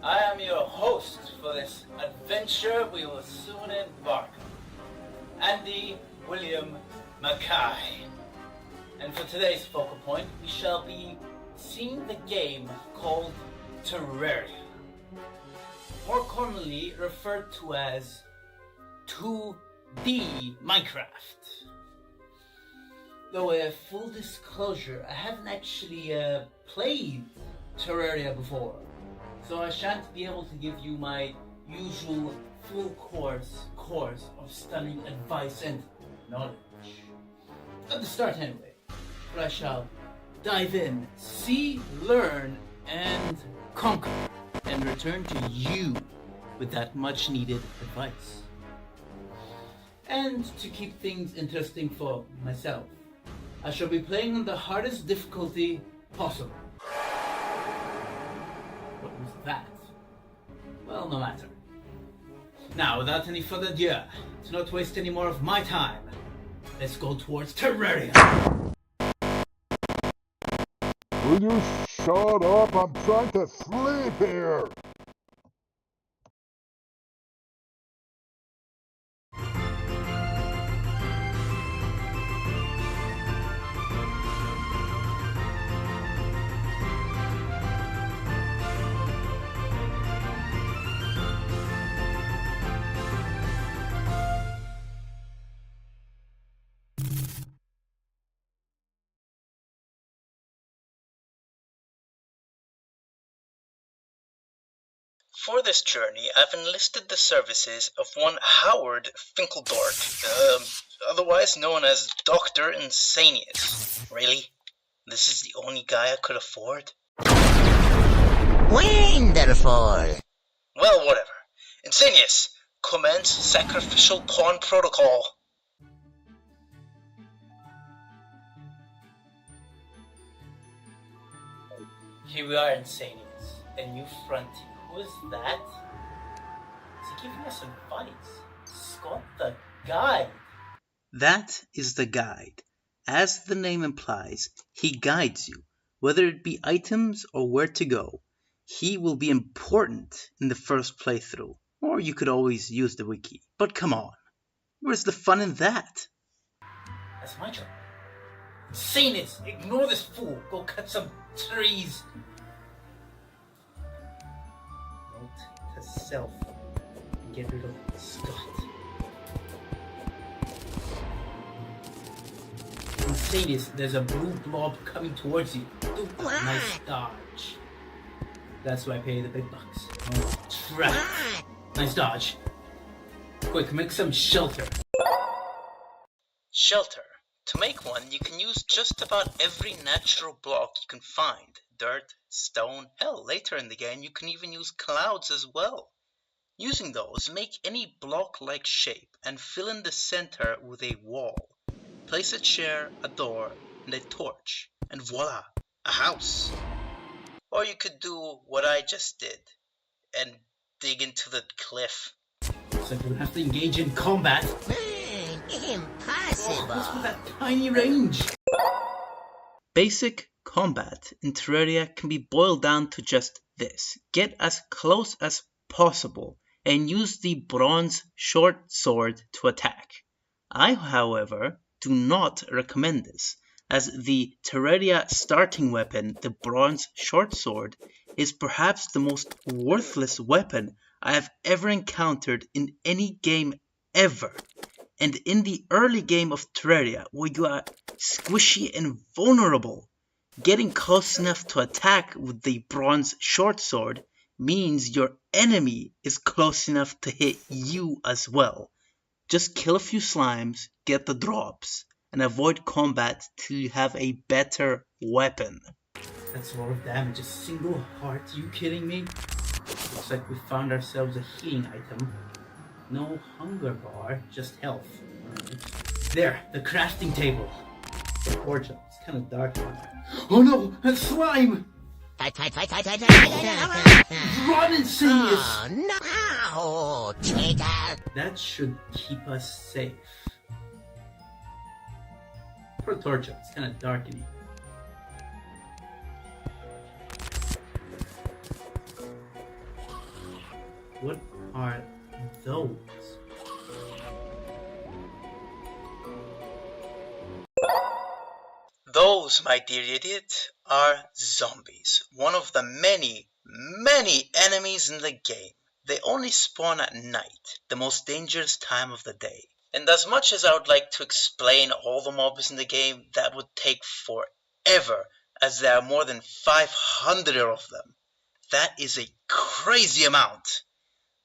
I am your host for this adventure we will soon embark on, Andy William Mackai. And for today's focal point, we shall be seeing the game called Terraria, more commonly referred to as 2D Minecraft. Though full disclosure, I haven't actually played Terraria before, so I shan't be able to give you my usual full course of stunning advice and knowledge. At the start anyway, but I shall dive in, see, learn, and conquer, and return to you with that much needed advice. And to keep things interesting for myself, I shall be playing on the hardest difficulty possible. What was that? Well, no matter. Now, without any further ado, to not waste any more of my time, let's go towards Terraria. Will you shut up? I'm trying to sleep here! For this journey, I've enlisted the services of one Howard Finkeldorf, otherwise known as Dr. Insanius. Really? This is the only guy I could afford? Wonderful! Well, whatever. Insanius, commence sacrificial pawn protocol. Here we are, Insanius, a new frontier. Who is that? Is he giving us advice? Scott the Guide. That is the guide. As the name implies, he guides you, whether it be items or where to go. He will be important in the first playthrough, or you could always use the wiki. But come on, where's the fun in that? That's my job. Insanius, ignore this fool. Go cut some trees. Note to self. Get rid of Scott. Insanius, there's a blue blob coming towards you. Ooh, nice dodge. That's why I pay the big bucks. Oh, trap. Nice dodge. Quick, make some shelter. Shelter. To make one, you can use just about every natural block you can find. Dirt, stone, hell, later in the game you can even use clouds as well. Using those, make any block-like shape and fill in the center with a wall. Place a chair, a door, and a torch, and voila, a house. Or you could do what I just did, and dig into the cliff. So you have to engage in combat. Impossible! What's with that tiny range? Basic combat in Terraria can be boiled down to just this. Get as close as possible and use the bronze short sword to attack. I, however, do not recommend this, as the Terraria starting weapon, the bronze short sword, is perhaps the most worthless weapon I have ever encountered in any game ever. And in the early game of Terraria, where you are squishy and vulnerable, getting close enough to attack with the bronze short sword means your enemy is close enough to hit you as well. Just kill a few slimes, get the drops, and avoid combat till you have a better weapon. That's a lot of damage. A single heart? You kidding me? Looks like we found ourselves a healing item. No hunger bar, just health. There, the crafting table. Torch up. It's kind of dark in there. Oh no, a slime! Run, Insanius! Oh, no! Oh, traitor! That should keep us safe. Put a torch up. It's kind of dark in here. What are those? Those, my dear idiot, are zombies. One of the many, many enemies in the game. They only spawn at night, the most dangerous time of the day. And as much as I would like to explain all the mobs in the game, that would take forever, as there are more than 500 of them. That is a crazy amount.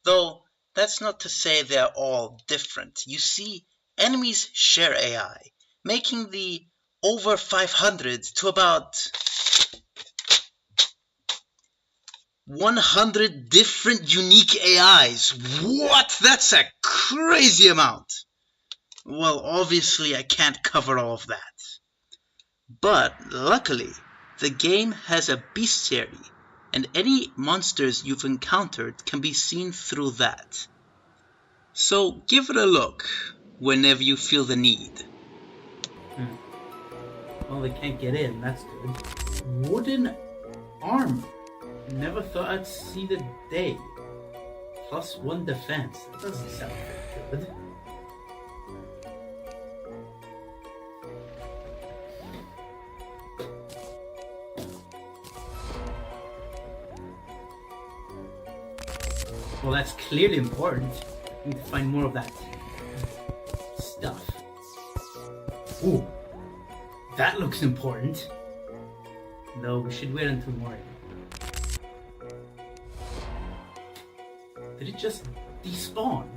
Though, that's not to say they are all different. You see, enemies share AI, making the over 500 to about 100 different unique AIs. What? That's a crazy amount. Well, obviously I can't cover all of that. But luckily, the game has a bestiary, and any monsters you've encountered can be seen through that. So give it a look whenever you feel the need. Well, they can't get in, that's good. Wooden armor. Never thought I'd see the day. +1 defense. That doesn't sound very good. Well, that's clearly important. I need to find more of that stuff. Ooh, that looks important. No, we should wait until morning. Did it just despawn?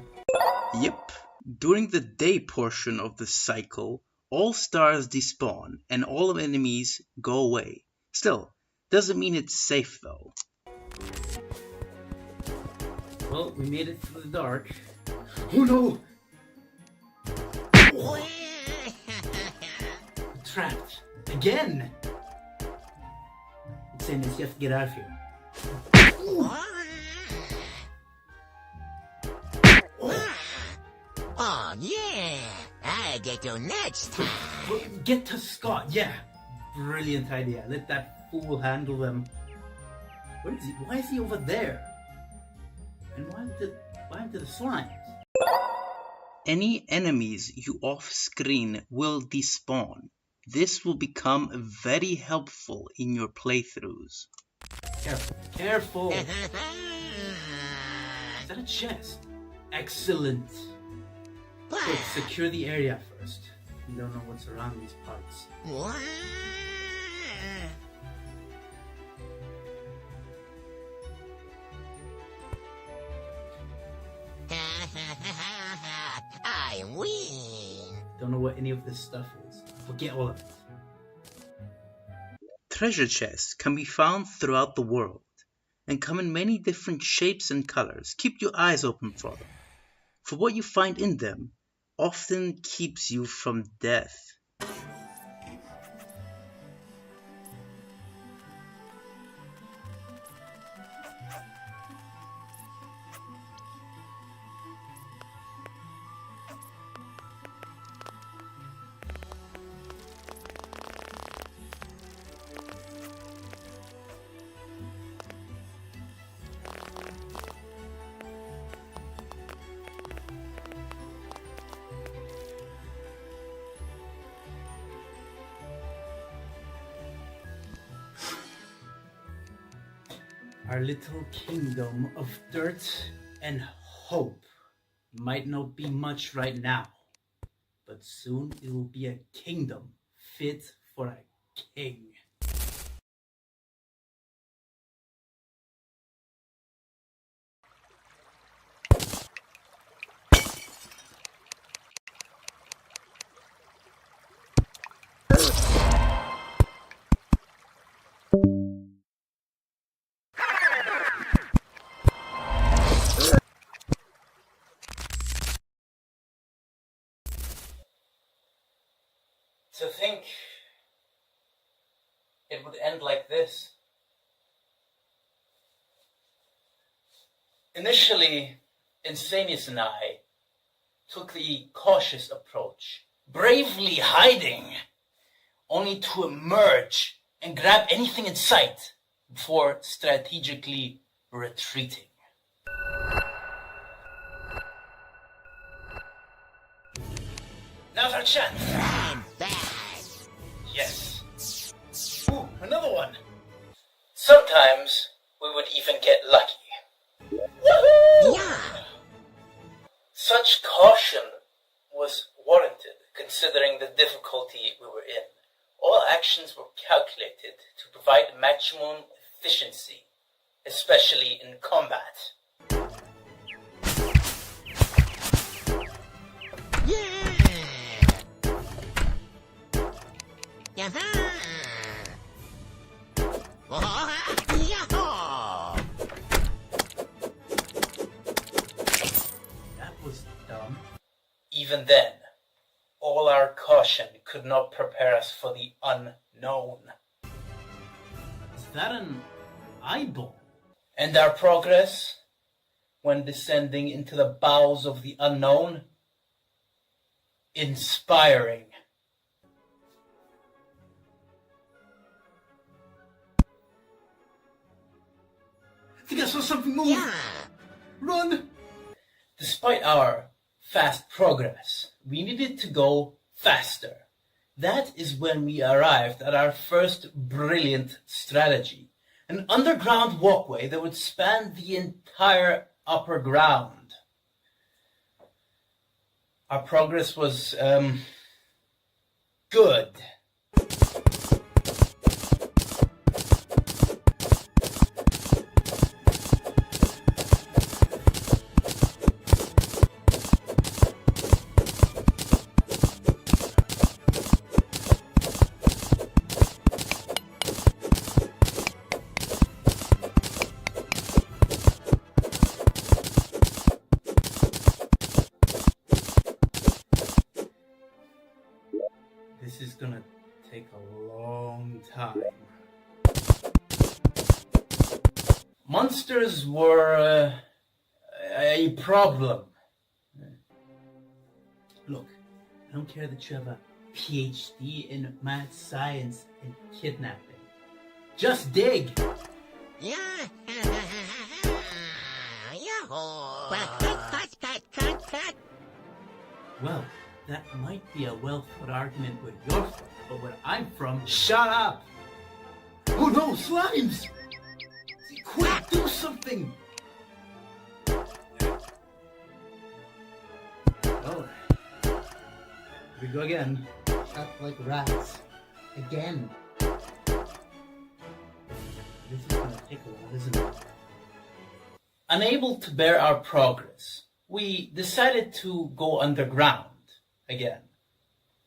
Yep. During the day portion of the cycle, all stars despawn and all enemies go away. Still, doesn't mean it's safe though. Well, we made it through the dark. Oh no! Trapped. Again! It's saying this, you have to get out of here. Oh, yeah. I'll get you next time. Well, get to Scott, yeah. Brilliant idea. Let that fool handle them. Where is he? Why is he over there? And why into the slimes? Any enemies you off-screen will despawn. This will become very helpful in your playthroughs. Careful, careful! Is that a chest? Excellent! Quick, secure the area first. You don't know what's around these parts. I win. Don't know what any of this stuff is. Forget all of it. Treasure chests can be found throughout the world and come in many different shapes and colors. Keep your eyes open for them, for what you find in them often keeps you from death. Our little kingdom of dirt and hope might not be much right now, but soon it will be a kingdom fit for a king. To think it would end like this. Initially, Insanius and I took the cautious approach, bravely hiding, only to emerge and grab anything in sight before strategically retreating. Now's our chance. I'm bad. Yes. Ooh, another one. Sometimes we would even get lucky. Woohoo! Yeah. Such caution was warranted considering the difficulty we were in. All actions were calculated to provide maximum efficiency, especially in combat. Yeah. Yaha. Oh, yahoo. That was dumb. Even then, all our caution could not prepare us for the unknown. Is that an eyeball? And our progress, when descending into the bowels of the unknown? Inspiring. I think I saw something move. Yeah. Run! Despite our fast progress, we needed to go faster. That is when we arrived at our first brilliant strategy. An underground walkway that would span the entire upper ground. Our progress was, good. This is gonna take a long time. Monsters were a problem. Look, I don't care that you have a PhD in mad science and kidnapping. Just dig! Yeah. Yahoo. Cut. Well, that might be a well-thought argument where you're from, but where I'm from, shut up! Oh no, slimes! Quick, do something! Oh. Here we go again. Shut like rats. Again. This is gonna take a while, isn't it? Unable to bear our progress, we decided to go underground again.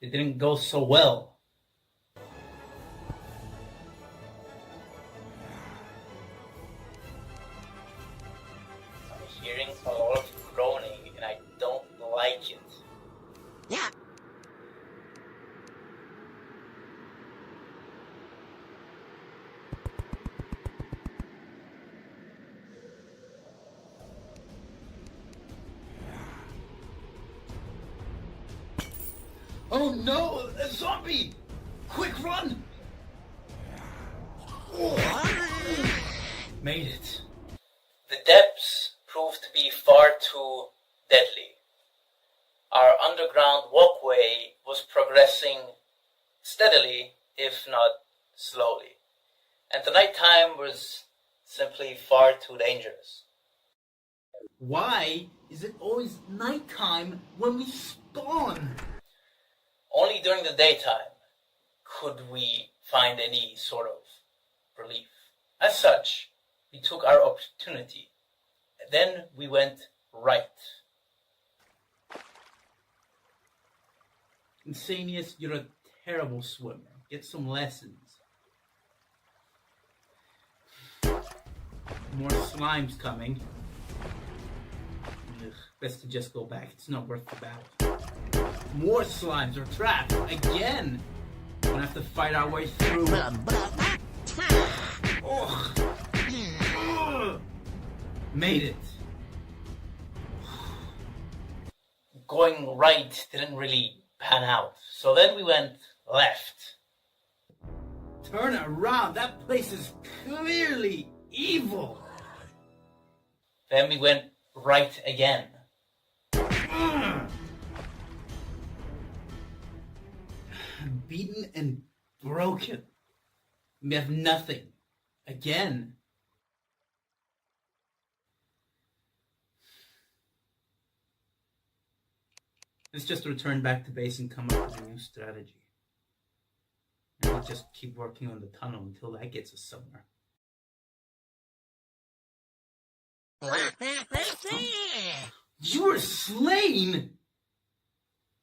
It didn't go so well. I'm hearing a lot of groaning and I don't like it. Yeah. Oh no, a zombie! Quick run! Made it. The depths proved to be far too deadly. Our underground walkway was progressing steadily, if not slowly. And the nighttime was simply far too dangerous. Why is it always nighttime when we spawn? Only during the daytime could we find any sort of relief. As such, we took our opportunity. And then we went right. Insanius, you're a terrible swimmer. Get some lessons. More slimes coming. Ugh, best to just go back. It's not worth the battle. More slimes are trapped again. We're gonna have to fight our way through. Ugh. Ugh. Made it. Going right didn't really pan out. So then we went left. Turn around. That place is clearly evil. Then we went right again. I'm beaten and broken. We have nothing. Again. Let's just return back to base and come up with a new strategy. And we'll just keep working on the tunnel until that gets us somewhere. You were slain?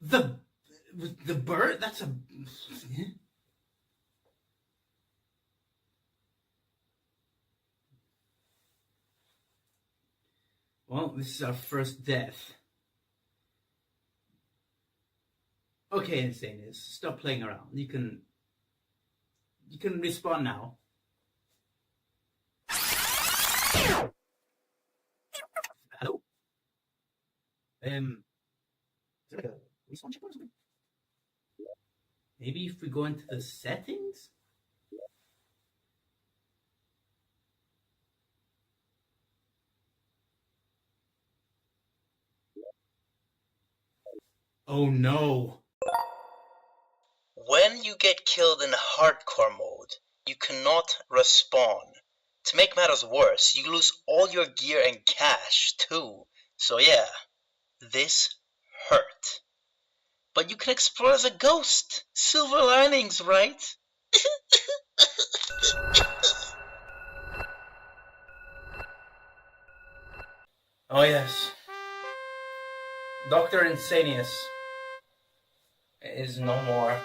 The bird? That's a... Well, this is our first death. Okay, Insanius, stop playing around. You can respawn now. Hello? Is there like a respawn checkpoint or something? Maybe if we go into the settings? Oh no. When you get killed in hardcore mode, you cannot respawn. To make matters worse, you lose all your gear and cash too. So yeah, this hurt. But you can explore as a ghost. Silver linings, right? Oh yes. Dr. Insanius is no more.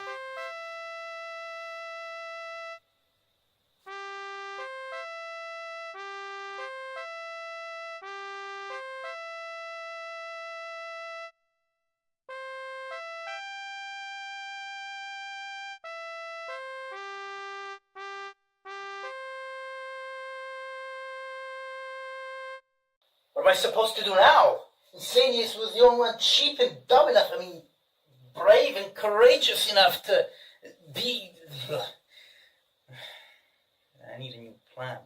What am I supposed to do now? Insanius was the only one cheap and dumb enough, brave and courageous enough to be... I need a new plan.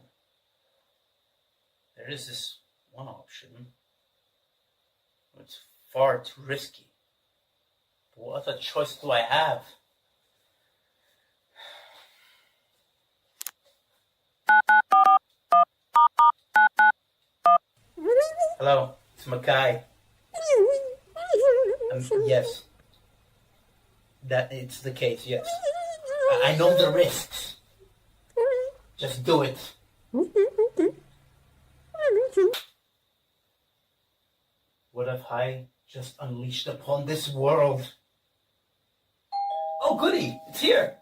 There is this one option. It's far too risky. But what other choice do I have? Hello, it's Mackai. Yes. That it's the case, yes. I know the risks. Just do it. What have I just unleashed upon this world? Oh goody, it's here.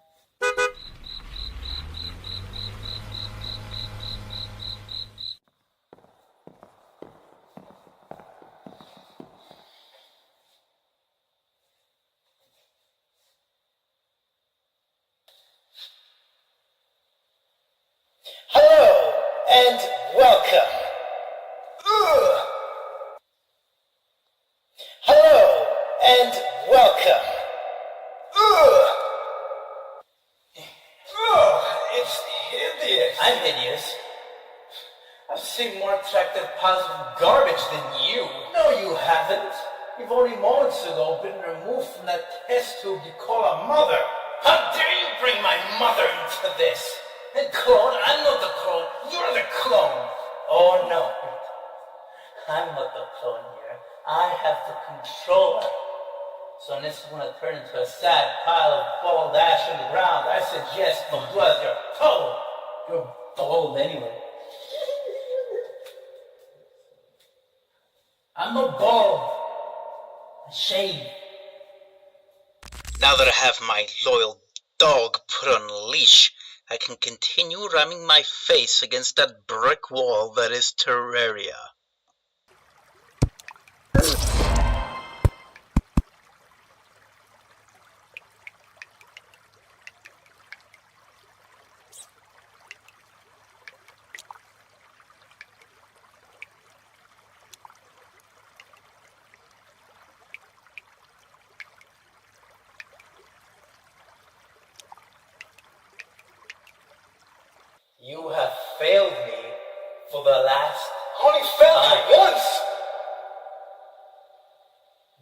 Hello and welcome. Hello and welcome. It's hideous. I'm hideous. I've seen more attractive piles of garbage than you. No, you haven't. You've only moments ago been removed from that test tube you call a mother. How dare you bring my mother into this? And clone? I'm not the clone. You're the clone. Oh no. I'm not the clone here. I have the controller. So unless you want to turn into a sad pile of bald ash on the ground, I suggest you do as you're told. You're bald anyway. I'm not bald. I shave. Now that I have my loyal dog put on a leash, I can continue ramming my face against that brick wall that is Terraria. You have failed me for the last... Only failed me once!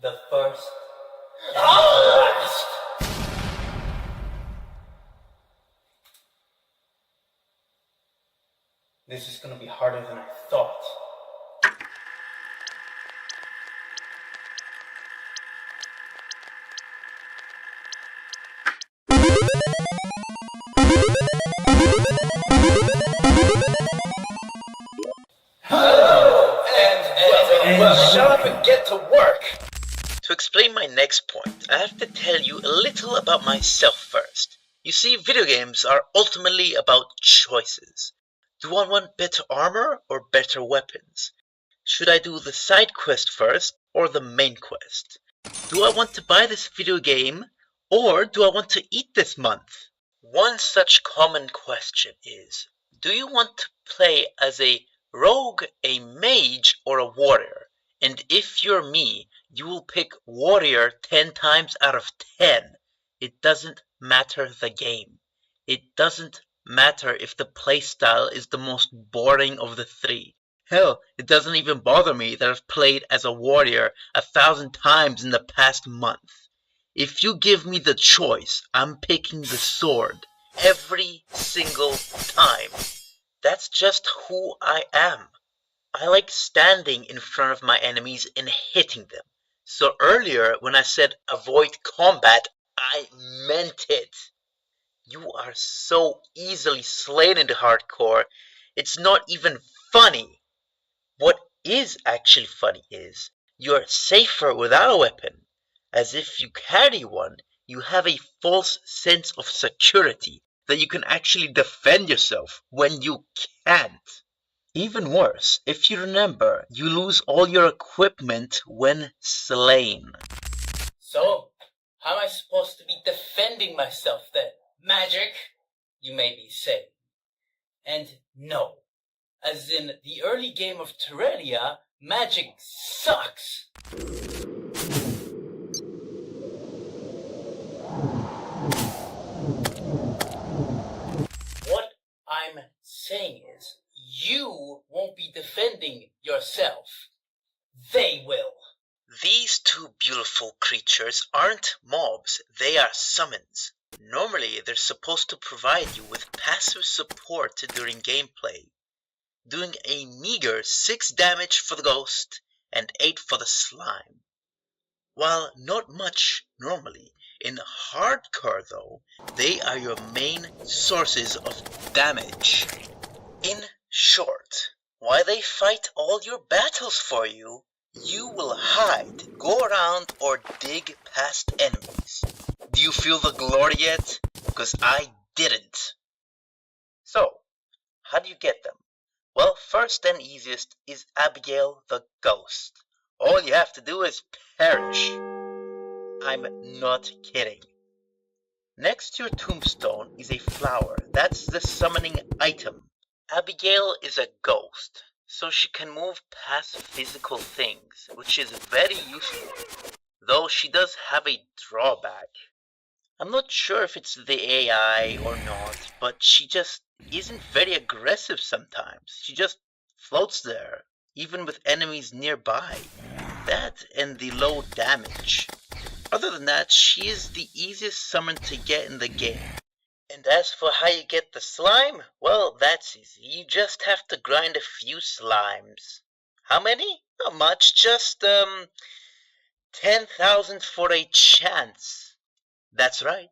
The first and last. Well, shut up and get to work! To explain my next point, I have to tell you a little about myself first. You see, video games are ultimately about choices. Do I want better armor or better weapons? Should I do the side quest first or the main quest? Do I want to buy this video game or do I want to eat this month? One such common question is, do you want to play as a rogue, a mage, or a warrior? And if you're me, you will pick warrior 10 times out of 10. It doesn't matter the game. It doesn't matter if the playstyle is the most boring of the three. Hell, it doesn't even bother me that I've played as a warrior 1,000 times in the past month. If you give me the choice, I'm picking the sword every single time. That's just who I am. I like standing in front of my enemies and hitting them. So earlier when I said avoid combat, I meant it. You are so easily slain into hardcore, it's not even funny. What is actually funny is, you're safer without a weapon. As if you carry one, you have a false sense of security that you can actually defend yourself when you can't. Even worse, if you remember, you lose all your equipment when slain. So, how am I supposed to be defending myself then? Magic? You may be saying. And no. As in the early game of Terraria, magic sucks. What I'm saying is, you won't be defending yourself. They will. These two beautiful creatures aren't mobs, they are summons. Normally, they're supposed to provide you with passive support during gameplay, doing a meager 6 damage for the ghost and 8 for the slime. While not much normally, in hardcore though, they are your main sources of damage. In short, while they fight all your battles for you, you will hide, go around, or dig past enemies. Do you feel the glory yet? Because I didn't. So, how do you get them? Well, first and easiest is Abigail the Ghost. All you have to do is perish. I'm not kidding. Next to your tombstone is a flower. That's the summoning item. Abigail is a ghost, so she can move past physical things, which is very useful. Though she does have a drawback. I'm not sure if it's the AI or not, but she just isn't very aggressive sometimes. She just floats there, even with enemies nearby. That and the low damage. Other than that, she is the easiest summon to get in the game. And as for how you get the slime, well, that's easy. You just have to grind a few slimes. How many? Not much, just 10,000 for a chance. That's right.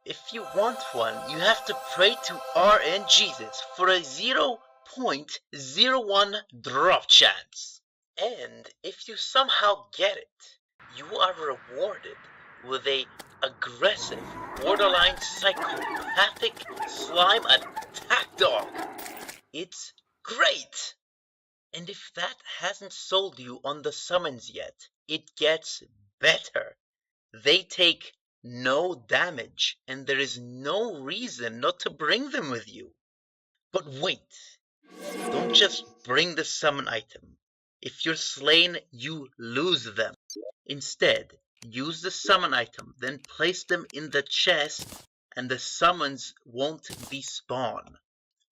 If you want one, you have to pray to RNGesus for a 0.01 drop chance. And if you somehow get it, you are rewarded with a aggressive, borderline psychopathic slime attack dog. It's great! And if that hasn't sold you on the summons yet, it gets better. They take no damage, and there is no reason not to bring them with you. But wait, don't just bring the summon item. If you're slain, you lose them. Instead, use the summon item, then place them in the chest, and the summons won't despawn.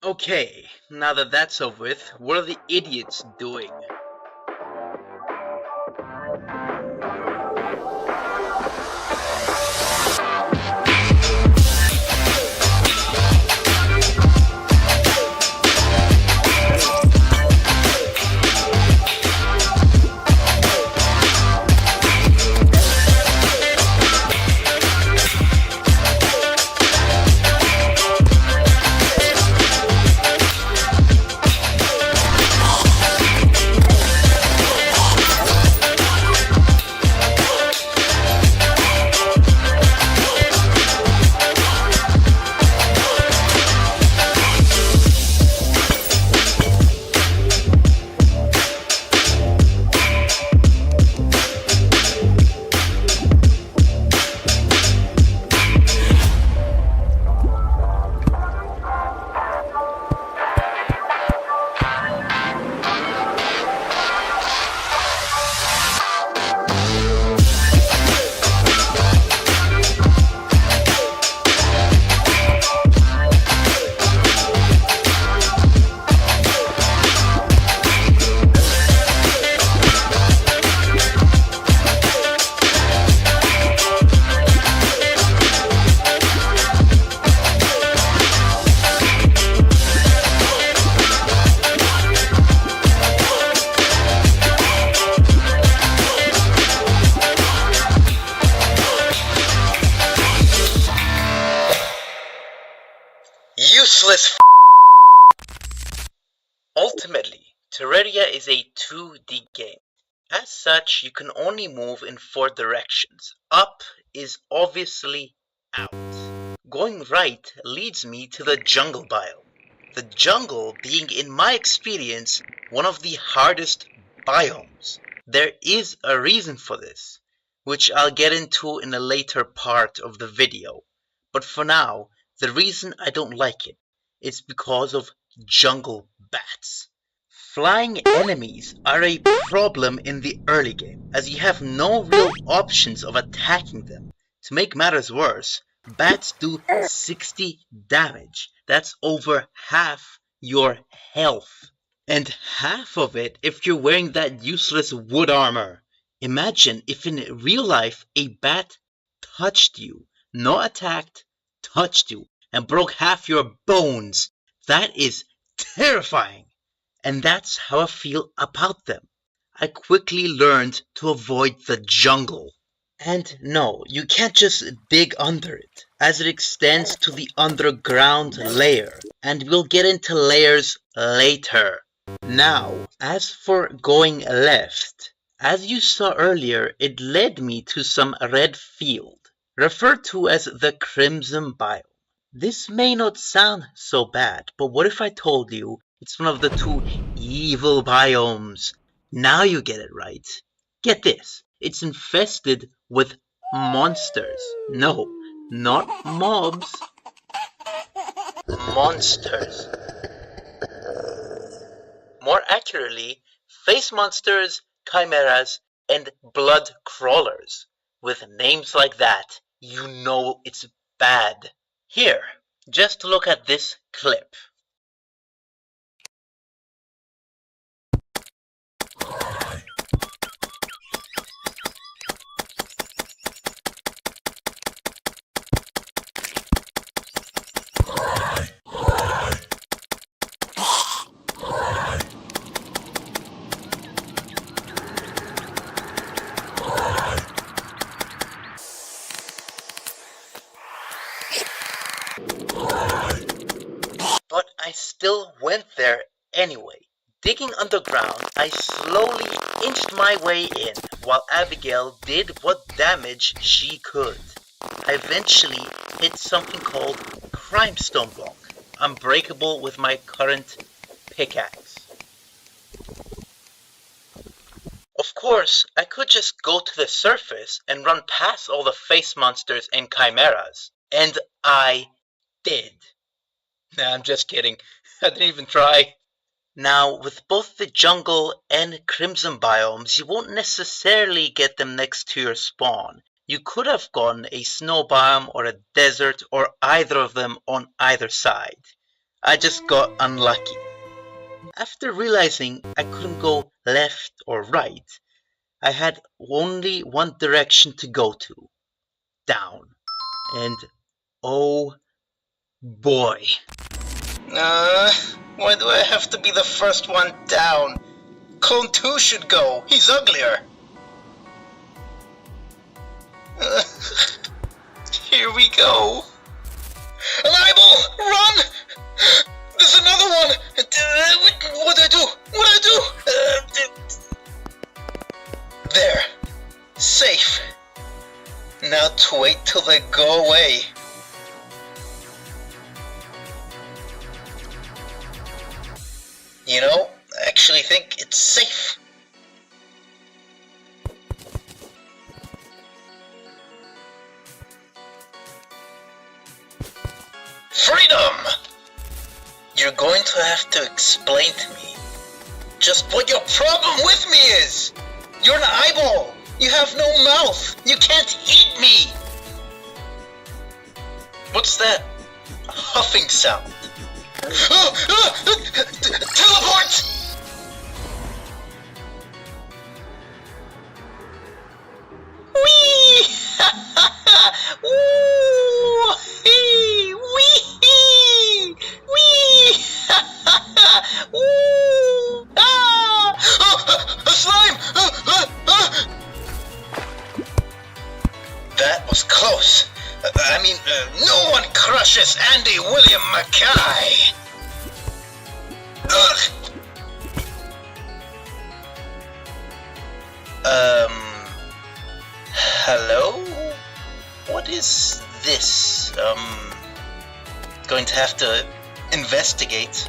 Okay, now that that's over with, what are the idiots doing? is a 2D game. As such, you can only move in 4 directions. Up is obviously out. Going right leads me to the jungle biome. The jungle being, in my experience, one of the hardest biomes. There is a reason for this, which I'll get into in a later part of the video. But for now, the reason I don't like it is because of jungle bats. Flying enemies are a problem in the early game, as you have no real options of attacking them. To make matters worse, bats do 60 damage. That's over half your health. And half of it if you're wearing that useless wood armor. Imagine if in real life a bat touched you, not attacked, touched you, and broke half your bones. That is terrifying. And that's how I feel about them. I quickly learned to avoid the jungle. And no, you can't just dig under it, as it extends to the underground layer, and we'll get into layers later. Now, as for going left, as you saw earlier, it led me to some red field, referred to as the Crimson Biome. This may not sound so bad, but what if I told you it's one of the 2 evil biomes? Now you get it right. Get this, it's infested with monsters. No, not mobs. Monsters. More accurately, face monsters, chimeras, and blood crawlers. With names like that, you know it's bad. Here, just look at this clip. But I still went there anyway. Digging underground, I slowly inched my way in, while Abigail did what damage she could. I eventually hit something called Crimestone Block, unbreakable with my current pickaxe. Of course, I could just go to the surface and run past all the face monsters and chimeras. And I did. Nah, I'm just kidding. I didn't even try. Now, with both the jungle and crimson biomes, you won't necessarily get them next to your spawn. You could have gotten a snow biome or a desert or either of them on either side. I just got unlucky. After realizing I couldn't go left or right, I had only one direction to go to. Down. And oh boy. Why do I have to be the first one down? Clone 2 should go. He's uglier. Here we go. An eyeball! Run! There's another one! What'd I do? What'd I do? There. Safe. Now to wait till they go away. You know, I actually think it's safe. Freedom! You're going to have to explain to me just what your problem with me is. You're an eyeball. You have no mouth. You can't eat me. What's that huffing sound? Teleport! Whee! Wee! Wee! Wee! Woo! Ah! A slime! That was close. I mean, no one crushes Andy William Mackai. Ugh. Hello? What is this? Going to have to investigate.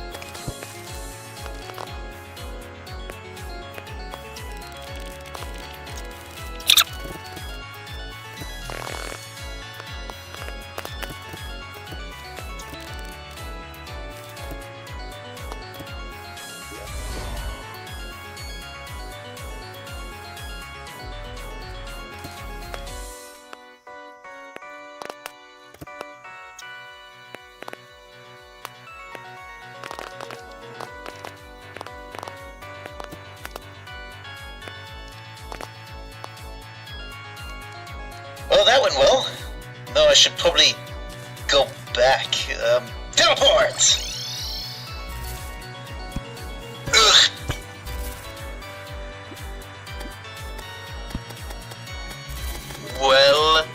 Well, that went well. Though I should probably go back. Teleport! Ugh. Well.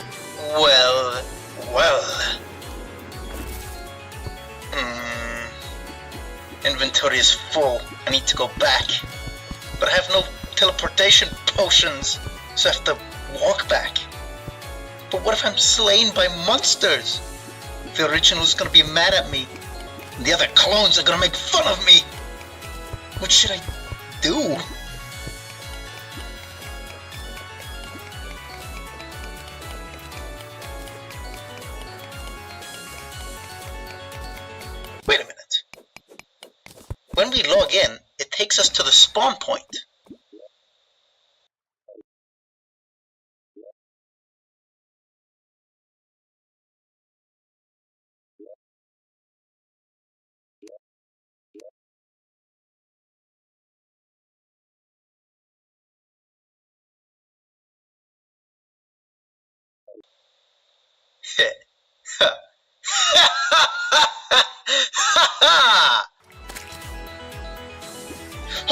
Inventory is full. I need to go back. But I have no teleportation potions, so I have to walk back. But what if I'm slain by monsters? The original is gonna be mad at me. And the other clones are gonna make fun of me. What should I do? Wait a minute. When we log in, it takes us to the spawn point.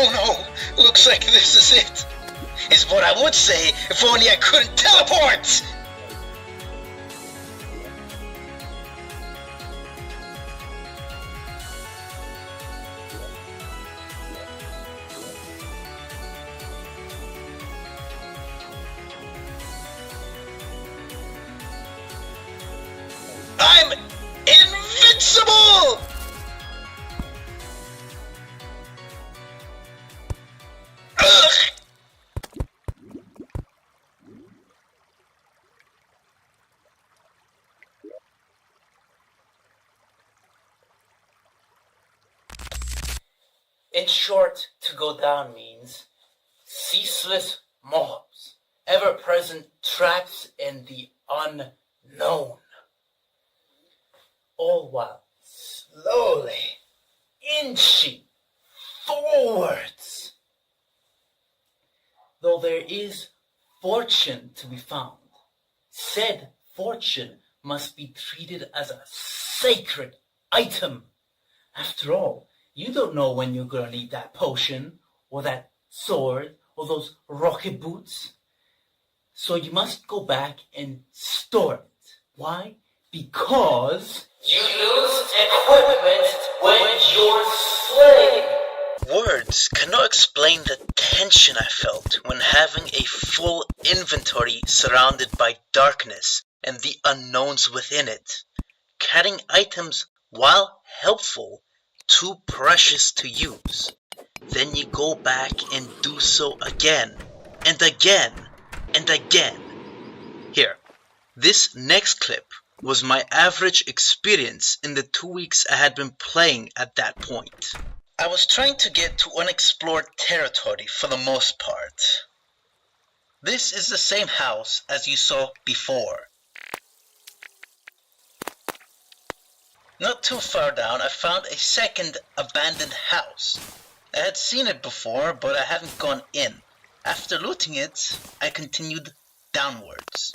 Oh no! Looks like this is it! Is what I would say if only I couldn't teleport! I'm invincible! Ugh! In short, to go down means ceaseless mobs, ever-present traps in the unknown. All while slowly inching forwards. Though there is fortune to be found, said fortune must be treated as a sacred item. After all, you don't know when you're gonna need that potion, or that sword, or those rocket boots. So you must go back and store it. Why? Because you lose equipment when you're slain. Words cannot explain the tension I felt when having a full inventory surrounded by darkness and the unknowns within it. Carrying items, while helpful, too precious to use. Then you go back and do so again, and again, and again. Here, this next clip was my average experience in the 2 weeks I had been playing at that point. I was trying to get to unexplored territory for the most part. This is the same house as you saw before. Not too far down, I found a second abandoned house. I had seen it before, but I hadn't gone in. After looting it, I continued downwards.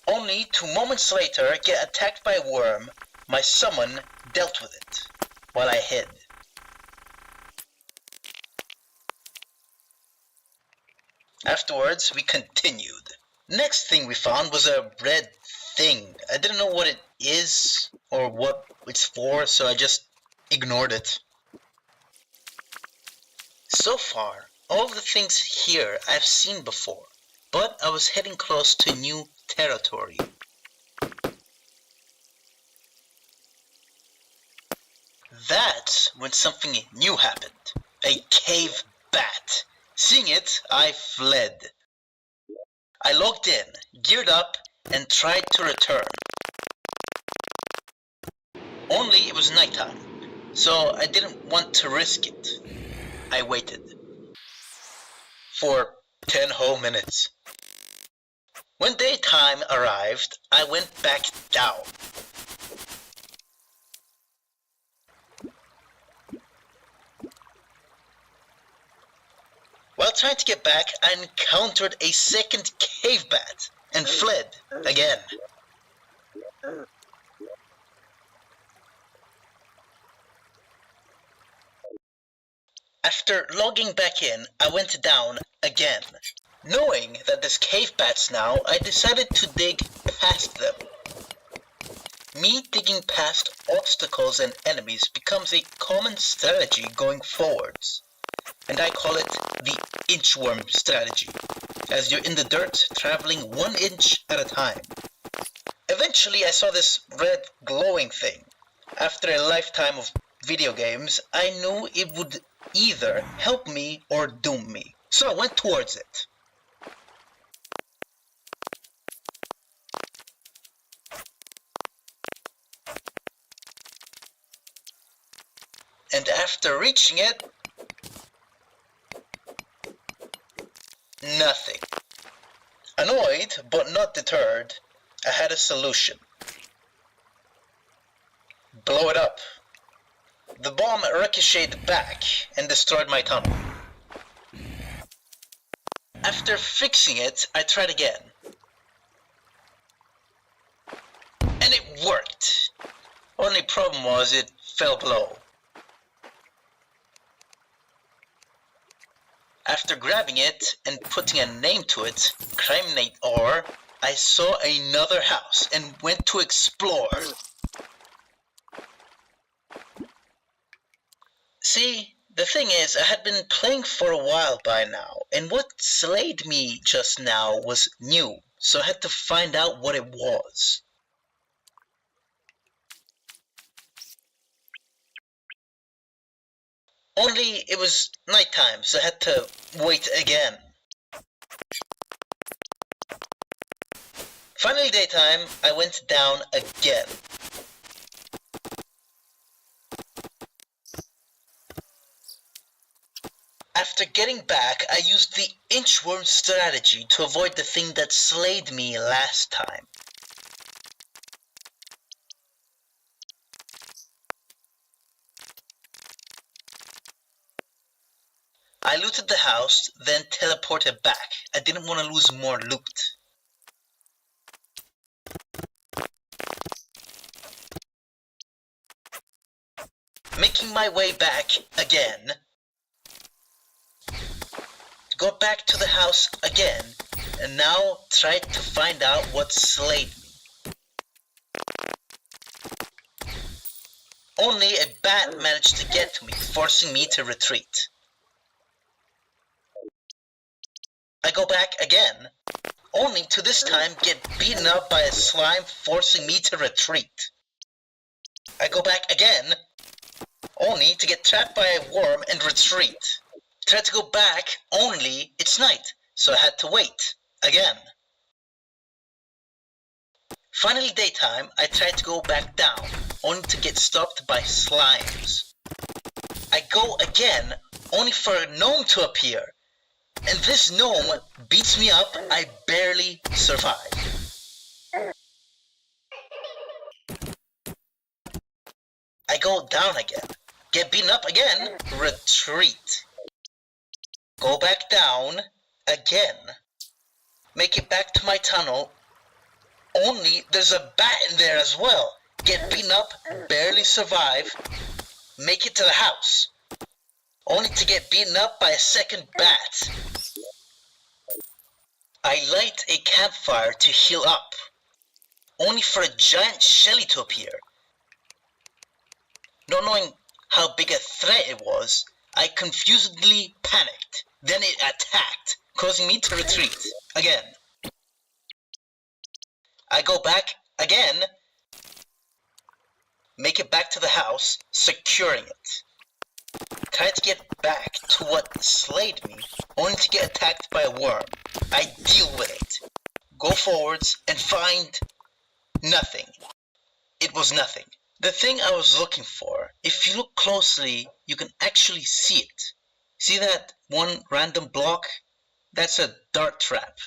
Only 2 moments later, get attacked by a worm. My summon dealt with it, while I hid. Afterwards, we continued. Next thing we found was a red thing. I didn't know what it is, or what it's for, so I just ignored it. So far, all of the things here I've seen before, but I was heading close to new territory. That's when something new happened. A cave bat. Seeing it, I fled. I logged in, geared up, and tried to return. Only it was nighttime, so I didn't want to risk it. I waited. For 10 whole minutes. When daytime arrived, I went back down. While trying to get back, I encountered a second cave bat and fled again. After logging back in, I went down again. Knowing that there's cave bats now, I decided to dig past them. Me digging past obstacles and enemies becomes a common strategy going forwards. And I call it the inchworm strategy, as you're in the dirt traveling 1 inch at a time. Eventually I saw this red glowing thing. After a lifetime of video games, I knew it would either help me or doom me, so I went towards it. And after reaching it, nothing. Annoyed, but not deterred, I had a solution. Blow it up. The bomb ricocheted back and destroyed my tunnel. After fixing it, I tried again. And it worked. Only problem was it fell below. After grabbing it and putting a name to it, Criminate Ore, I saw another house and went to explore. See, the thing is, I had been playing for a while by now, and what slayed me just now was new, so I had to find out what it was. Only it was nighttime, so I had to wait again. Finally daytime, I went down again. After getting back, I used the inchworm strategy to avoid the thing that slayed me last time. I looted the house, then teleported back. I didn't want to lose more loot. Making my way back again. Go back to the house again, and now try to find out what slayed me. Only a bat managed to get to me, forcing me to retreat. I go back again, only to this time get beaten up by a slime, forcing me to retreat. I go back again, only to get trapped by a worm and retreat. Tried to go back, only it's night, so I had to wait again. Finally daytime, I tried to go back down, only to get stopped by slimes. I go again, only for a gnome to appear, and this gnome beats me up. I barely survive. I go down again, get beaten up again, retreat. Go back down again. Make it back to my tunnel. Only there's a bat in there as well. Get beaten up, barely survive. Make it to the house. Only to get beaten up by a second bat. I light a campfire to heal up. Only for a giant Shelly to appear. Not knowing how big a threat it was, I confusedly panicked. Then it attacked, causing me to retreat again. I go back again, make it back to the house, securing it. Try to get back to what slayed me, only to get attacked by a worm. I deal with it, go forwards, and find nothing. It was nothing. The thing I was looking for, if you look closely, you can actually see it. See that one random block? That's a dart trap.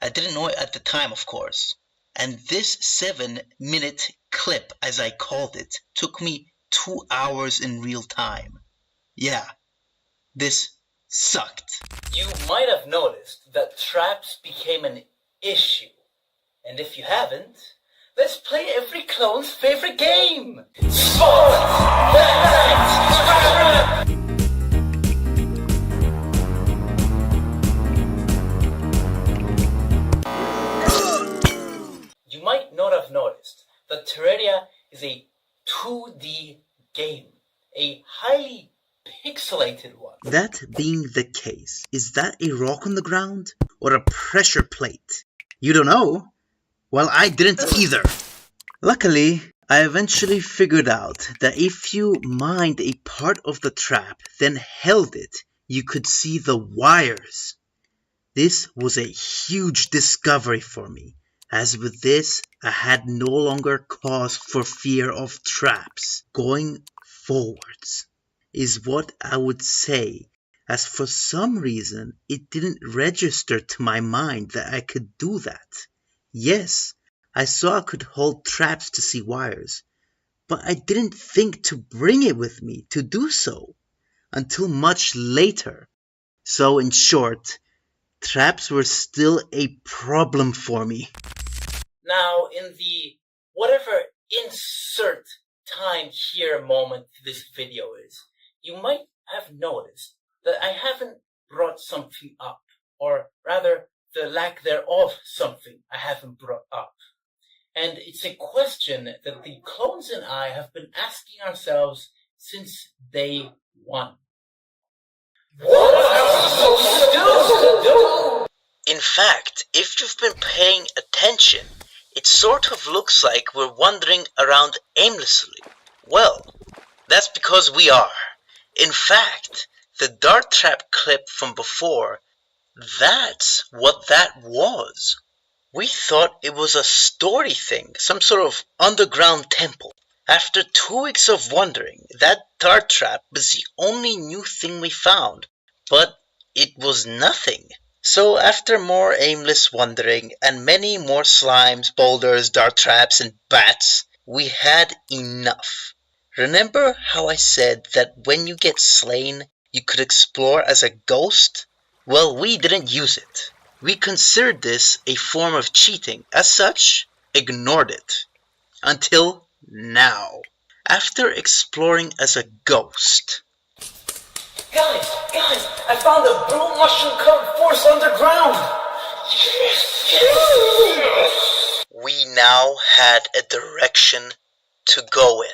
I didn't know it at the time, of course. And this 7-minute clip, as I called it, took me 2 hours in real time. Yeah, this sucked. You might have noticed that traps became an issue. And if you haven't, let's play every clone's favorite game! Spot! Trap! You might not have noticed that Terraria is a 2D game, a highly pixelated one. That being the case, is that a rock on the ground or a pressure plate? You don't know? Well, I didn't either. Luckily, I eventually figured out that if you mined a part of the trap, then held it, you could see the wires. This was a huge discovery for me, as with this, I had no longer cause for fear of traps. Going forwards is what I would say, as for some reason it didn't register to my mind that I could do that. Yes, I saw I could hold traps to see wires, but I didn't think to bring it with me to do so until much later. So in short, traps were still a problem for me. Now, in the whatever insert time here moment this video is, you might have noticed that I haven't brought something up, or rather, the lack thereof something I haven't brought up. And it's a question that the clones and I have been asking ourselves since day one. What are we supposed to do? In fact, if you've been paying attention, it sort of looks like we're wandering around aimlessly. Well, that's because we are. In fact, the dart trap clip from before, that's what that was. We thought it was a story thing, some sort of underground temple. After 2 weeks of wandering, that dart trap was the only new thing we found, but it was nothing. So after more aimless wandering and many more slimes, boulders, dart traps, and bats, we had enough. Remember how I said that when you get slain, you could explore as a ghost? Well, we didn't use it. We considered this a form of cheating. As such, ignored it. Until now. After exploring as a ghost. Guys, I found a blue mushroom covered force underground! We now had a direction to go in.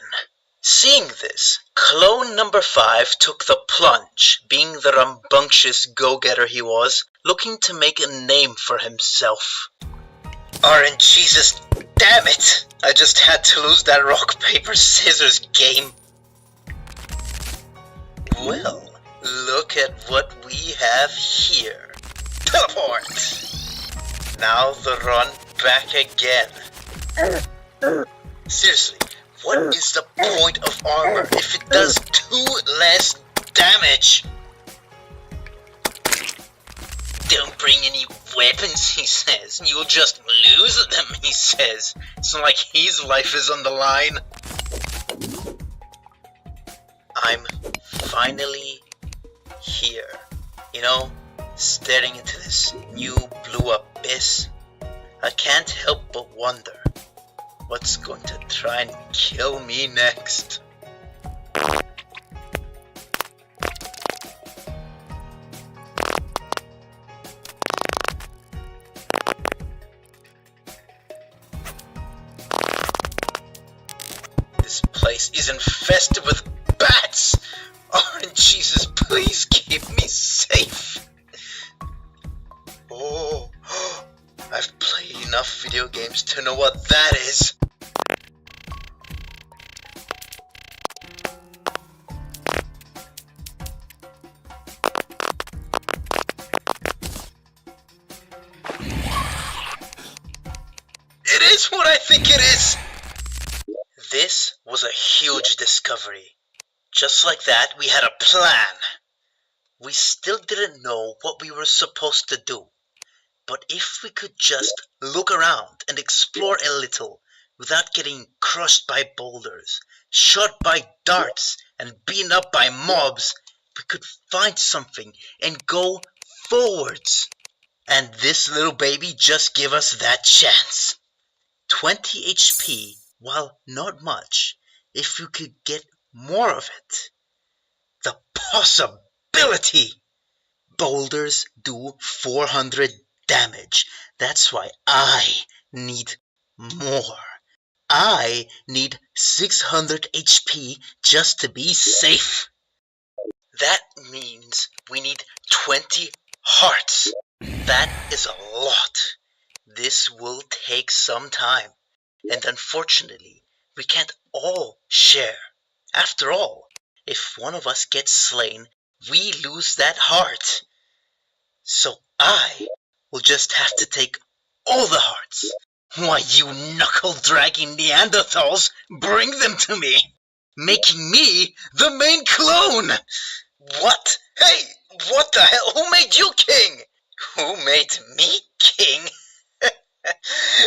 Seeing this, clone number 5 took the plunge, being the rambunctious go-getter he was, looking to make a name for himself. RNGesus, damn it! I just had to lose that rock, paper, scissors game. Well, look at what we have here. Teleport! Now the run back again. Seriously, what is the point of armor if it does 2 less damage? Don't bring any weapons, he says. You'll just lose them, he says. It's not like his life is on the line. I'm finally here. You know, staring into this new blue abyss. I can't help but wonder what's going to try and kill me next. This place is infested with bats! RNGesus, is what I think it is! This was a huge discovery. Just like that, we had a plan. We still didn't know what we were supposed to do. But if we could just look around and explore a little without getting crushed by boulders, shot by darts, and beaten up by mobs, we could find something and go forwards. And this little baby just gave us that chance. 20 HP, while not much, if you could get more of it. The possibility! Boulders do 400 damage. That's why I need more. I need 600 HP just to be safe. That means we need 20 hearts. That is a lot. This will take some time. And unfortunately, we can't all share. After all, if one of us gets slain, we lose that heart. So I will just have to take all the hearts. Why, you knuckle-dragging Neanderthals, bring them to me, making me the main clone! What? Hey, what the hell? Who made you king? Who made me king?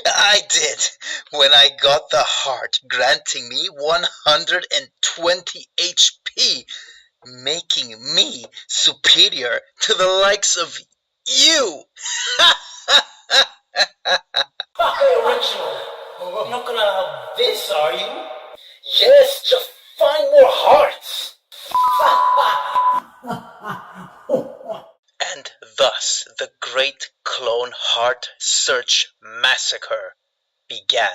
I did, when I got the heart granting me 120 HP, making me superior to the likes of you. Hey, Original, you're not gonna have this, are you? Yes, just find more hearts. And thus the Great Clone Heart Search Massacre began.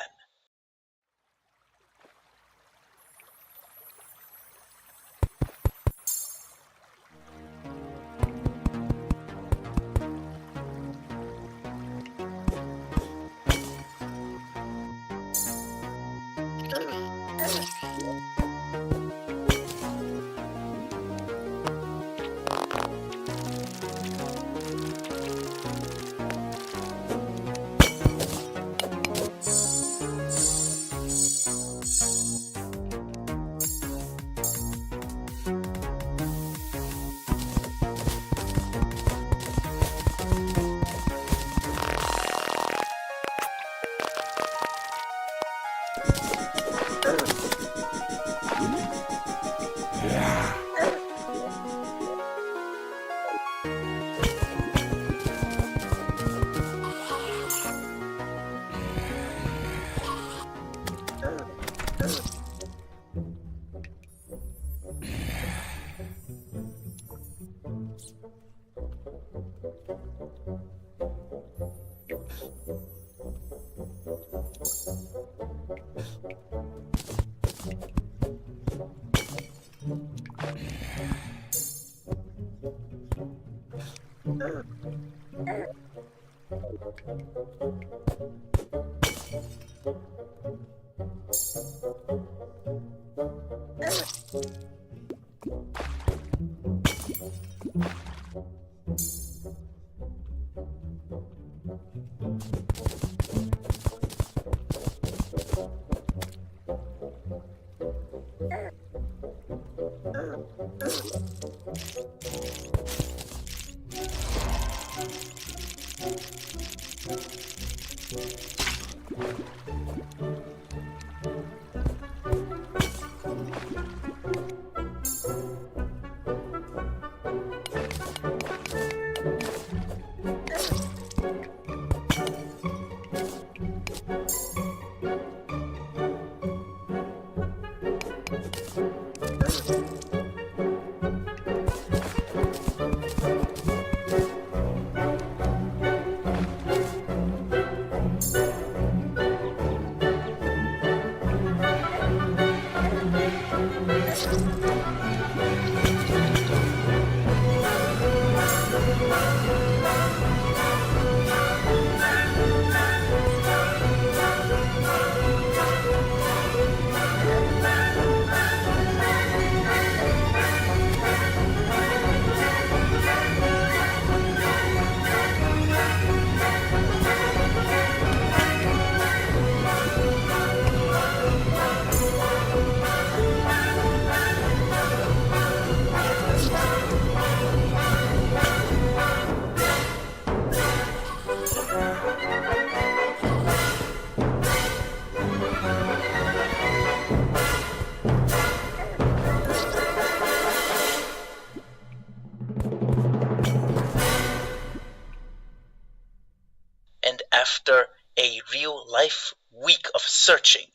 after a real-life week of searching.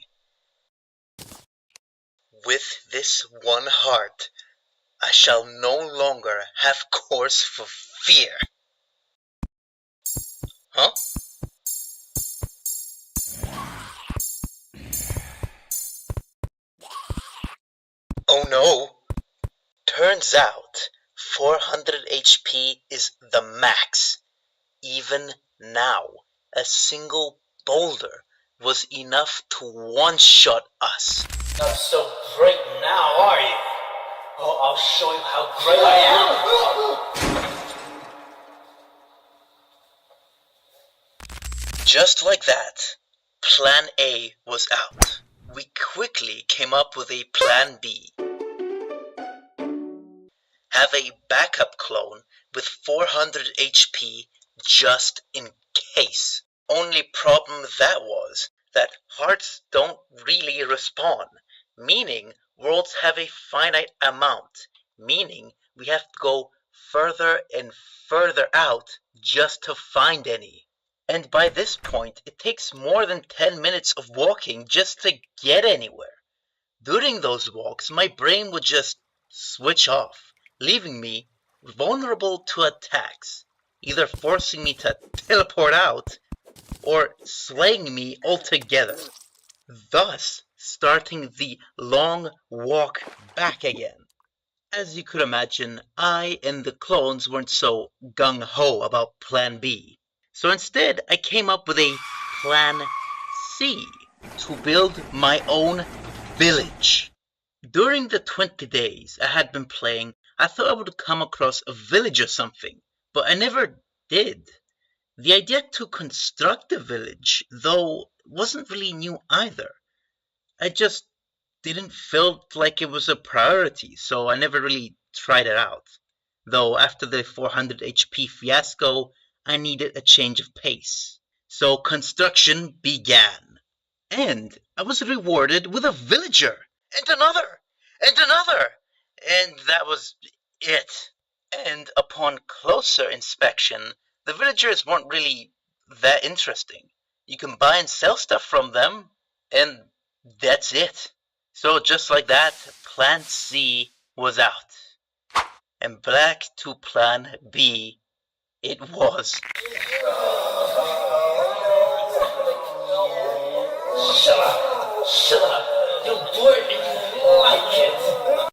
With this one heart, I shall no longer have cause for fear. Huh? Oh no! Turns out 400 HP is the max. Even now, a single boulder was enough to one-shot us. Not so great now, are you? Oh, I'll show you how great I am! Just like that, Plan A was out. We quickly came up with a Plan B. Have a backup clone with 400 HP just in case. Only problem that was that hearts don't really respawn, meaning worlds have a finite amount, meaning we have to go further and further out just to find any. And by this point, it takes more than 10 minutes of walking just to get anywhere. During those walks, my brain would just switch off, leaving me vulnerable to attacks, either forcing me to teleport out or slaying me altogether, thus starting the long walk back again. As you could imagine, I and the clones weren't so gung-ho about Plan B. So instead, I came up with a Plan C to build my own village. During the 20 days I had been playing, I thought I would come across a village or something, but I never did. The idea to construct a village, though, wasn't really new either. I just didn't feel like it was a priority, so I never really tried it out. Though after the 400 HP fiasco, I needed a change of pace. So construction began. And I was rewarded with a villager, and another, and another, and that was it. And upon closer inspection, the villagers weren't really that interesting. You can buy and sell stuff from them, and that's it. So just like that, Plan C was out. And back to Plan B it was. Shut up, you'll do it and you like it.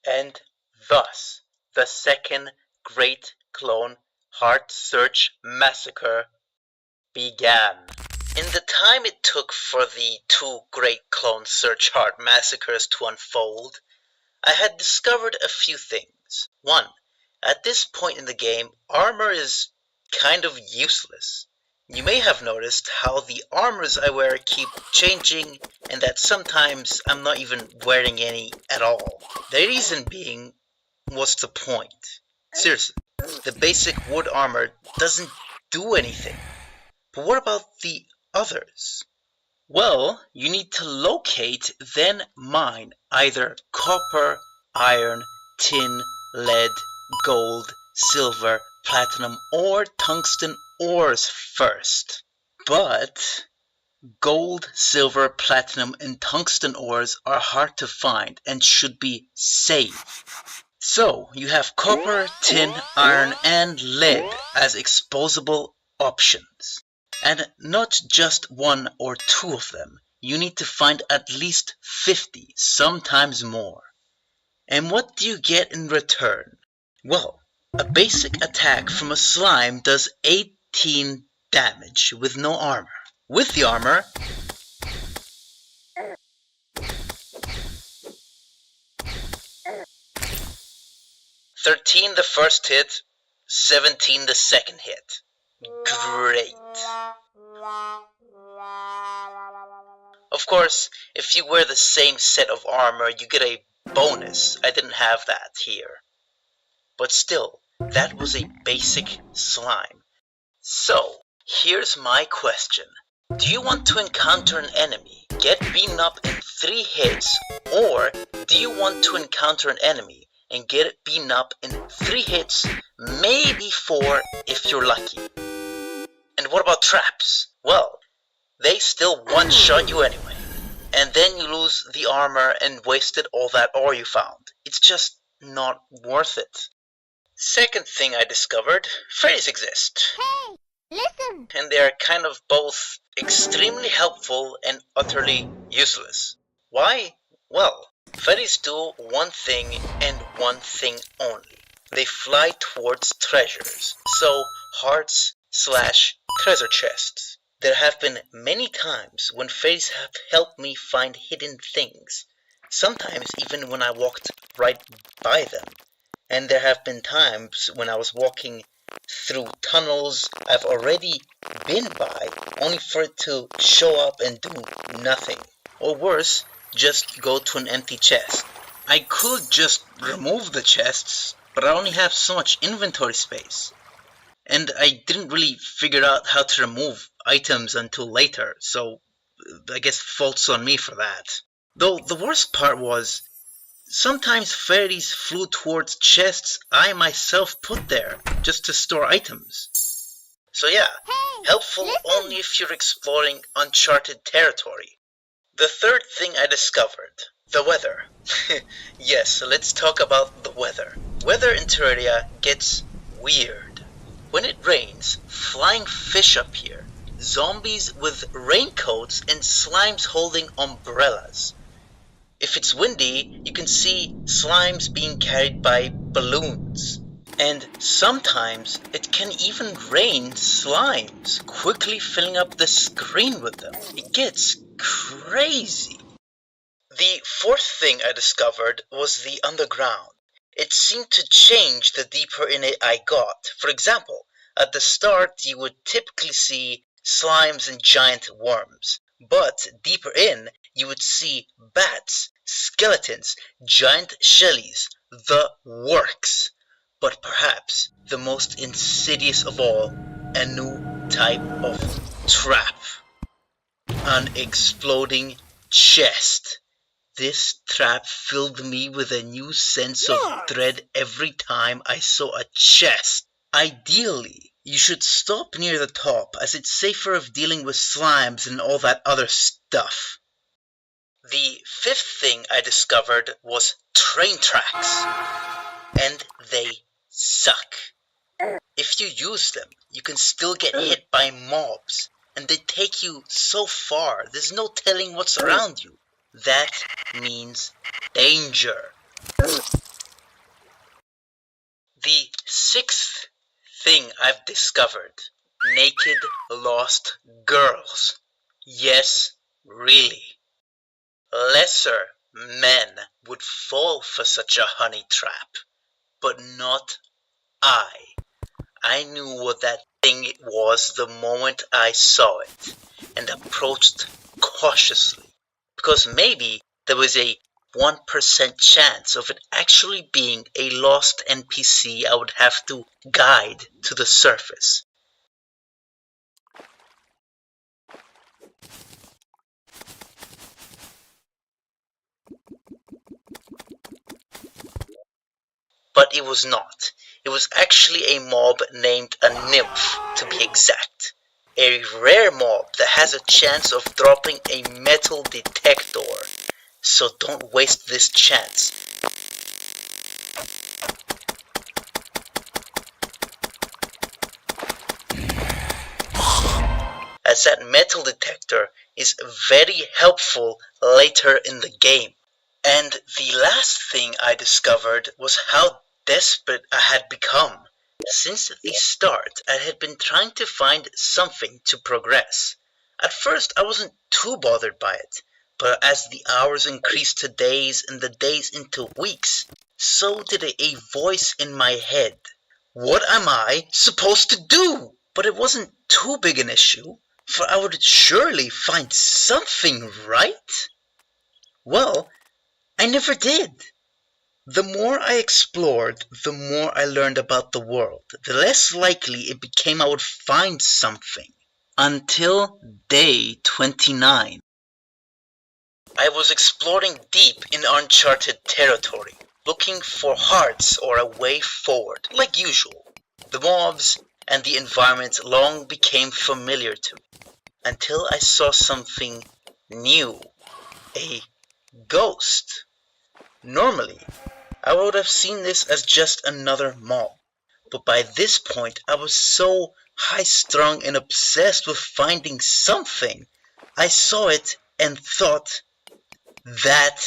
And thus, the second Great Clone Heart Search Massacre began. In the time it took for the two Great Clone Search Heart Massacres to unfold, I had discovered a few things. 1. At this point in the game, armor is kind of useless. You may have noticed how the armors I wear keep changing and that sometimes I'm not even wearing any at all. The reason being, what's the point? Seriously, the basic wood armor doesn't do anything. But what about the others? Well, you need to locate, then mine either copper, iron, tin, lead, gold, silver, platinum, or tungsten ores first. But gold, silver, platinum, and tungsten ores are hard to find and should be safe. So you have copper, tin, iron, and lead as exposable options. And not just one or two of them. You need to find at least 50, sometimes more. And what do you get in return? Well, a basic attack from a slime does 18 damage with no armor. With the armor, $13 the first hit, $17 the second hit. Great. Of course, if you wear the same set of armor, you get a bonus. I didn't have that here. But still, that was a basic slime. So, here's my question. Do you want to encounter an enemy, get beaten up in 3 hits, or do you want to encounter an enemy and get it beaten up in 3 hits, maybe 4 if you're lucky? And what about traps? well, they still one-shot you anyway. And then you lose the armor and wasted all that ore you found. It's just not worth it. Second thing I discovered, fairies exist. Hey, listen! And they are kind of both extremely helpful and utterly useless. Why? Well, fairies do one thing and one thing only. They fly towards treasures, so hearts/treasure chests. There have been many times when fairies have helped me find hidden things, sometimes even when I walked right by them. And there have been times when I was walking through tunnels I've already been by, only for it to show up and do nothing. Or worse, just go to an empty chest. I could just remove the chests, but I only have so much inventory space. And I didn't really figure out how to remove items until later, so I guess fault's on me for that. Though the worst part was, sometimes fairies flew towards chests I myself put there, just to store items. So yeah, helpful only if you're exploring uncharted territory. The third thing I discovered, the weather. Yes, let's talk about the weather. Weather in Terraria gets weird. When it rains, flying fish appear, zombies with raincoats, and slimes holding umbrellas. If it's windy, you can see slimes being carried by balloons. And sometimes it can even rain slimes, quickly filling up the screen with them. It gets crazy. The fourth thing I discovered was the underground. It seemed to change the deeper in it I got. For example, at the start you would typically see slimes and giant worms. But deeper in, you would see bats, skeletons, giant shellies, the works. But perhaps the most insidious of all, a new type of trap. An exploding chest. This trap filled me with a new sense of dread every time I saw a chest. Ideally, you should stop near the top, as it's safer of dealing with slimes and all that other stuff. The fifth thing I discovered was train tracks. And they suck. If you use them, you can still get hit by mobs, and they take you so far, there's no telling what's around you. That means danger. The sixth thing I've discovered, naked lost girls. Yes, really. Lesser men would fall for such a honey trap, but not I. I knew what that thing was the moment I saw it, and approached cautiously. Because maybe there was a 1% chance of it actually being a lost NPC I would have to guide to the surface. But it was not. It was actually a mob named a nymph, to be exact. A rare mob that has a chance of dropping a metal detector. So don't waste this chance. As that metal detector is very helpful later in the game. And the last thing I discovered was how desperate I had become. Since the start, I had been trying to find something to progress. At first, I wasn't too bothered by it, but as the hours increased to days and the days into weeks, so did a voice in my head. What am I supposed to do? But it wasn't too big an issue, for I would surely find something, right? Well, I never did. The more I explored, the more I learned about the world, the less likely it became I would find something. Until day 29. I was exploring deep in uncharted territory, looking for hearts or a way forward, like usual. The mobs and the environment long became familiar to me. until I saw something new. A ghost. Normally, I would have seen this as just another mob, but by this point I was so high-strung and obsessed with finding something. I saw it and thought, that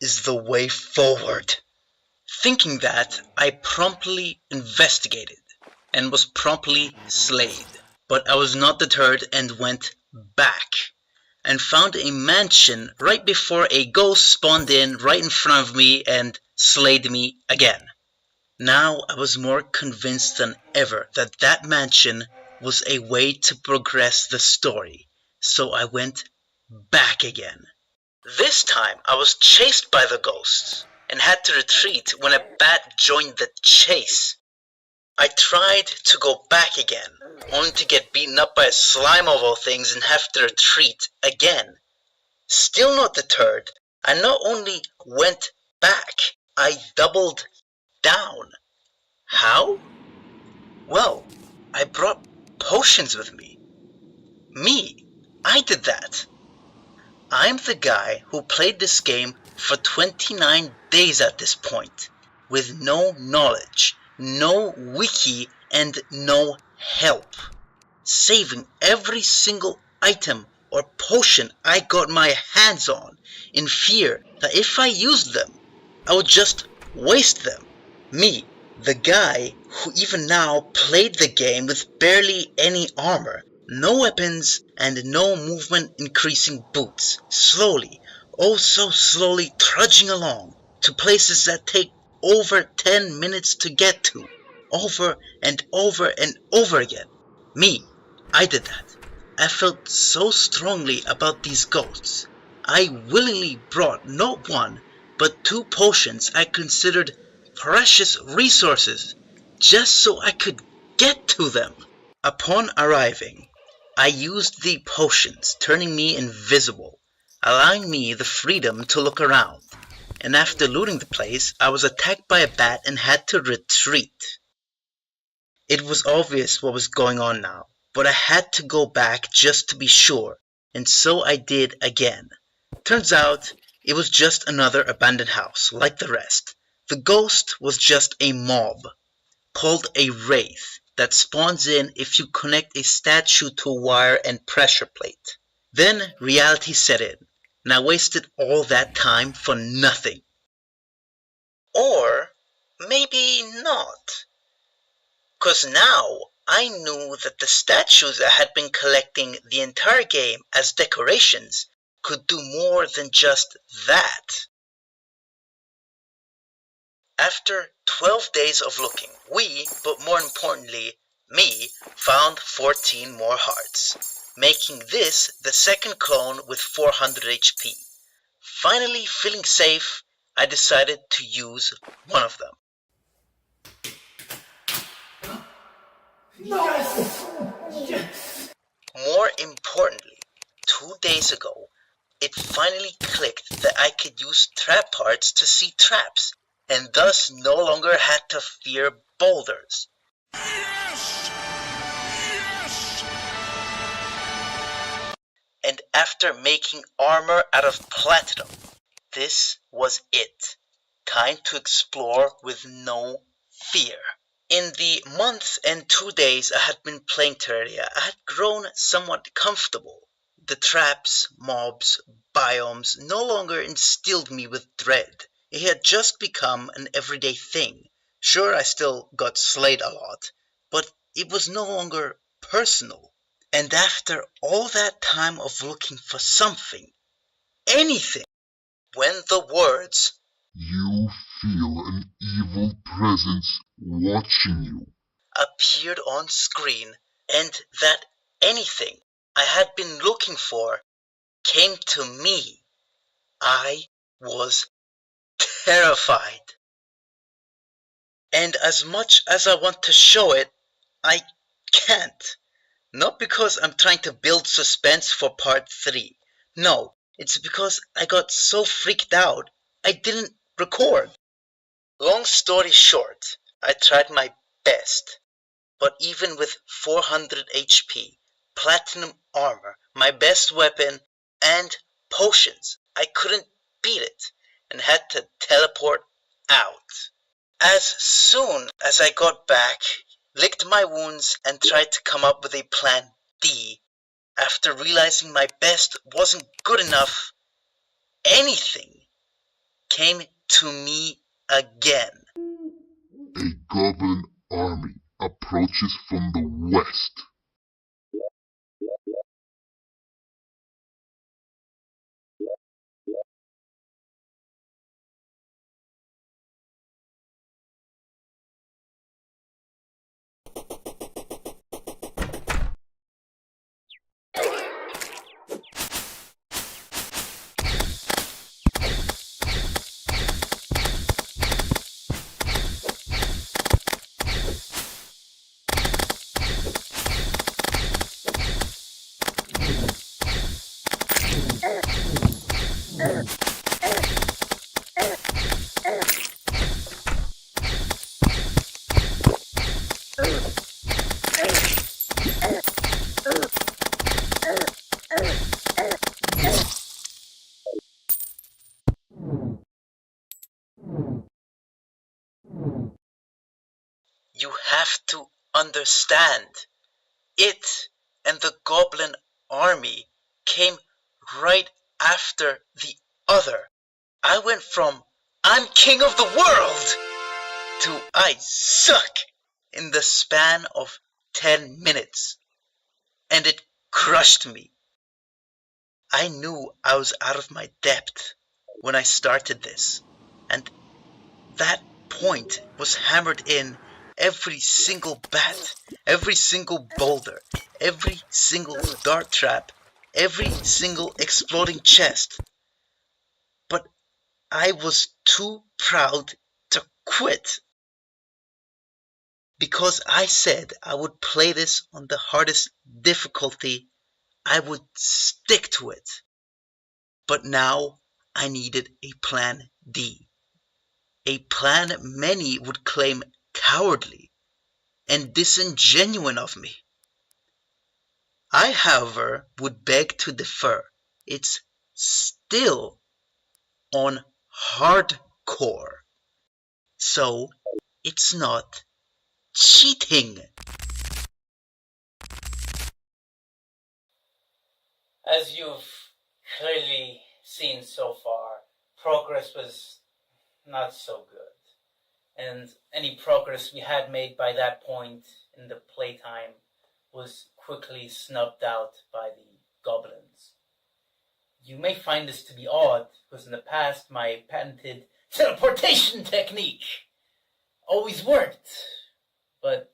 is the way forward. Thinking that, I promptly investigated and was promptly slayed. But I was not deterred and went back and found a mansion right before a ghost spawned in right in front of me and slayed me again. Now I was more convinced than ever that that mansion was a way to progress the story, so I went back again. This time I was chased by the ghosts and had to retreat when a bat joined the chase. I tried to go back again, only to get beaten up by a slime of all things and have to retreat again. Still not deterred, I not only went back, I doubled down. How? Well, I brought potions with me. Me, I did that. I'm the guy who played this game for 29 days at this point, with no knowledge, no wiki, and no help, saving every single item or potion I got my hands on, in fear that if I used them, I would just waste them. Me, the guy who even now played the game with barely any armor, no weapons, and no movement increasing boots, slowly, oh so slowly trudging along to places that take over 10 minutes to get to, over and over and over again. Me, I did that. I felt so strongly about these ghosts. I willingly brought not one, but 2 potions I considered precious resources, just so I could get to them. Upon arriving, I used the potions, turning me invisible, allowing me the freedom to look around, and after looting the place, I was attacked by a bat and had to retreat. It was obvious what was going on now, but I had to go back just to be sure, and so I did again. Turns out, it was just another abandoned house, like the rest. The ghost was just a mob, called a wraith, that spawns in if you connect a statue to a wire and pressure plate. Then reality set in, and I wasted all that time for nothing. Or maybe not. 'Cause now I knew that the statues I had been collecting the entire game as decorations could do more than just that. After 12 days of looking, we, but more importantly, me, found 14 more hearts, making this the second clone with 400 HP. Finally feeling safe, I decided to use one of them. More importantly, 2 days ago, it finally clicked that I could use trap parts to see traps, and thus no longer had to fear boulders. Yes! Yes! And after making armor out of platinum, this was it. Time to explore with no fear. In the month and 2 days I had been playing Terraria, I had grown somewhat comfortable. The traps, mobs, biomes no longer instilled me with dread. It had just become an everyday thing. Sure, I still got slayed a lot, but it was no longer personal. And after all that time of looking for something, anything, when the words, You feel an evil presence watching you, appeared on screen, and that anything I had been looking for came to me, I was terrified. And as much as I want to show it, I can't. Not because I'm trying to build suspense for part 3. No, it's because I got so freaked out, I didn't record. Long story short, I tried my best. But even with 400 HP, platinum armor, my best weapon, and potions. I couldn't beat it and had to teleport out. As soon as I got back, licked my wounds and tried to come up with a plan D. After realizing my best wasn't good enough, anything came to me again. A goblin army approaches from the west. You have to understand, it and the goblin army came right after the other. I went from I'm king of the world to I suck in the span of 10 minutes. And it crushed me. I knew I was out of my depth when I started this, and that point was hammered in every single bat, every single boulder, every single dart trap, every single exploding chest. But I was too proud to quit. Because I said I would play this on the hardest difficulty, I would stick to it. But now I needed a plan D. A plan many would claim cowardly and disingenuous of me. I, however, would beg to differ. It's still on hardcore. So it's not cheating. As you've clearly seen so far, progress was not so good. And any progress we had made by that point in the playtime was quickly snubbed out by the goblins. You may find this to be odd, because in the past my patented teleportation technique always worked. But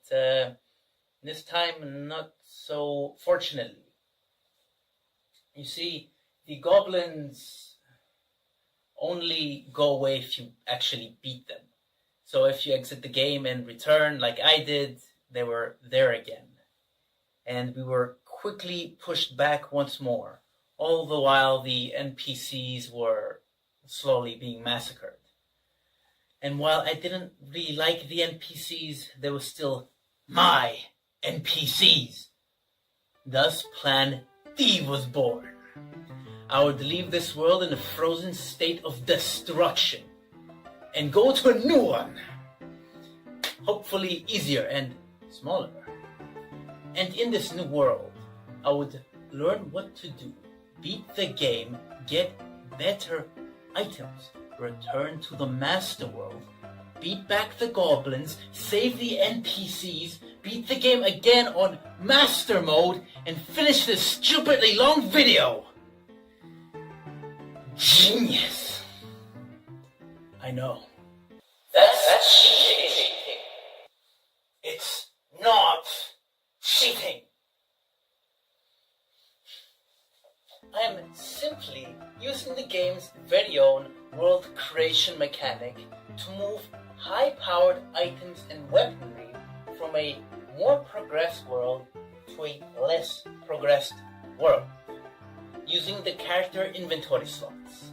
this time, not so fortunately. You see, the goblins only go away if you actually beat them. So if you exit the game and return like I did, they were there again. And we were quickly pushed back once more, all the while the NPCs were slowly being massacred. And while I didn't really like the NPCs, they were still my NPCs. Thus, Plan D was born. I would leave this world in a frozen state of destruction and go to a new one, hopefully easier and smaller. And in this new world, I would learn what to do, beat the game, get better items, return to the master world, beat back the goblins, save the NPCs, beat the game again on master mode, and finish this stupidly long video. Genius. I know. That's cheating. It's not cheating. I am simply using the game's very own world creation mechanic to move high-powered items and weaponry from a more progressed world to a less progressed world, using the character inventory slots.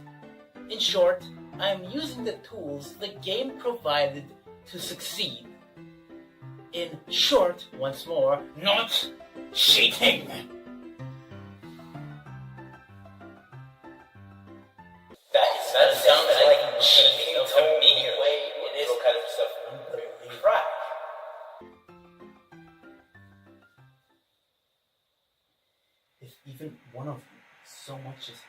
In short, I am using the tools the game provided to succeed. In short, once more, not cheating! even one of you so much as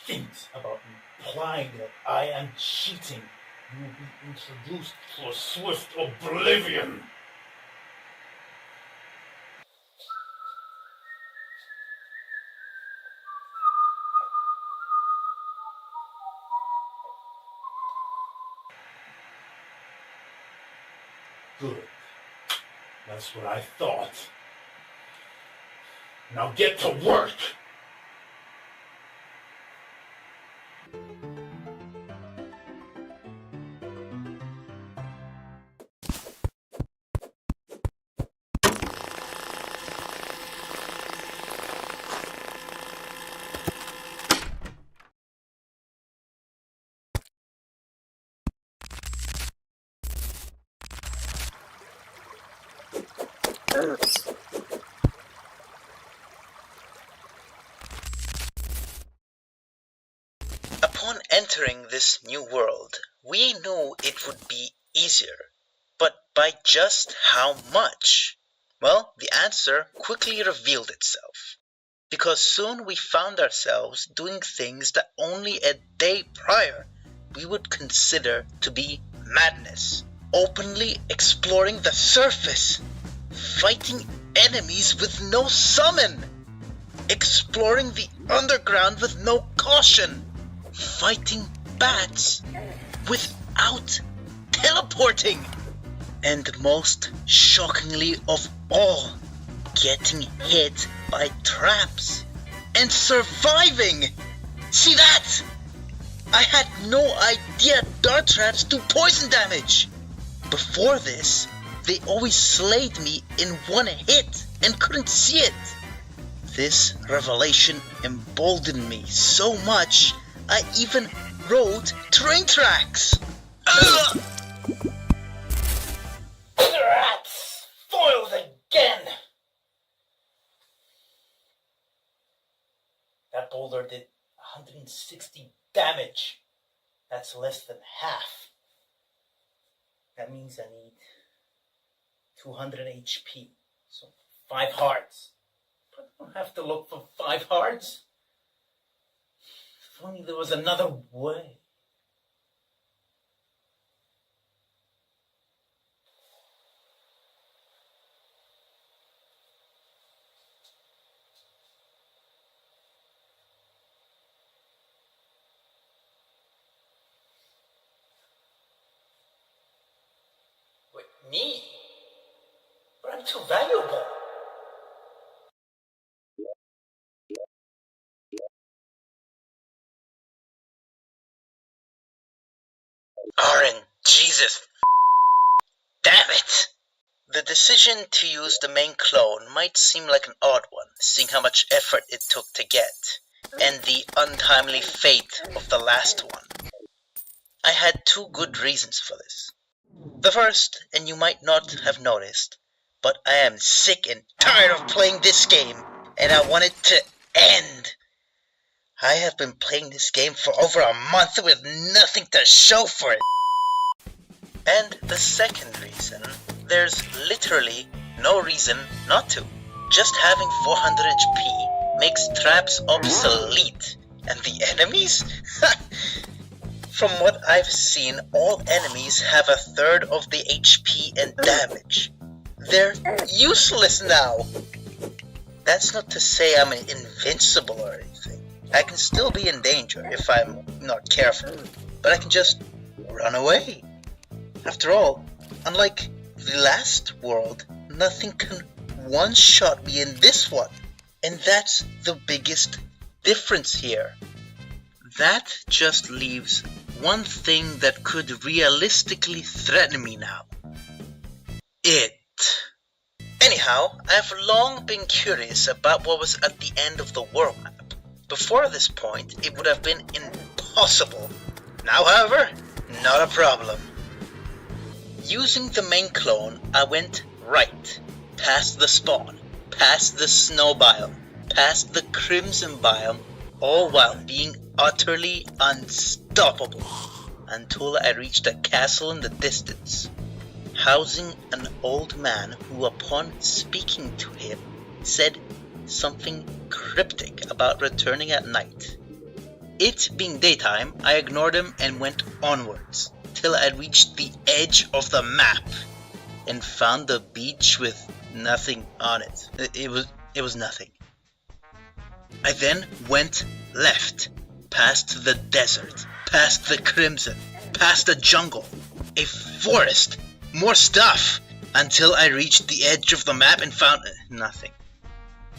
thinks about implying that I am cheating, you will be introduced to a swift oblivion. Good. That's what I thought. Now get to work! Upon entering this new world, we knew it would be easier, but by just how much? Well, the answer quickly revealed itself, because soon we found ourselves doing things that only a day prior we would consider to be madness. Openly exploring the surface, fighting enemies with no summon, exploring the underground with no caution, fighting bats without teleporting, and most shockingly of all, getting hit by traps and surviving. See that? I had no idea dart traps do poison damage. Before this, they always slayed me in one hit and couldn't see it. This revelation emboldened me so much, I even rode train tracks. Rats! Foiled again! That boulder did 160 damage. That's less than half. That means I need 200 HP. So 5 hearts. But I don't have to look for 5 hearts. If only there was another way. Wait, me? But I'm too valuable. Oren, Jesus. Damn it! The decision to use the main clone might seem like an odd one, seeing how much effort it took to get, and the untimely fate of the last one. I had 2 good reasons for this. The first, and you might not have noticed, but I am sick and tired of playing this game, and I want it to end. I have been playing this game for over a month with nothing to show for it. And the second reason, there's literally no reason not to. Just having 400 HP makes traps obsolete, and the enemies? From what I've seen, all enemies have a third of the HP and damage. They're useless now. That's not to say I'm invincible or anything. I can still be in danger if I'm not careful, but I can just run away. After all, unlike the last world, nothing can one-shot me in this one. And that's the biggest difference here. That just leaves one thing that could realistically threaten me now. It. Anyhow, I've long been curious about what was at the end of the world map. Before this point, it would have been impossible. Now, however, not a problem. Using the main clone, I went right, past the spawn, past the snow biome, past the crimson biome, all while being utterly unstoppable, until I reached a castle in the distance, housing an old man who, upon speaking to him, said something cryptic about returning at night. It being daytime, I ignored him and went onwards, till I reached the edge of the map and found the beach with nothing on it. It was nothing. I then went left, past the desert, past the crimson, past the jungle, a forest, more stuff, until I reached the edge of the map and found nothing.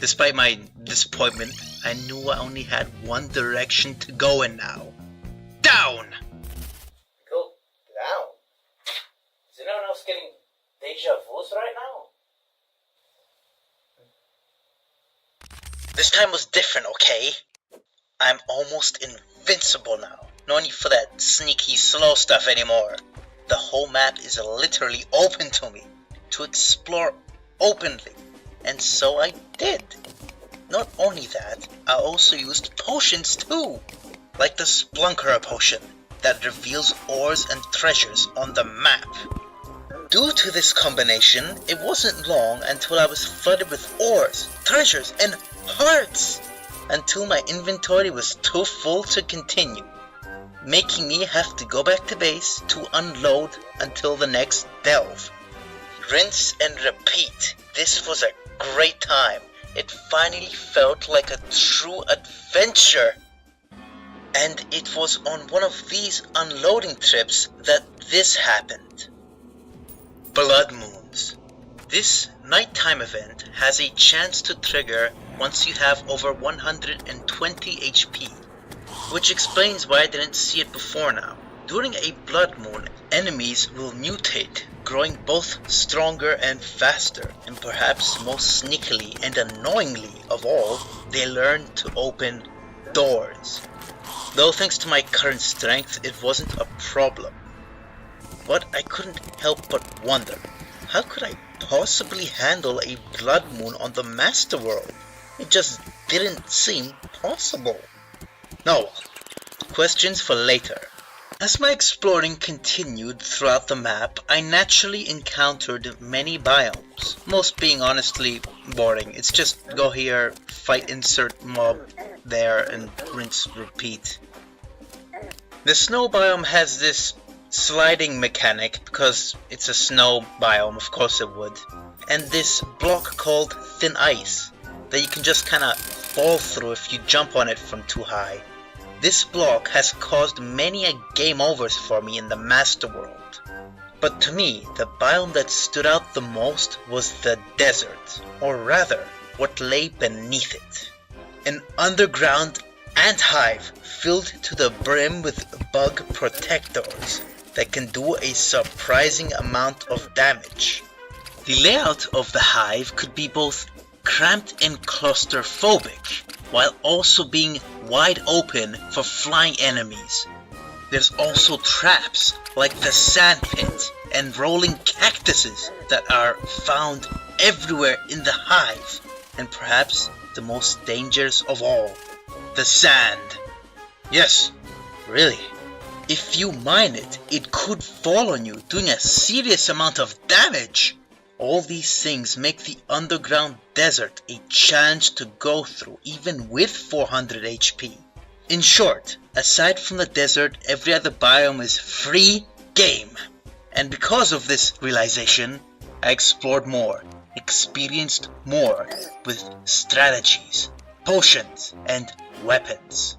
Despite my disappointment, I knew I only had one direction to go in now. Down! Go down? Is anyone else getting deja vus right now? This time was different, okay? I'm almost invincible now. No need for that sneaky slow stuff anymore. The whole map is literally open to me, to explore openly. And so I did. Not only that, I also used potions too. Like the Splunkerer potion that reveals ores and treasures on the map. Due to this combination, it wasn't long until I was flooded with ores, treasures, and hearts. Until my inventory was too full to continue, making me have to go back to base to unload until the next delve. Rinse and repeat. This was a great time. It finally felt like a true adventure. And it was on one of these unloading trips that this happened. Blood Moons. This nighttime event has a chance to trigger once you have over 120 HP, which explains why I didn't see it before now. During a blood moon, enemies will mutate, growing both stronger and faster, and perhaps most sneakily and annoyingly of all, they learn to open doors. Though thanks to my current strength, it wasn't a problem. But I couldn't help but wonder, how could I possibly handle a blood moon on the Master World? It just didn't seem possible. No, questions for later. As my exploring continued throughout the map, I naturally encountered many biomes, most being honestly boring. It's just go here, fight insert mob there, and rinse repeat. The snow biome has this sliding mechanic because it's a snow biome, of course it would, and this block called thin ice that you can just kinda fall through if you jump on it from too high. This block has caused many a game overs for me in the Master World. But to me, the biome that stood out the most was the desert, or rather, what lay beneath it. An underground ant hive filled to the brim with bug protectors that can do a surprising amount of damage. The layout of the hive could be both cramped and claustrophobic, while also being wide open for flying enemies. There's also traps like the sand pit and rolling cactuses that are found everywhere in the hive, and perhaps the most dangerous of all, the sand. Yes, really. If you mine it, it could fall on you, doing a serious amount of damage. All these things make the underground desert a challenge to go through, even with 400 HP. In short, aside from the desert, every other biome is free game. And because of this realization, I explored more, experienced more with strategies, potions, and weapons.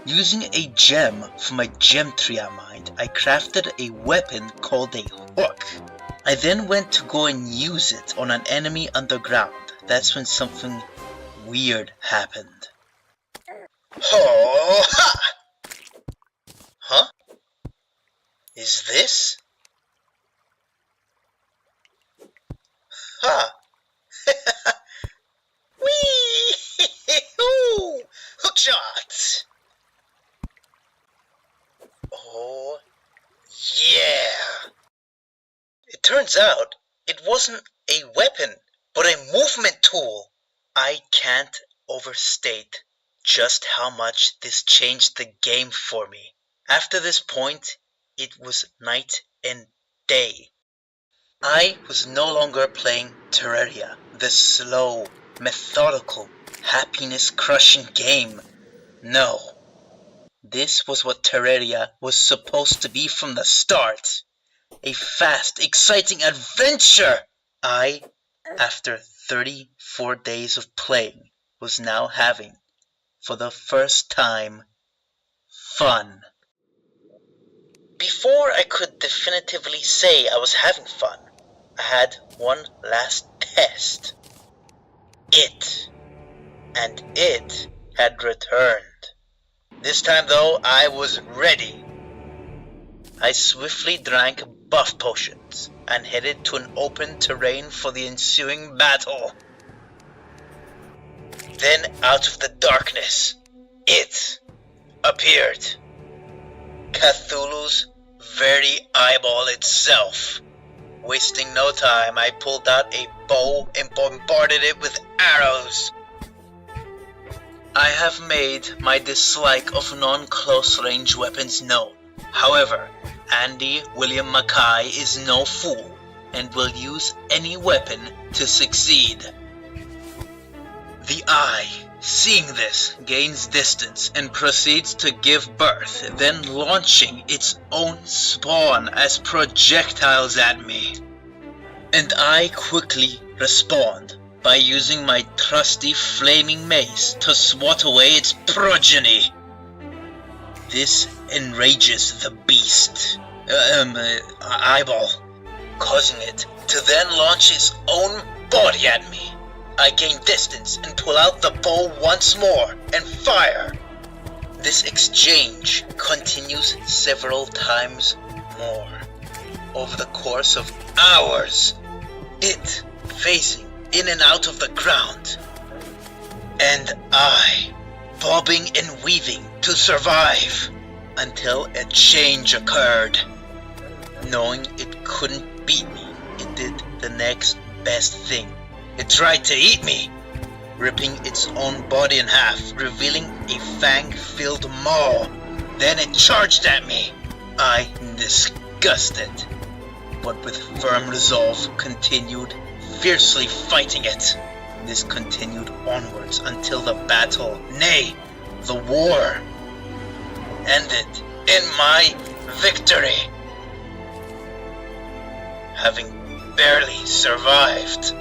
Using a gem from my gem tree I mined, I crafted a weapon called a hook. I then went to go and use it on an enemy underground. That's when something weird happened. Oh, ha! Huh? Is this? Huh. Whee! Ooh! Hook shot! Oh, yeah! It turns out it wasn't a weapon, but a movement tool. I can't overstate just how much this changed the game for me. After this point, it was night and day. I was no longer playing Terraria, the slow, methodical happiness-crushing game. No. This was what Terraria was supposed to be from the start. A fast, exciting adventure! I, after 34 days of playing, was now having, for the first time, fun. Before I could definitively say I was having fun, I had one last test. And it had returned. This time though, I was ready. I swiftly drank buff potions and headed to an open terrain for the ensuing battle. Then out of the darkness, it appeared. Cthulhu's very eyeball itself. Wasting no time, I pulled out a bow and bombarded it with arrows. I have made my dislike of non-close range weapons known. However, Andy William Mackai is no fool and will use any weapon to succeed. The eye, seeing this, gains distance and proceeds to give birth, then launching its own spawn as projectiles at me. And I quickly respond by using my trusty flaming mace to swat away its progeny. This enrages the beast, eyeball, causing it to then launch its own body at me. I gain distance and pull out the bow once more and fire. This exchange continues several times more over the course of hours, it phasing in and out of the ground, and I bobbing and weaving to survive until a change occurred. Knowing it couldn't beat me, it did the next best thing. It tried to eat me, ripping its own body in half, revealing a fang-filled maw. Then it charged at me. I, disgusted, but with firm resolve, continued fiercely fighting it. This continued onwards until the battle, nay, the war, ended in my victory. Having barely survived.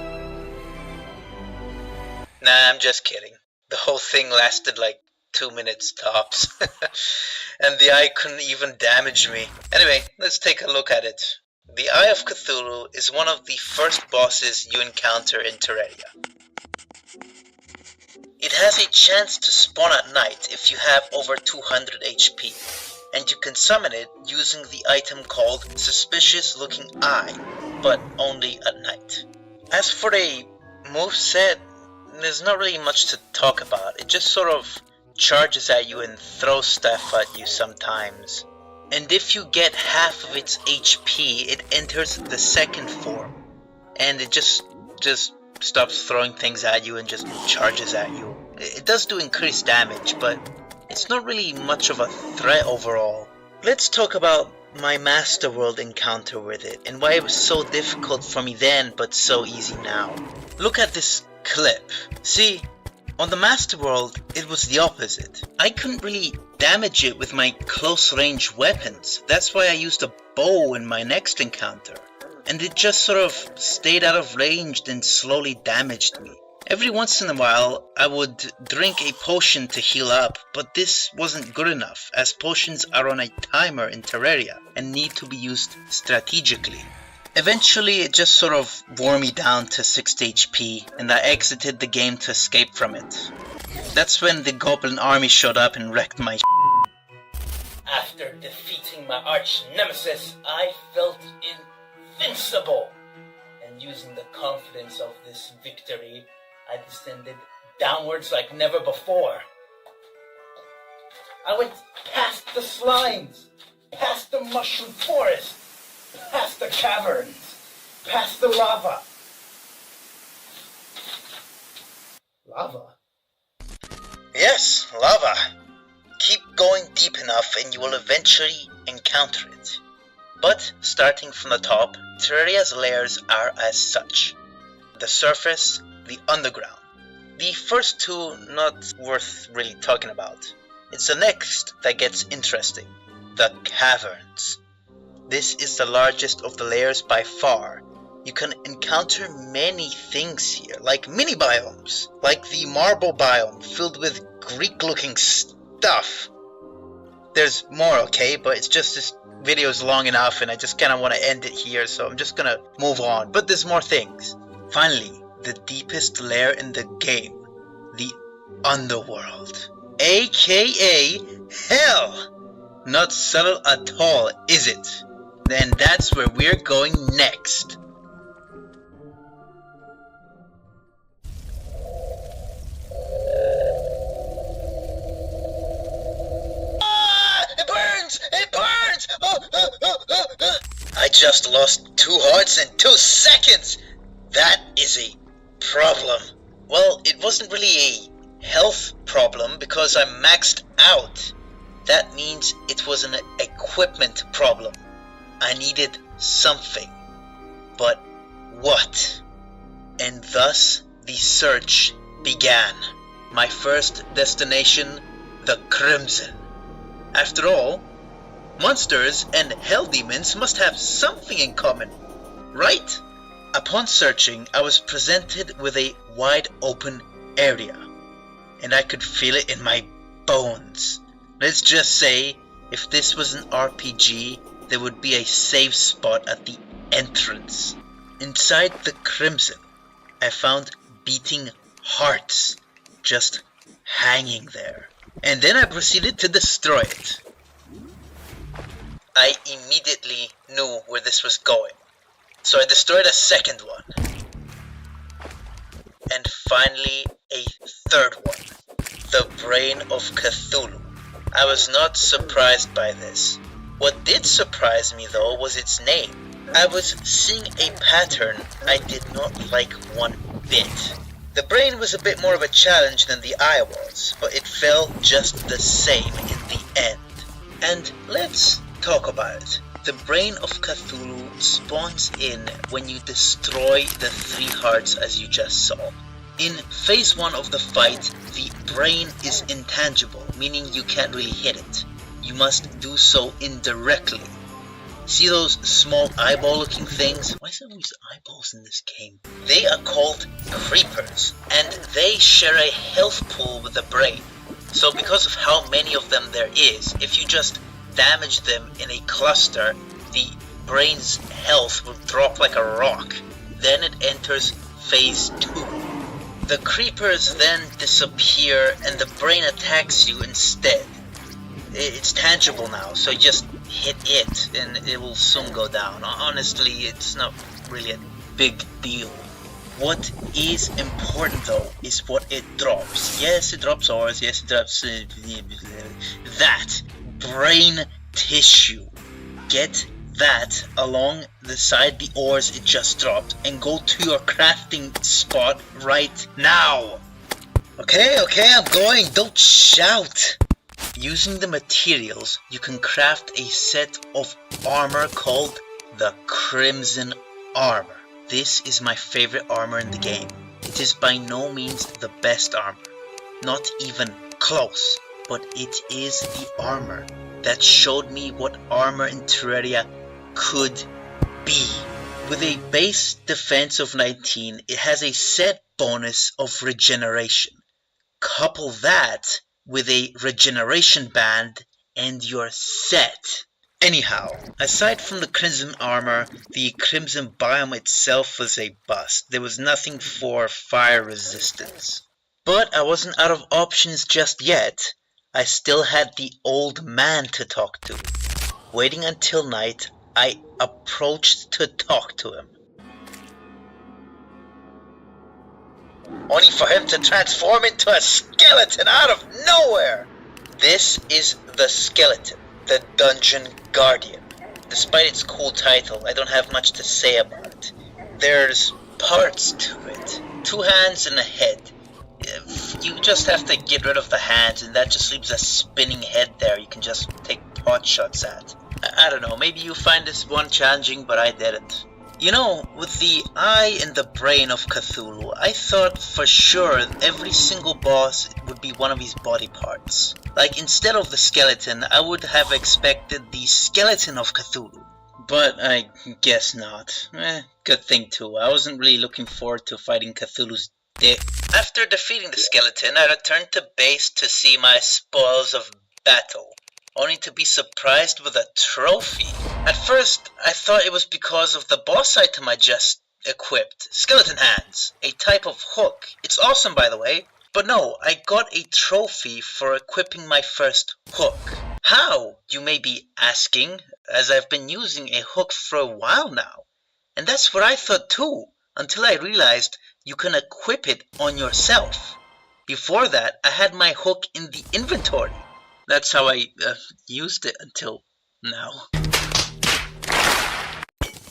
Nah, I'm just kidding. The whole thing lasted like 2 minutes tops. And the eye couldn't even damage me. Anyway, let's take a look at it. The Eye of Cthulhu is one of the first bosses you encounter in Terraria. It has a chance to spawn at night if you have over 200 HP, and you can summon it using the item called Suspicious Looking Eye, but only at night. As for the moveset, there's not really much to talk about. It just sort of charges at you and throws stuff at you sometimes. And if you get half of its HP, it enters the second form, and it just stops throwing things at you and just charges at you. It does do increased damage, but it's not really much of a threat overall. Let's talk about my Master World encounter with it, and why it was so difficult for me then, but so easy now. Look at this clip. See, on the Master World, it was the opposite. I couldn't really damage it with my close range weapons. That's why I used a bow in my next encounter. And it just sort of stayed out of range and slowly damaged me. Every once in a while, I would drink a potion to heal up, but this wasn't good enough, as potions are on a timer in Terraria and need to be used strategically. Eventually, it just sort of wore me down to 60 HP, and I exited the game to escape from it. That's when the goblin army showed up and wrecked my After defeating my arch nemesis, I felt invincible. And using the confidence of this victory, I descended downwards like never before. I went past the slimes, past the mushroom forest, past the caverns, past the lava. Lava? Yes, lava. Keep going deep enough and you will eventually encounter it. But starting from the top, Terraria's layers are as such. The surface, the underground, The first two not worth really talking about. It's the next that gets interesting. The caverns. This is the largest of the layers by far. You can encounter many things here, like mini biomes, like the marble biome filled with Greek-looking stuff. There's more, okay, but it's just this video is long enough and I just kind of want to end it here, so I'm just gonna move on. But there's more things. Finally, the deepest layer in the game, the underworld, aka hell. Not subtle at all, is it? Then that's where we're going next. It burns! It burns! I just lost 2 hearts in 2 seconds! That is a problem. Well, it wasn't really a health problem because I'm maxed out. That means it was an equipment problem. I needed something. But what? And thus the search began. My first destination, the Crimson. After all, monsters and hell demons must have something in common, right? Upon searching, I was presented with a wide open area, and I could feel it in my bones. Let's just say, if this was an RPG, there would be a safe spot at the entrance. Inside the Crimson, I found beating hearts just hanging there. And then I proceeded to destroy it. I immediately knew where this was going. So I destroyed a second one. And finally a third one. The Brain of Cthulhu. I was not surprised by this. What did surprise me though was its name. I was seeing a pattern I did not like one bit. The brain was a bit more of a challenge than the eye was, but it fell just the same in the end. And let's talk about it. The Brain of Cthulhu spawns in when you destroy the 3 hearts as you just saw. In phase 1 of the fight, the brain is intangible, meaning you can't really hit it. You must do so indirectly. See those small eyeball looking things? Why is there always eyeballs in this game? They are called creepers, and they share a health pool with the brain. So because of how many of them there is, if you just damage them in a cluster, the brain's health will drop like a rock. Then it enters phase 2. The creepers then disappear and the brain attacks you instead. It's tangible now, so you just hit it and it will soon go down. Honestly, it's not really a big deal. What is important though is what it drops. Yes, it drops ores, yes, it drops that brain tissue. Get that along the side the ores it just dropped and go to your crafting spot right now. Okay, I'm going, don't shout. Using the materials, you can craft a set of armor called the Crimson Armor. This is my favorite armor in the game. It is by no means the best armor, not even close, but it is the armor that showed me what armor in Terraria could be. With a base defense of 19, it has a set bonus of regeneration. Couple that with a regeneration band and you're set. Anyhow, aside from the Crimson Armor, the Crimson Biome itself was a bust. There was nothing for fire resistance. But I wasn't out of options just yet. I still had the old man to talk to. Waiting until night, I approached to talk to him. Only for him to transform into a skeleton out of nowhere! This is the skeleton, the Dungeon Guardian. Despite its cool title, I don't have much to say about it. There's parts to it. 2 hands and a head. You just have to get rid of the hands and that just leaves a spinning head there you can just take pot shots at. I don't know, maybe you find this one challenging, but I didn't. You know, with the eye and the brain of Cthulhu, I thought for sure every single boss would be one of his body parts. Like, instead of the skeleton, I would have expected the skeleton of Cthulhu. But I guess not. Good thing too. I wasn't really looking forward to fighting Cthulhu's dick. After defeating the skeleton, I returned to base to see my spoils of battle, only to be surprised with a trophy. At first, I thought it was because of the boss item I just equipped, Skeleton Hands, a type of hook. It's awesome, by the way. But no, I got a trophy for equipping my first hook. How, you may be asking, as I've been using a hook for a while now. And that's what I thought too, until I realized you can equip it on yourself. Before that, I had my hook in the inventory. That's how I used it until now.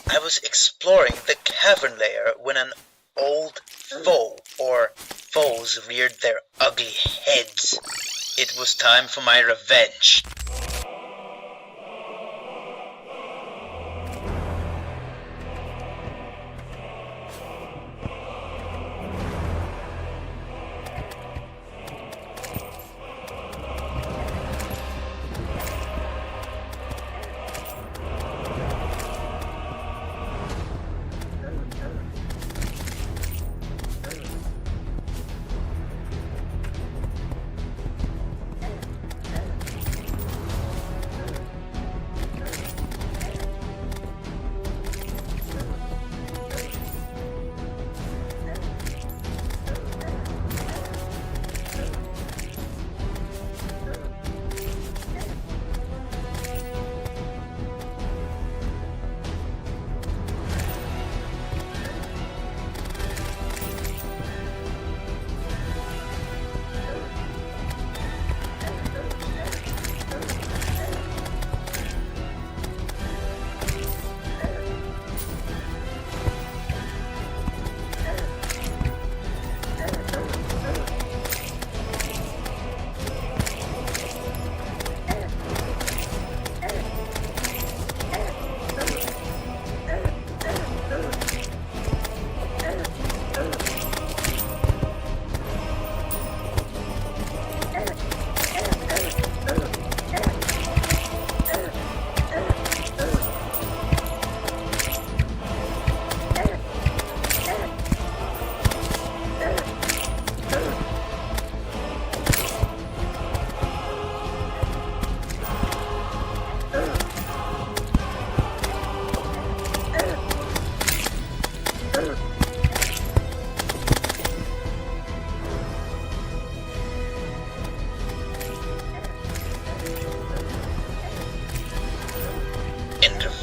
I was exploring the cavern layer when an old foe or foes reared their ugly heads. It was time for my revenge.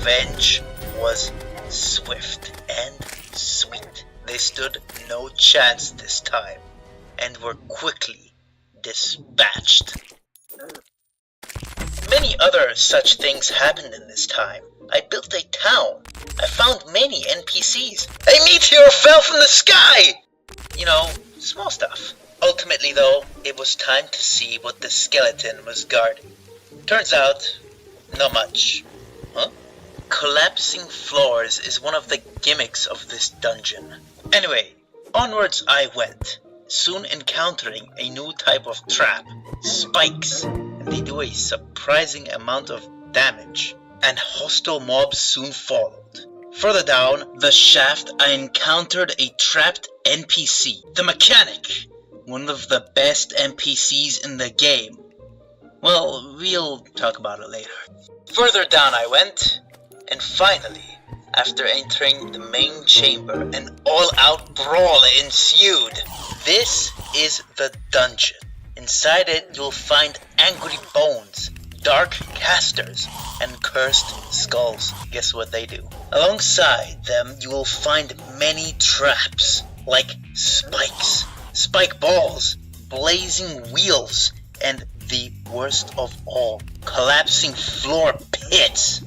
Revenge was swift and sweet. They stood no chance this time, and were quickly dispatched. Many other such things happened in this time. I built a town. I found many NPCs. A meteor fell from the sky! You know, small stuff. Ultimately though, it was time to see what the skeleton was guarding. Turns out, not much. Huh? Collapsing floors is one of the gimmicks of this dungeon. Anyway, onwards I went, soon encountering a new type of trap, spikes, and they do a surprising amount of damage, and hostile mobs soon followed. Further down the shaft I encountered a trapped NPC, the mechanic, one of the best NPCs in the game. Well, we'll talk about it later. Further down I went, and finally, after entering the main chamber, an all-out brawl ensued. This is the dungeon. Inside it, you'll find angry bones, dark casters, and cursed skulls. Guess what they do? Alongside them, you will find many traps, like spikes, spike balls, blazing wheels, and the worst of all, collapsing floor pits.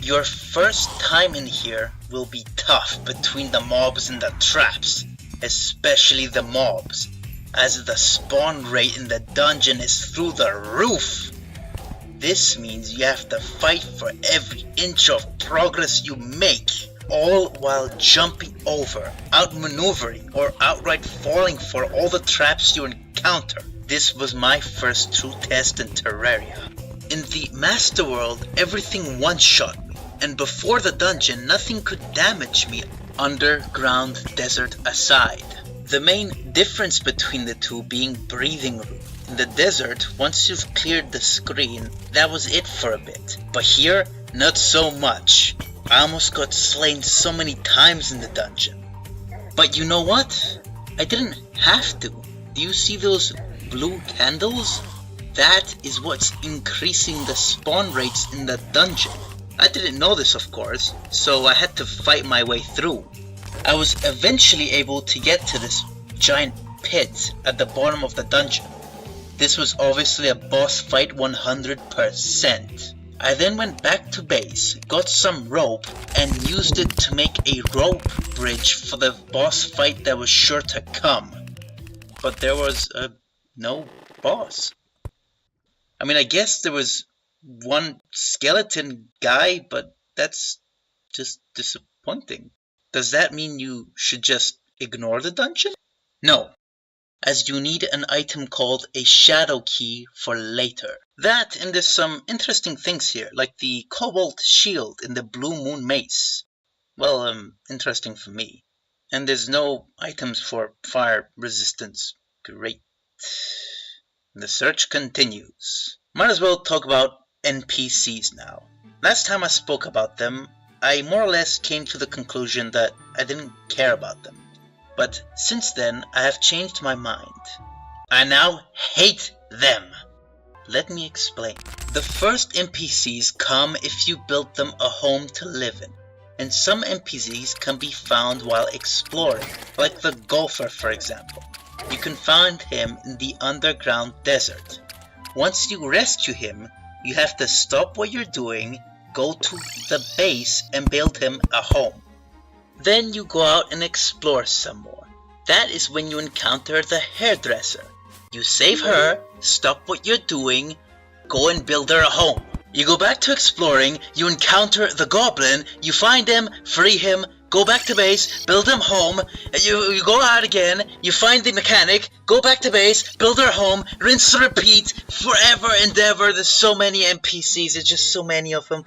Your first time in here will be tough between the mobs and the traps, especially the mobs, as the spawn rate in the dungeon is through the roof. This means you have to fight for every inch of progress you make. all while jumping over, outmaneuvering, or outright falling for all the traps you encounter. This was my first true test in Terraria. In the Master World, everything one-shot me, and before the dungeon, nothing could damage me, underground desert aside. The main difference between the two being breathing room. In the desert, once you've cleared the screen, that was it for a bit. But here, not so much. I almost got slain so many times in the dungeon. But you know what? I didn't have to. Do you see those blue candles? That is what's increasing the spawn rates in the dungeon. I didn't know this, of course, so I had to fight my way through. I was eventually able to get to this giant pit at the bottom of the dungeon. This was obviously a boss fight 100%. I then went back to base, got some rope, and used it to make a rope bridge for the boss fight that was sure to come. But there was no boss. I mean, I guess there was one skeleton guy, but that's just disappointing. Does that mean you should just ignore the dungeon? No, as you need an item called a shadow key for later. That, and there's some interesting things here, like the cobalt shield in the blue moon mace. Well, interesting for me. And there's no items for fire resistance. Great. The search continues. Might as well talk about NPCs now. Last time I spoke about them, I more or less came to the conclusion that I didn't care about them. But since then, I have changed my mind. I now hate them. Let me explain. The first NPCs come if you build them a home to live in. And some NPCs can be found while exploring, like the golfer for example. You can find him in the underground desert. Once you rescue him, you have to stop what you're doing, go to the base and build him a home. Then you go out and explore some more. That is when you encounter the hairdresser. You save her, stop what you're doing, go and build her a home. You go back to exploring, you encounter the goblin, you find him, free him, go back to base, build him home, you go out again, you find the mechanic, go back to base, build her home, rinse and repeat, forever and ever. There's so many NPCs, there's just so many of them.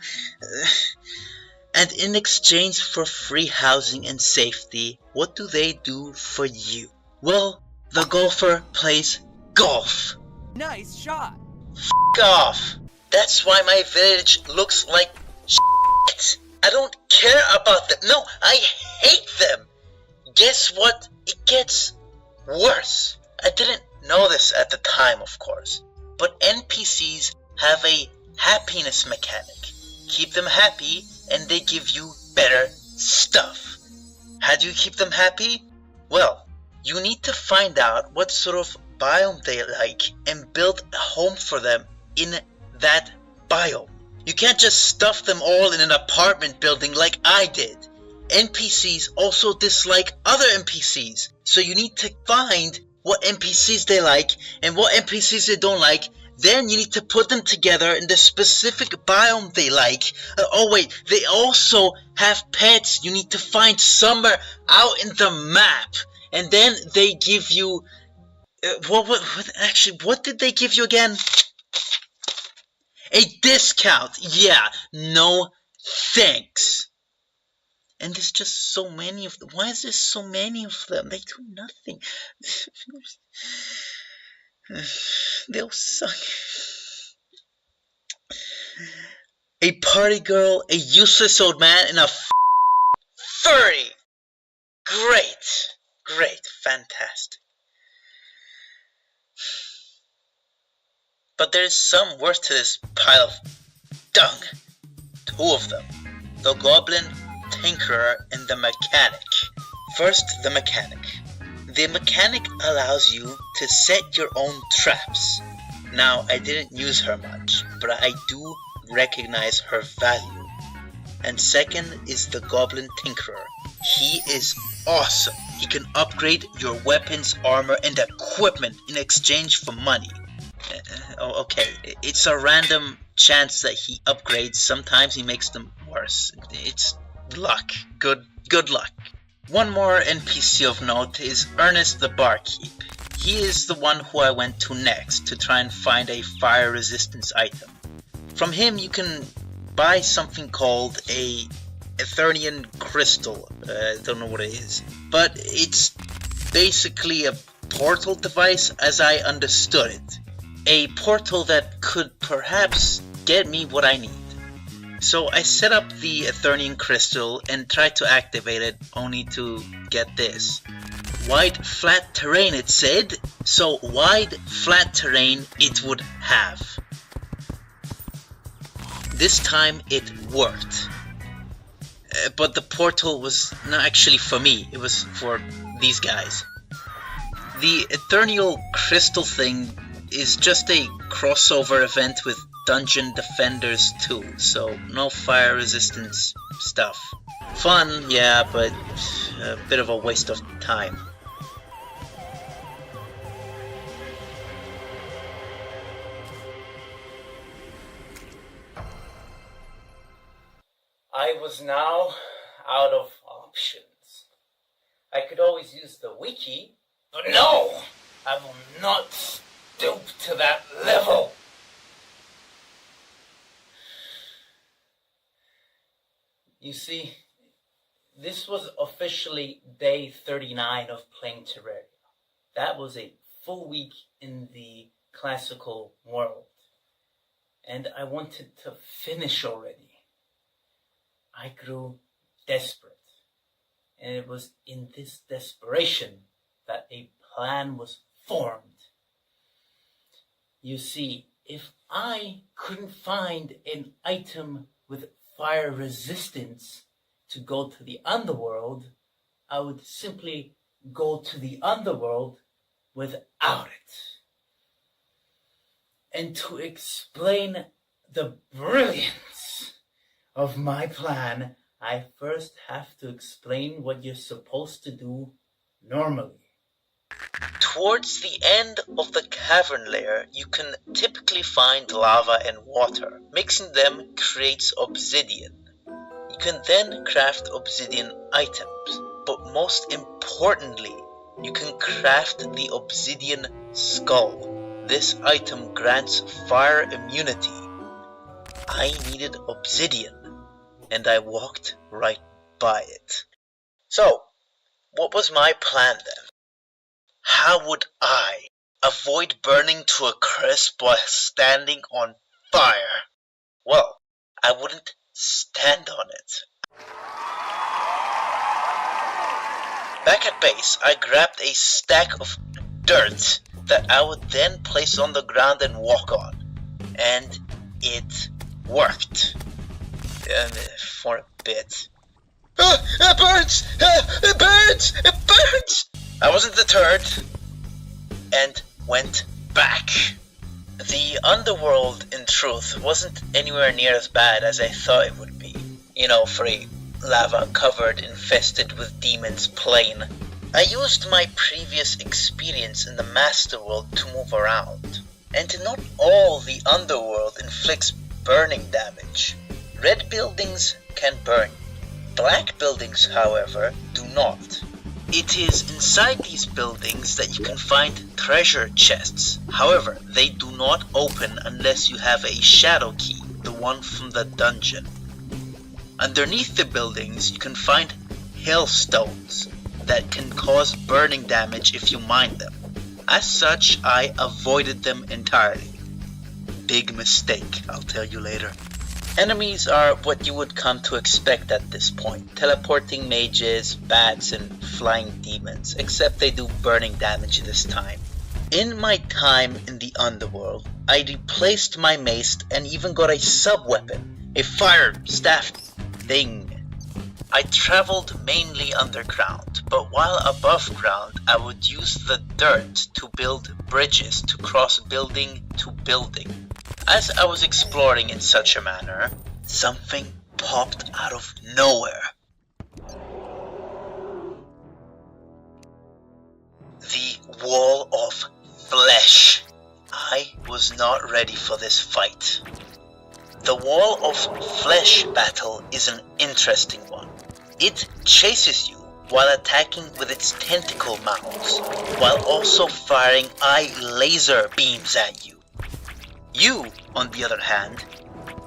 And in exchange for free housing and safety, what do they do for you? Well, the golfer plays golf. Nice shot. F*** off. That's why my village looks like shit. I don't care about them. No, I hate them. Guess what? It gets worse. I didn't know this at the time, of course. But NPCs have a happiness mechanic. Keep them happy and they give you better stuff. How do you keep them happy? Well, you need to find out what sort of biome they like and build a home for them in that biome. You can't just stuff them all in an apartment building like I did. NPCs also dislike other NPCs, so you need to find what NPCs they like and what NPCs they don't like. Then you need to put them together in the specific biome they like. Oh wait, they also have pets you need to find somewhere out in the map. And then they give you... what did they give you again? A discount! Yeah, no thanks. And there's just so many of them. Why is there so many of them? They do nothing. They'll suck. A party girl, a useless old man, and a furry. Great, fantastic. But there's some worth to this pile of dung. Two of them. The goblin, tinkerer, and the mechanic. First, the mechanic. The mechanic allows you to set your own traps. Now, I didn't use her much, but I do recognize her value. And second is the goblin tinkerer. He is awesome. He can upgrade your weapons, armor, and equipment in exchange for money. Okay, it's a random chance that he upgrades. Sometimes he makes them worse. It's luck. Good luck. One more NPC of note is Ernest the Barkeep. He is the one who I went to next to try and find a fire resistance item. From him you can buy something called a Eternian crystal. I don't know what it is, but it's basically a portal device as I understood it. A portal that could perhaps get me what I need. So I set up the Eternian crystal and tried to activate it, only to get this. Wide flat terrain, it said, so wide flat terrain it would have. This time it worked. But the portal was not actually for me, it was for these guys. The Eternial crystal thing is just a crossover event with Dungeon Defenders 2, so no fire resistance stuff. Fun, yeah, but a bit of a waste of time. I was now out of options. I could always use the wiki, but no! I will not stoop to that level! You see, this was officially day 39 of playing Terraria. That was a full week in the classical world. And I wanted to finish already. I grew desperate. And it was in this desperation that a plan was formed. You see, if I couldn't find an item with fire resistance to go to the underworld, I would simply go to the underworld without it. And to explain the brilliance of my plan, I first have to explain what you're supposed to do normally. Towards the end of the cavern layer, you can typically find lava and water. Mixing them creates obsidian. You can then craft obsidian items, but most importantly, you can craft the obsidian skull. This item grants fire immunity. I needed obsidian, and I walked right by it. So, what was my plan then? How would I avoid burning to a crisp while standing on fire? Well, I wouldn't stand on it. Back at base, I grabbed a stack of dirt that I would then place on the ground and walk on. And it worked. For a bit. It burns! It burns! It burns! I wasn't deterred and went back. The underworld, in truth, wasn't anywhere near as bad as I thought it would be. You know, for a lava-covered, infested with demons plane. I used my previous experience in the Masterworld to move around. And not all the underworld inflicts burning damage. Red buildings can burn. Black buildings, however, do not. It is inside these buildings that you can find treasure chests. However, they do not open unless you have a shadow key, the one from the dungeon. Underneath the buildings, you can find hailstones that can cause burning damage if you mine them. As such, I avoided them entirely. Big mistake, I'll tell you later. Enemies are what you would come to expect at this point. Teleporting mages, bats, and flying demons, except they do burning damage this time. In my time in the underworld, I replaced my mace and even got a sub-weapon, a fire staff thing. I traveled mainly underground, but while above ground, I would use the dirt to build bridges to cross building to building. As I was exploring in such a manner, something popped out of nowhere. The wall of flesh. I was not ready for this fight. The wall of flesh battle is an interesting one. It chases you while attacking with its tentacle mouths, while also firing eye laser beams at you. You, on the other hand,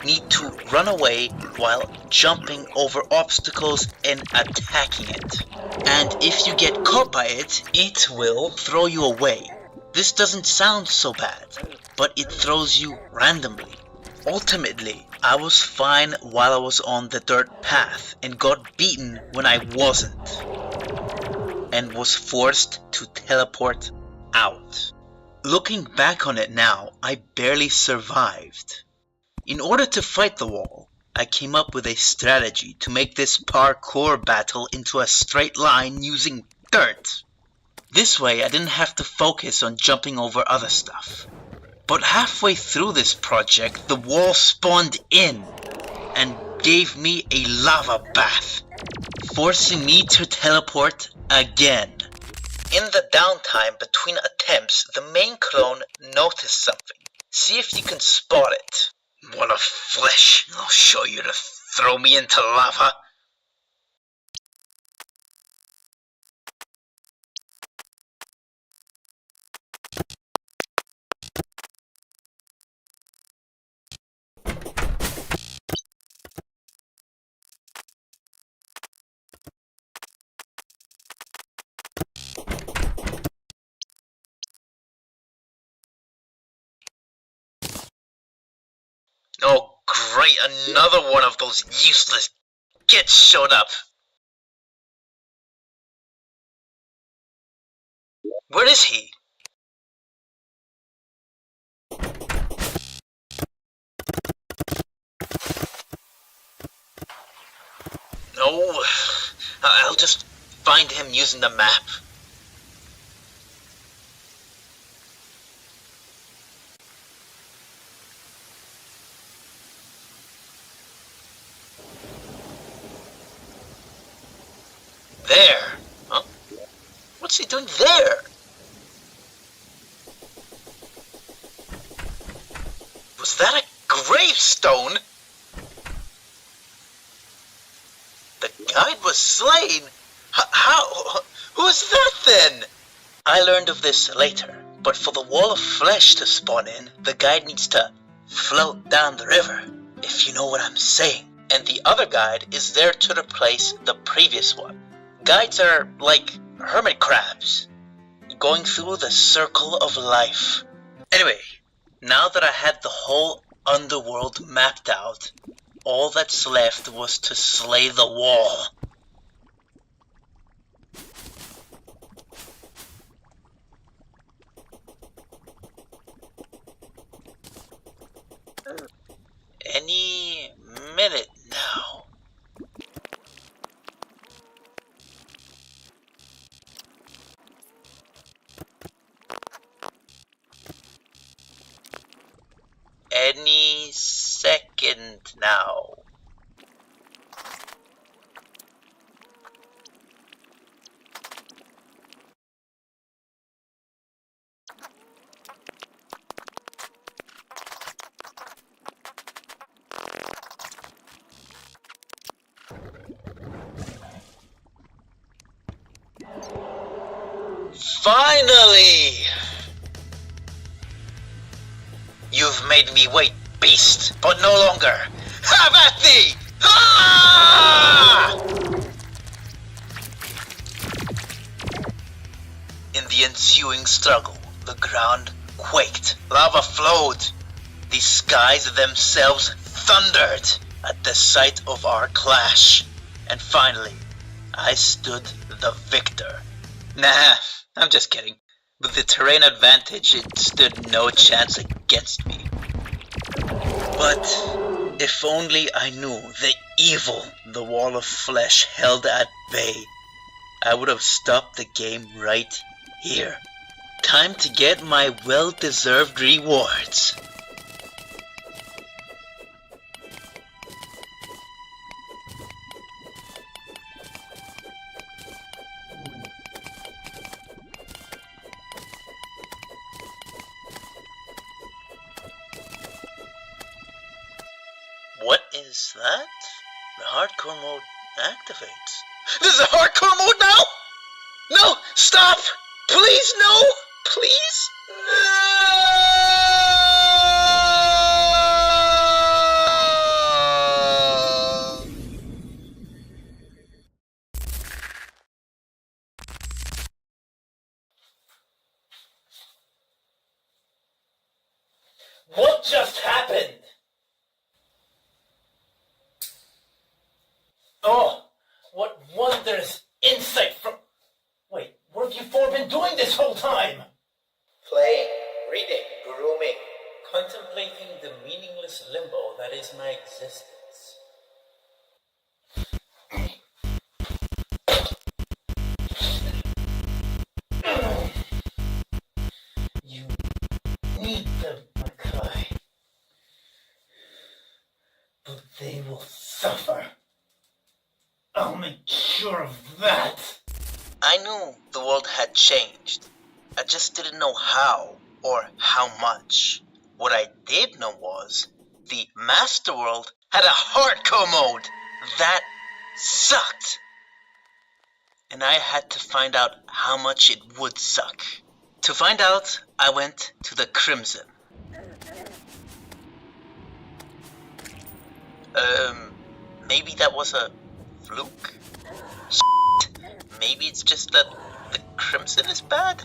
need to run away while jumping over obstacles and attacking it. And if you get caught by it, it will throw you away. This doesn't sound so bad, but it throws you randomly. Ultimately, I was fine while I was on the dirt path and got beaten when I wasn't, and was forced to teleport out. Looking back on it now, I barely survived. In order to fight the wall, I came up with a strategy to make this parkour battle into a straight line using dirt. This way I didn't have to focus on jumping over other stuff. But halfway through this project, the wall spawned in and gave me a lava bath, forcing me to teleport again. In the downtime between attempts, the main clone noticed something. See if you can spot it. Wall of flesh, I'll show you to throw me into lava. Oh great, another one of those useless gits showed up. Where is he? No, I'll just find him using the map. There. Huh? What's he doing there? Was that a gravestone? The guide was slain? How? Who's that then? I learned of this later, but for the wall of flesh to spawn in, the guide needs to float down the river, if you know what I'm saying. And the other guide is there to replace the previous one. Guides are like hermit crabs, going through the circle of life. Anyway, now that I had the whole underworld mapped out, all that's left was to slay the wall. Any minute now. Any second now. Finally! You've made me wait, beast, but no longer. Have at thee! Ah! In the ensuing struggle, the ground quaked, lava flowed, the skies themselves thundered at the sight of our clash, and finally, I stood the victor. Nah, I'm just kidding. With the terrain advantage, it stood no chance against me. But if only I knew the evil the wall of flesh held at bay, I would have stopped the game right here. Time to get my well-deserved rewards. What is that? The hardcore mode activates. This is a hardcore mode now? No! Stop! Please, no! Please? What just happened? Oh, what wondrous insight from... Wait, what have you four been doing this whole time? Playing, reading, grooming. Contemplating the meaningless limbo that is my existence. You need them, Mackai. But they will suffer. I'll make sure of that. I knew the world had changed. I just didn't know how or how much. What I did know was the Master World had a hardcore mode that sucked. And I had to find out how much it would suck. To find out, I went to the Crimson. Maybe that was a fluke? Maybe it's just that the Crimson is bad?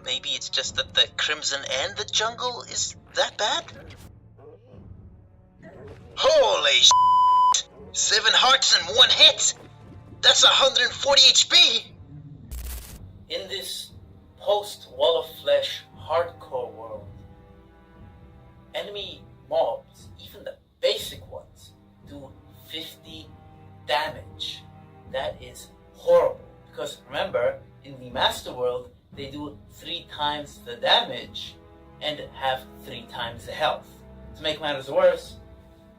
Maybe it's just that the Crimson and the Jungle is that bad? Holy shit! 7 hearts and 1 hit! That's 140 HP! In this post-Wall of Flesh hardcore world, enemy mobs, even the basic ones, do 50 damage. That is horrible. Because remember, in the Master World, they do 3 times the damage and have 3 times the health. To make matters worse,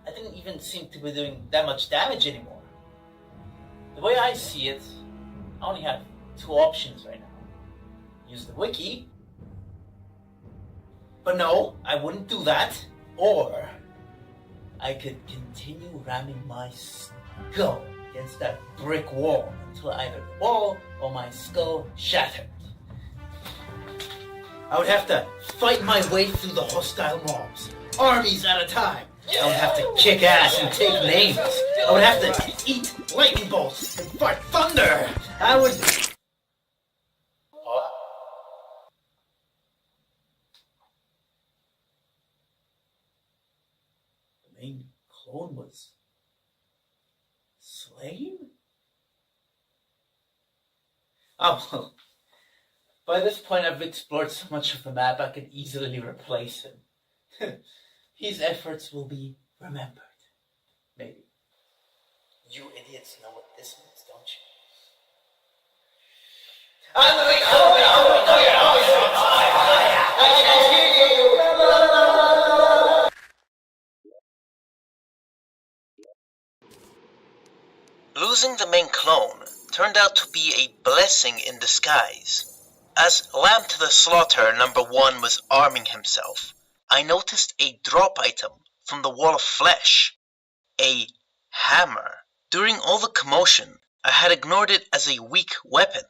I didn't even seem to be doing that much damage anymore. The way I see it, I only have 2 options right now. Use the wiki, but no, I wouldn't do that. Or I could continue ramming my skull against that brick wall until either the wall or my skull shattered. I would have to fight my way through the hostile mobs, armies at a time. I would have to kick ass and take names. I would have to eat lightning bolts and fart thunder. I would... The main clone was slain? Oh, well. By this point I've explored so much of the map I could easily replace him. His efforts will be remembered. Maybe. You idiots know what this means, don't you? I can't hear you! Losing the main clone turned out to be a blessing in disguise. As Lamb to the Slaughter #1 was arming himself, I noticed a drop item from the Wall of Flesh. A hammer. During all the commotion, I had ignored it as a weak weapon,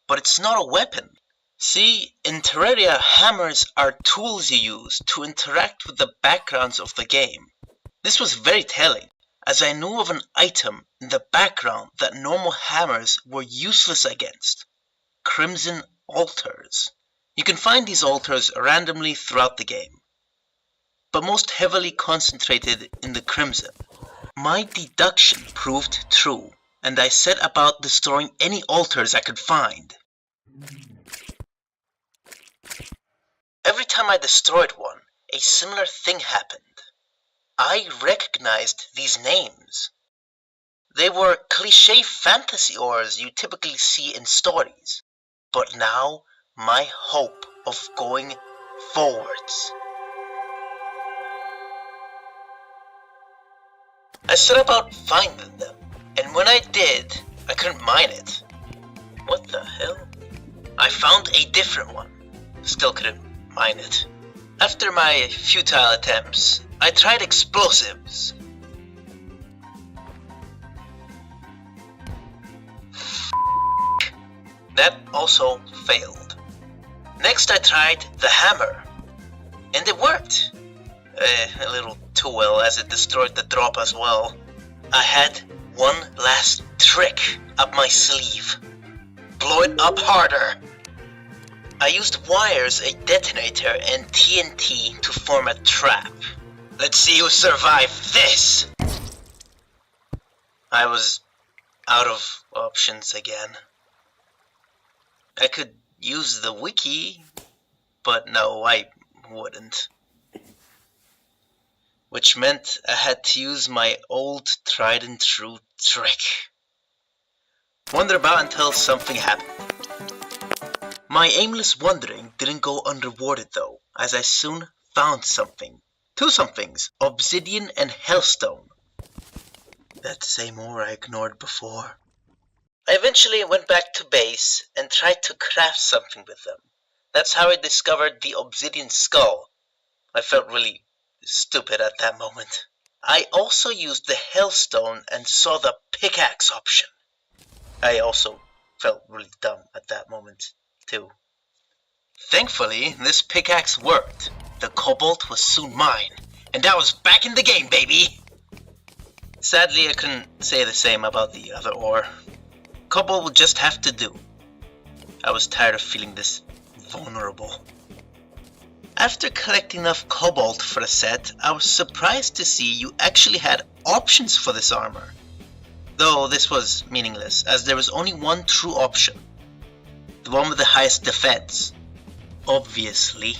but it's not a weapon. See, in Terraria, hammers are tools you use to interact with the backgrounds of the game. This was very telling, as I knew of an item in the background that normal hammers were useless against. Crimson altars. You can find these altars randomly throughout the game, but most heavily concentrated in the Crimson. My deduction proved true, and I set about destroying any altars I could find. Every time I destroyed one, a similar thing happened. I recognized these names. They were cliché fantasy ores you typically see in stories, but now my hope of going forwards. I set about finding them, and when I did, I couldn't mine it. What the hell? I found a different one. Still couldn't mine it. After my futile attempts, I tried explosives. That also failed. Next I tried the hammer, and it worked. A little too well, as it destroyed the drop as well. I had one last trick up my sleeve. Blow it up harder. I used wires, a detonator, and TNT to form a trap. Let's see who survived this! I was out of options again. I could use the wiki, but no, I wouldn't. Which meant I had to use my old tried and true trick. Wonder about until something happened. My aimless wandering didn't go unrewarded though, as I soon found something. Two somethings, obsidian and hellstone. That same ore I ignored before. I eventually went back to base and tried to craft something with them. That's how I discovered the obsidian skull. I felt really stupid at that moment. I also used the hellstone and saw the pickaxe option. I also felt really dumb at that moment too. Thankfully, this pickaxe worked. The cobalt was soon mine, and I was back in the game, baby! Sadly, I couldn't say the same about the other ore. Cobalt would just have to do. I was tired of feeling this vulnerable. After collecting enough cobalt for the set, I was surprised to see you actually had options for this armor. Though this was meaningless, as there was only one true option. The one with the highest defense. Obviously.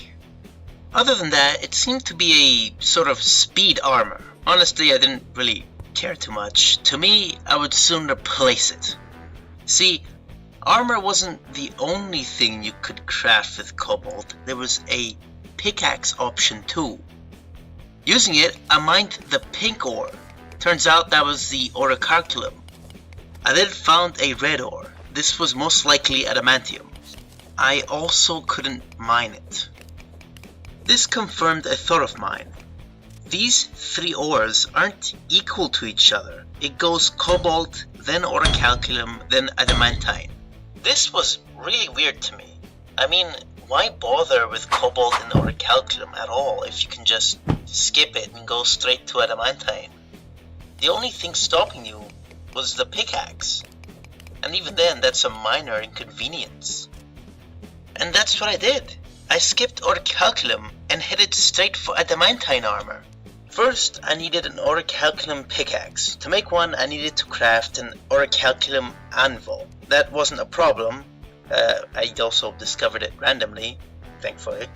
Other than that, it seemed to be a sort of speed armor. Honestly, I didn't really care too much. To me, I would soon replace it. See, armor wasn't the only thing you could craft with cobalt. There was a pickaxe option too. Using it, I mined the pink ore. Turns out that was the orichalcum. I then found a red ore. This was most likely adamantium. I also couldn't mine it. This confirmed a thought of mine. These three ores aren't equal to each other. It goes cobalt, then orichalcum, then adamantine. This was really weird to me. I mean, why bother with cobalt and orichalcum at all if you can just skip it and go straight to adamantine? The only thing stopping you was the pickaxe. And even then, that's a minor inconvenience. And that's what I did. I skipped orichalcum and headed straight for adamantine armor. First, I needed an orichalcum pickaxe. To make one, I needed to craft an orichalcum anvil. That wasn't a problem. I also discovered it randomly, thankfully.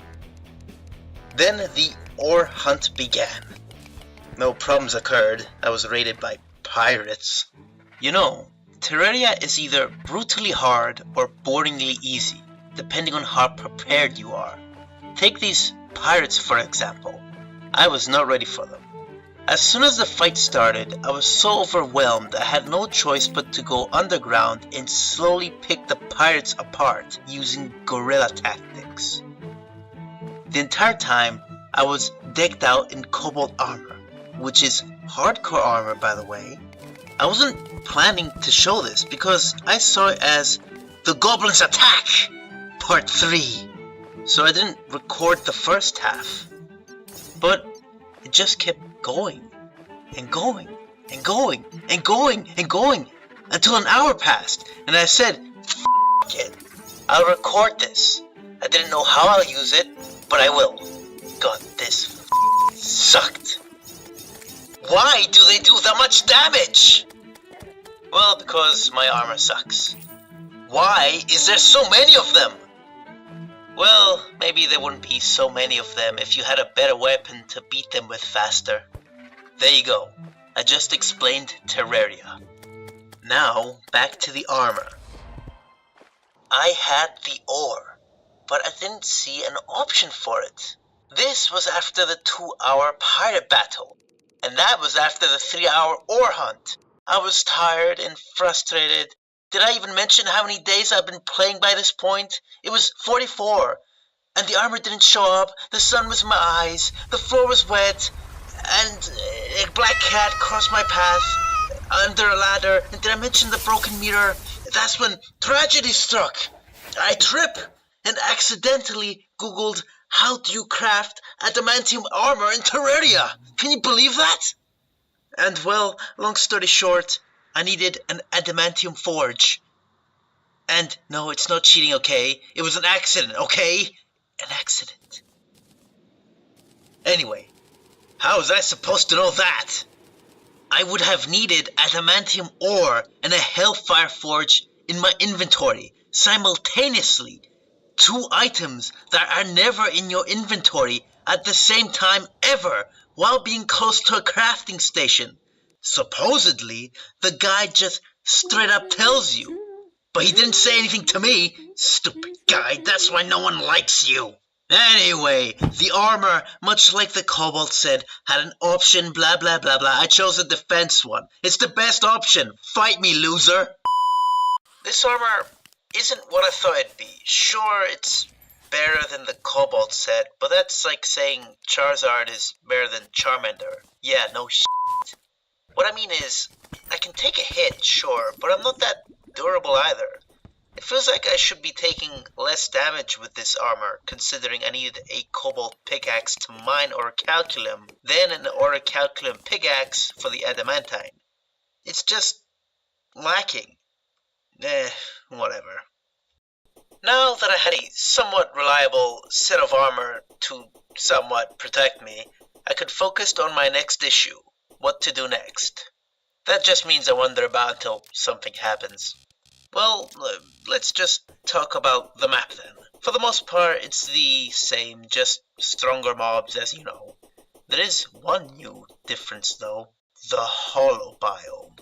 Then the ore hunt began. No problems occurred. I was raided by pirates. You know, Terraria is either brutally hard or boringly easy, depending on how prepared you are. Take these pirates for example. I was not ready for them. As soon as the fight started, I was so overwhelmed I had no choice but to go underground and slowly pick the pirates apart using guerrilla tactics. The entire time, I was decked out in cobalt armor, which is hardcore armor by the way. I wasn't planning to show this because I saw it as The Goblins Attack! Part 3. So I didn't record the first half. But it just kept going and going and going and going and going until an hour passed, and I said, F it, I'll record this. I didn't know how I'll use it, but I will. God, this sucked. Why do they do that much damage? Well, because my armor sucks. Why is there so many of them? Well, maybe there wouldn't be so many of them if you had a better weapon to beat them with faster. There you go. I just explained Terraria. Now, back to the armor. I had the ore, but I didn't see an option for it. This was after the 2-hour pirate battle, and that was after the 3-hour ore hunt. I was tired and frustrated. Did I even mention how many days I've been playing by this point? It was 44. and the armor didn't show up, the sun was in my eyes, the floor was wet, and a black cat crossed my path under a ladder, and did I mention the broken mirror? That's when tragedy struck. I trip and accidentally googled how do you craft adamantium armor in Terraria. Can you believe that? And well, long story short, I needed an adamantium forge. And no, it's not cheating, okay? It was an accident, okay? An accident. Anyway, how was I supposed to know that? I would have needed adamantium ore and a hellfire forge in my inventory simultaneously. 2 items that are never in your inventory at the same time ever while being close to a crafting station. Supposedly, the guy just straight up tells you. But he didn't say anything to me. Stupid guy, that's why no one likes you. Anyway, the armor, much like the kobold said, had an option, blah blah blah blah. I chose the defense one. It's the best option. Fight me, loser. This armor isn't what I thought it'd be. Sure, it's better than the kobold said, but that's like saying Charizard is better than Charmander. Yeah, no shit. What I mean is, I can take a hit, sure, but I'm not that durable either. It feels like I should be taking less damage with this armor, considering I need a cobalt pickaxe to mine orichalcum, then an orichalcum pickaxe for the adamantine. It's just lacking. Whatever. Now that I had a somewhat reliable set of armor to somewhat protect me, I could focus on my next issue, what to do next. That just means I wander about until something happens. Well, let's just talk about the map then. For the most part, it's the same, just stronger mobs as you know. There is one new difference though, the hollow biome.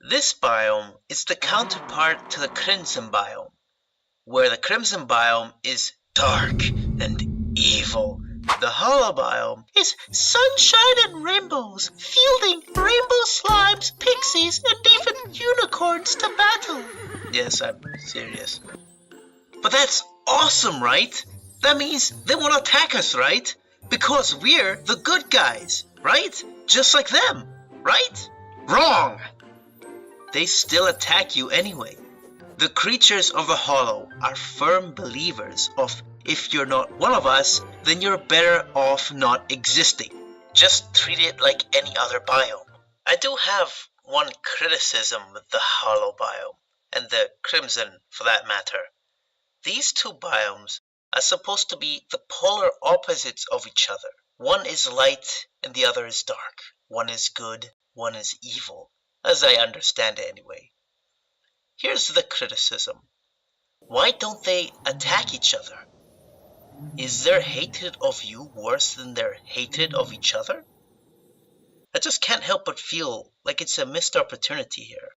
This biome is the counterpart to the crimson biome, where the crimson biome is dark and evil. The hollow biome is sunshine and rainbows, fielding rainbow slimes, pixies, and even unicorns to battle. Yes, I'm serious. But that's awesome, right? That means they won't attack us, right? Because we're the good guys, right? Just like them, right? Wrong! They still attack you anyway. The creatures of the hollow are firm believers of if you're not one of us, then you're better off not existing. Just treat it like any other biome. I do have one criticism with the hollow biome, and the crimson for that matter. These two biomes are supposed to be the polar opposites of each other. One is light and the other is dark. One is good, one is evil, as I understand it anyway. Here's the criticism. Why don't they attack each other? Is their hatred of you worse than their hatred of each other? I just can't help but feel like it's a missed opportunity here.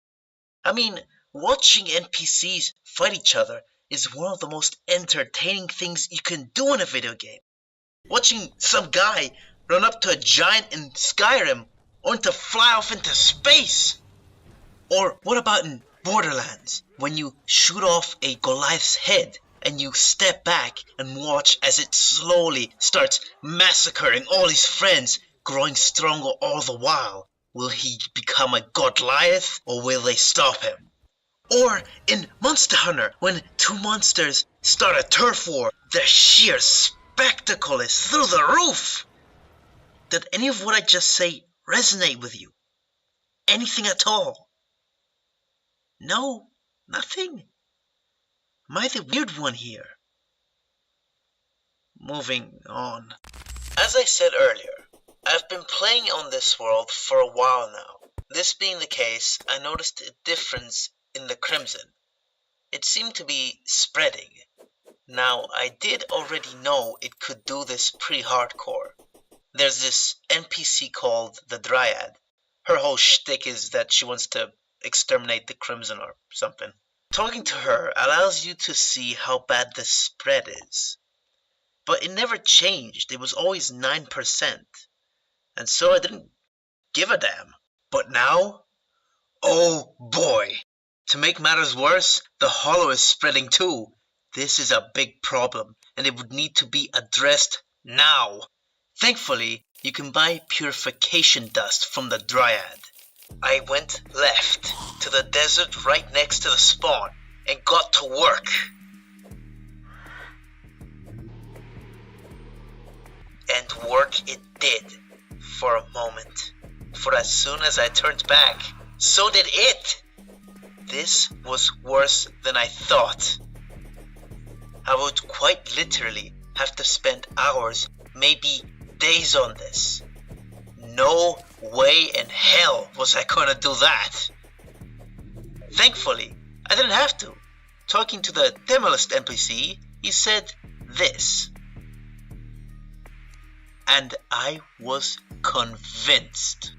I mean, watching NPCs fight each other is one of the most entertaining things you can do in a video game. Watching some guy run up to a giant in Skyrim only to fly off into space. Or what about in Borderlands, when you shoot off a Goliath's head and you step back and watch as it slowly starts massacring all his friends, growing stronger all the while. Will he become a Goliath or will they stop him? Or in Monster Hunter, when two monsters start a turf war, the sheer spectacle is through the roof. Did any of what I just say resonate with you? Anything at all? No, nothing. Am I the weird one here? Moving on. As I said earlier, I've been playing on this world for a while now. This being the case, I noticed a difference in the crimson. It seemed to be spreading. Now, I did already know it could do this pre-hardcore. There's this NPC called the Dryad. Her whole shtick is that she wants to exterminate the crimson or something. Talking to her allows you to see how bad the spread is. But it never changed. It was always 9%. And so I didn't give a damn. But now? Oh boy! To make matters worse, the hollow is spreading too. This is a big problem. and it would need to be addressed now. Thankfully, you can buy purification dust from the Dryad. I went left to the desert right next to the spawn and got to work. And work it did for a moment. For as soon as I turned back, so did it. This was worse than I thought. I would quite literally have to spend hours, maybe days on this. No way in hell was I gonna do that. Thankfully, I didn't have to. Talking to the Demolist NPC, he said this. And I was convinced.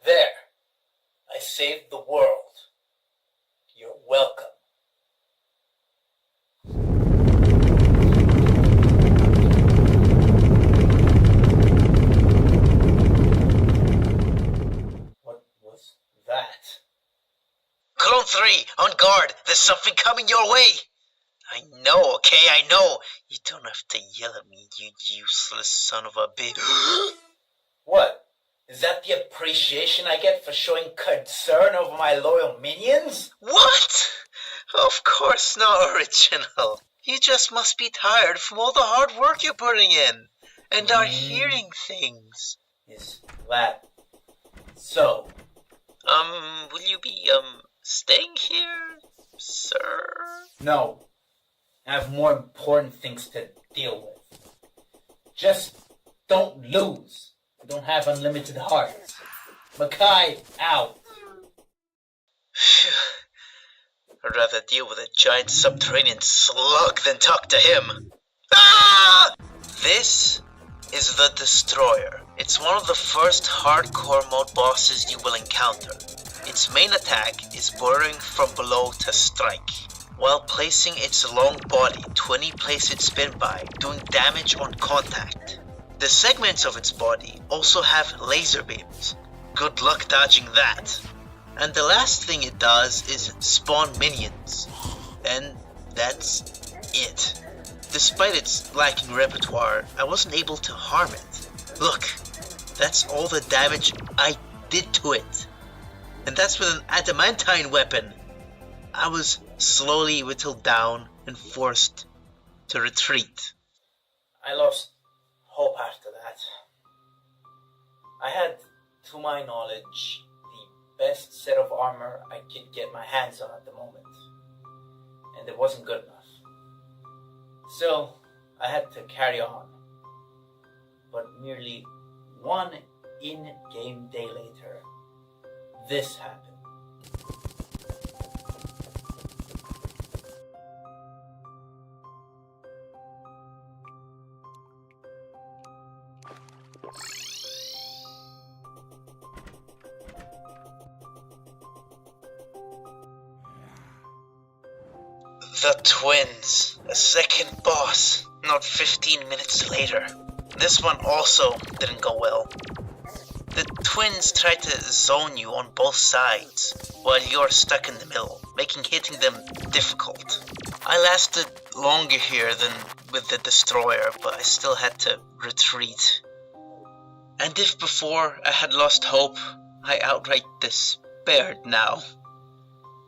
There. I saved the world. You're welcome. What was that? Clone 3, on guard. There's something coming your way. I know, okay, I know. You don't have to yell at me, you useless son of a bitch. What? Is that the appreciation I get for showing concern over my loyal minions? What? Of course not original. You just must be tired from all the hard work you're putting in. And are hearing things. Is that so? Will you be, staying here, sir? No. I have more important things to deal with. Just don't lose. You don't have unlimited hearts. Mackai, out. I'd rather deal with a giant subterranean slug than talk to him. Ah! This is the Destroyer. It's one of the first hardcore mode bosses you will encounter. Its main attack is burrowing from below to strike, while placing its long body to any place it spin by, doing damage on contact. The segments of its body also have laser beams. Good luck dodging that. And the last thing it does is spawn minions. And that's it. Despite its lacking repertoire, I wasn't able to harm it. Look, that's all the damage I did to it. And that's with an adamantine weapon. I was slowly whittled down and forced to retreat. I lost hope after that. I had, to my knowledge, the best set of armor I could get my hands on at the moment. And it wasn't good enough. So, I had to carry on. But merely one in-game day later, this happened. The twins. A second boss. Not 15 minutes later. This one also didn't go well. The twins try to zone you on both sides, while you're stuck in the middle, making hitting them difficult. I lasted longer here than with the Destroyer, but I still had to retreat. And if before I had lost hope, I outright despaired now.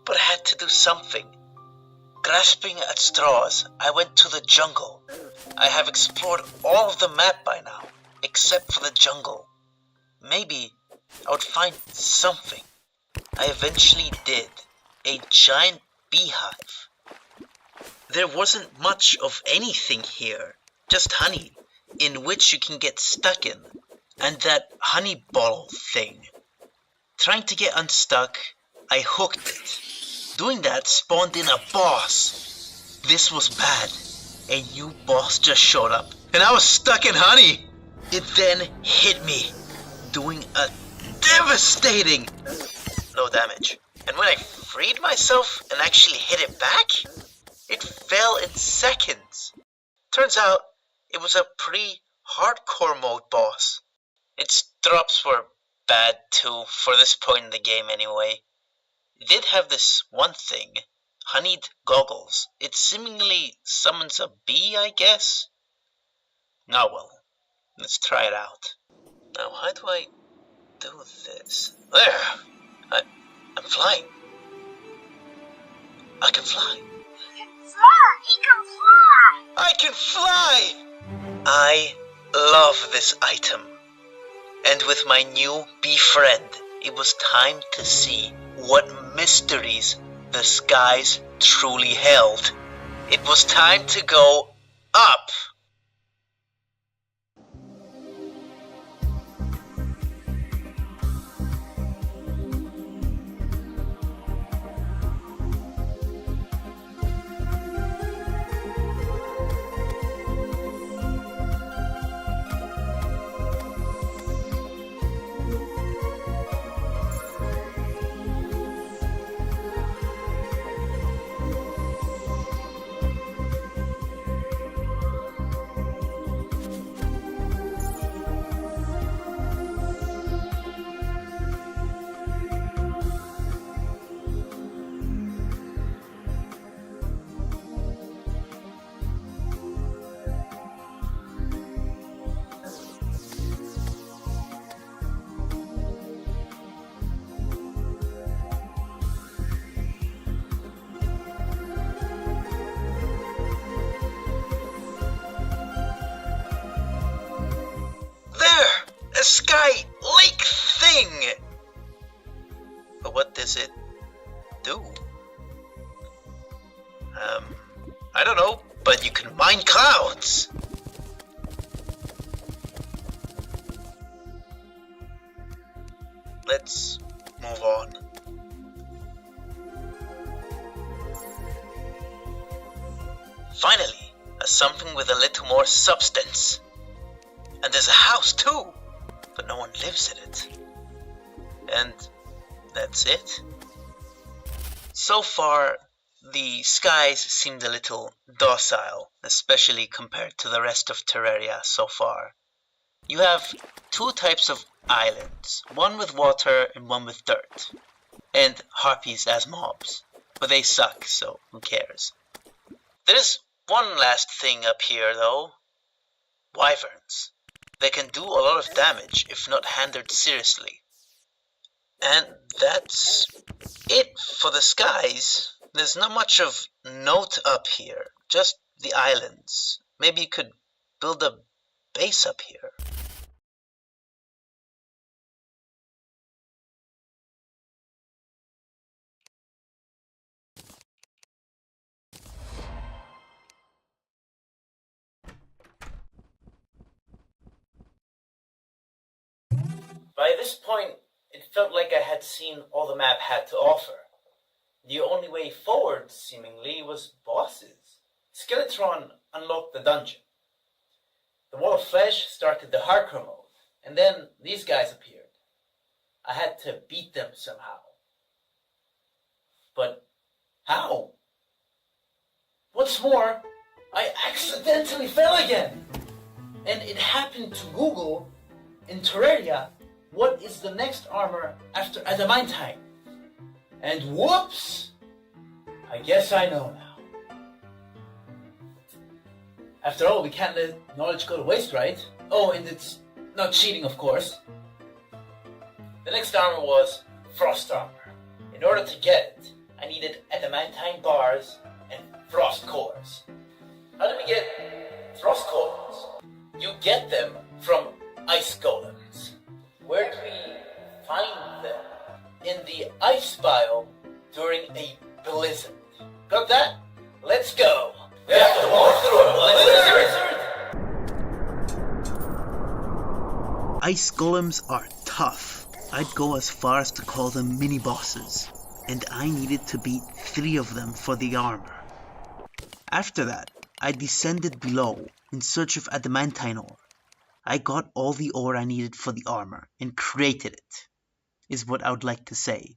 But I had to do something. Grasping at straws, I went to the jungle. I have explored all of the map by now, except for the jungle. Maybe I would find something. I eventually did. A giant beehive. There wasn't much of anything here, just honey, in which you can get stuck in, and that honey bottle thing. Trying to get unstuck, I hooked it. Doing that spawned in a boss. This was bad. A new boss just showed up, and I was stuck in honey. It then hit me, doing a devastating no damage. And when I freed myself and actually hit it back, it fell in seconds. Turns out it was a pretty hardcore mode boss. Its drops were bad too, for this point in the game anyway. It did have this one thing, honeyed goggles. It seemingly summons a bee, I guess? Oh well, let's try it out. Now how do I do this? There! I'm flying. I can fly. I can fly! I love this item. And with my new bee friend, it was time to see what mysteries the skies truly held. It was time to go up. Sky lake thing! But what does it do? I don't know, but you can mine clouds! Let's move on. Finally, something with a little more substance. And there's a house too! But no one lives in it. And that's it. So far, the skies seemed a little docile, especially compared to the rest of Terraria so far. You have two types of islands, one with water and one with dirt. And harpies as mobs. But they suck, so who cares? There's one last thing up here though. Wyverns. They can do a lot of damage if not handled seriously. And that's it for the skies. There's not much of note up here, just the islands. Maybe you could build a base up here. By this point, it felt like I had seen all the map had to offer. The only way forward, seemingly, was bosses. Skeletron unlocked the dungeon. The Wall of Flesh started the hardcore mode, and then these guys appeared. I had to beat them somehow. But how? What's more, I accidentally fell again! And it happened to Google in Terraria, what is the next armor after adamantine? And whoops! I guess I know now. After all, we can't let knowledge go to waste, right? Oh, and it's Not cheating, of course. The next armor was Frost armor. In order to get it, I needed adamantine bars and frost cores. How do we get frost cores? You get them from ice golems. Where do we find them? In the ice biome during a blizzard. Got that? Let's go! We have to walk through a blizzard! Ice golems are tough. I'd go as far as to call them mini-bosses, and I needed to beat 3 of them for the armor. After that, I descended below in search of adamantine ore. I got all the ore I needed for the armor and created it, is what I would like to say.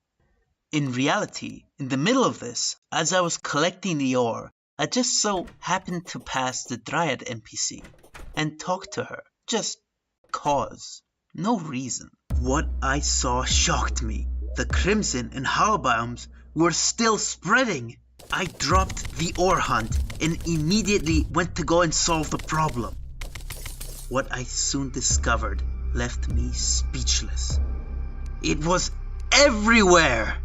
In reality, in the middle of this, as I was collecting the ore, I just so happened to pass the Dryad NPC and talk to her, just cause, no reason. What I saw shocked me. The Crimson and Hollow biomes were still spreading. I dropped the ore hunt and immediately went to go and solve the problem. What I soon discovered left me speechless. It was everywhere!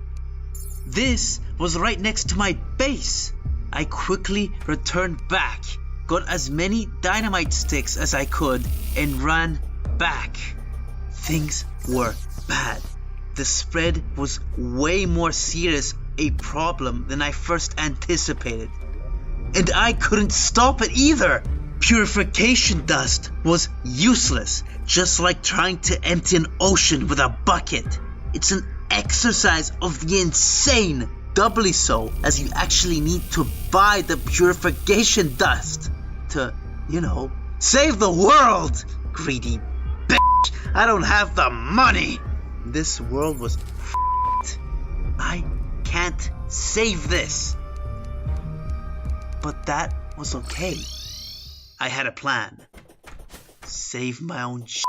This was right next to my base. I quickly returned back, got as many dynamite sticks as I could, and ran back. Things were bad. The spread was way more serious a problem than I first anticipated. And I couldn't stop it either. Purification dust was useless, just like trying to empty an ocean with a bucket. It's an exercise of the insane, doubly so as you actually need to buy the purification dust to, save the world. Greedy bitch, I don't have the money. This world was f***ed. I can't save this. But that was okay. I had a plan. Save my own shit.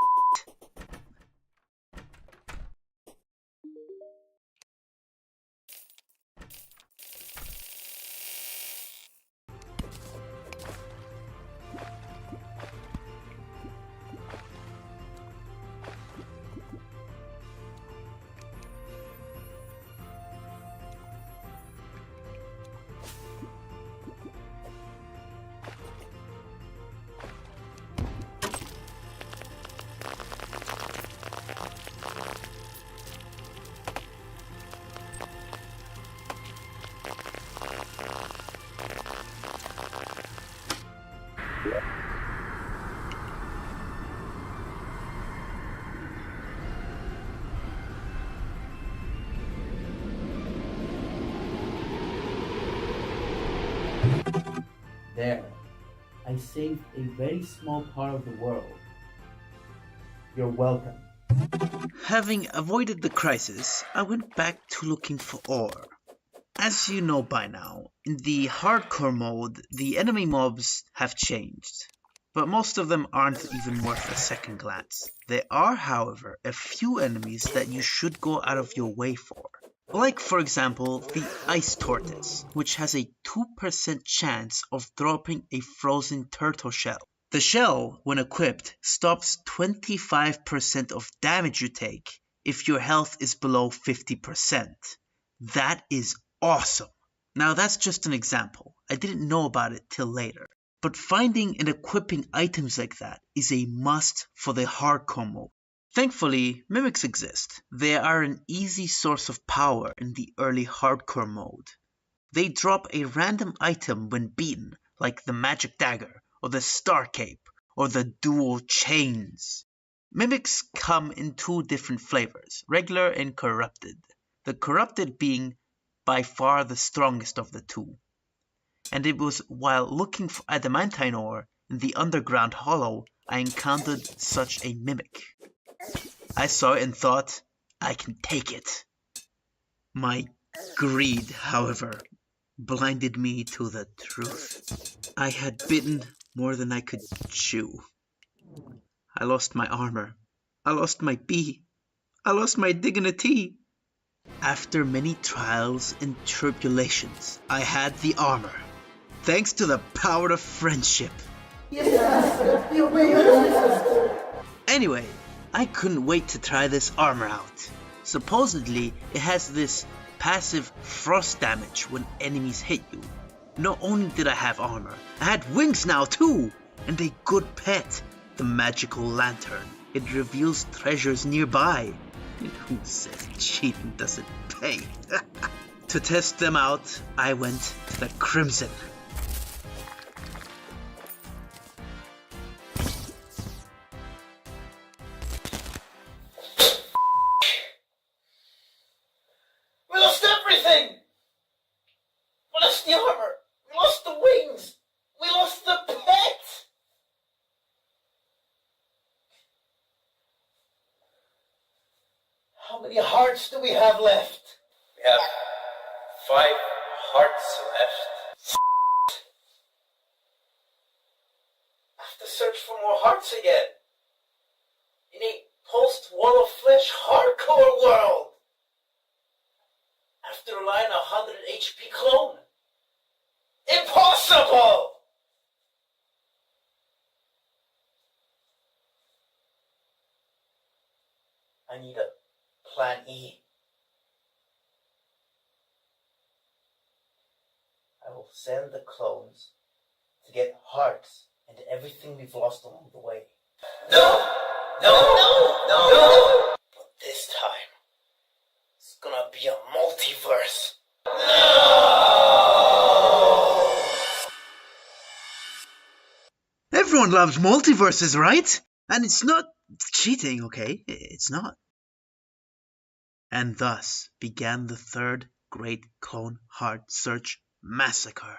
There. I saved a very small part of the world. You're welcome. Having avoided the crisis, I went back to looking for ore. As you know by now, in the hardcore mode, the enemy mobs have changed, but most of them aren't even worth a second glance. There are, however, a few enemies that you should go out of your way for. Like, for example, the Ice Tortoise, which has a 2% chance of dropping a frozen turtle shell. The shell, when equipped, stops 25% of damage you take if your health is below 50%. That is awesome. Now that's just an example. I didn't know about it till later. But finding and equipping items like that is a must for the hardcore mode. Thankfully, mimics exist. They are an easy source of power in the early hardcore mode. They drop a random item when beaten, like the magic dagger, or the star cape, or the dual chains. Mimics come in 2 different flavors, regular and corrupted. The corrupted being by far the strongest of the 2. And it was while looking for adamantine ore in the underground hollow I encountered such a mimic. I saw it and thought, I can take it. My greed, however, blinded me to the truth. I had bitten more than I could chew. I lost my armor. I lost my bee. I lost my dignity. After many trials and tribulations, I had the armor. Thanks to the power of friendship. Anyway, I couldn't wait to try this armor out. Supposedly, it has this passive frost damage when enemies hit you. Not only did I have armor, I had wings now too! And a good pet, the magical lantern. It reveals treasures nearby. And who says cheating doesn't pay? To test them out, I went to the Crimson. We lost everything! We lost the armor! We lost the wings! We lost the pet! How many hearts do we have left? We have 5 hearts left. I have to search for more hearts again. In a post-Wall of Flesh hardcore world. After relying on a 100 HP clone. Impossible! I need a plan E. I will send the clones to get hearts and everything we've lost along the way. No! No! No! No! No! But this time, it's gonna be a multiverse. No! Everyone loves multiverses, right? And it's not cheating, okay? It's not. And thus began the third Great Clone Heart Search Massacre.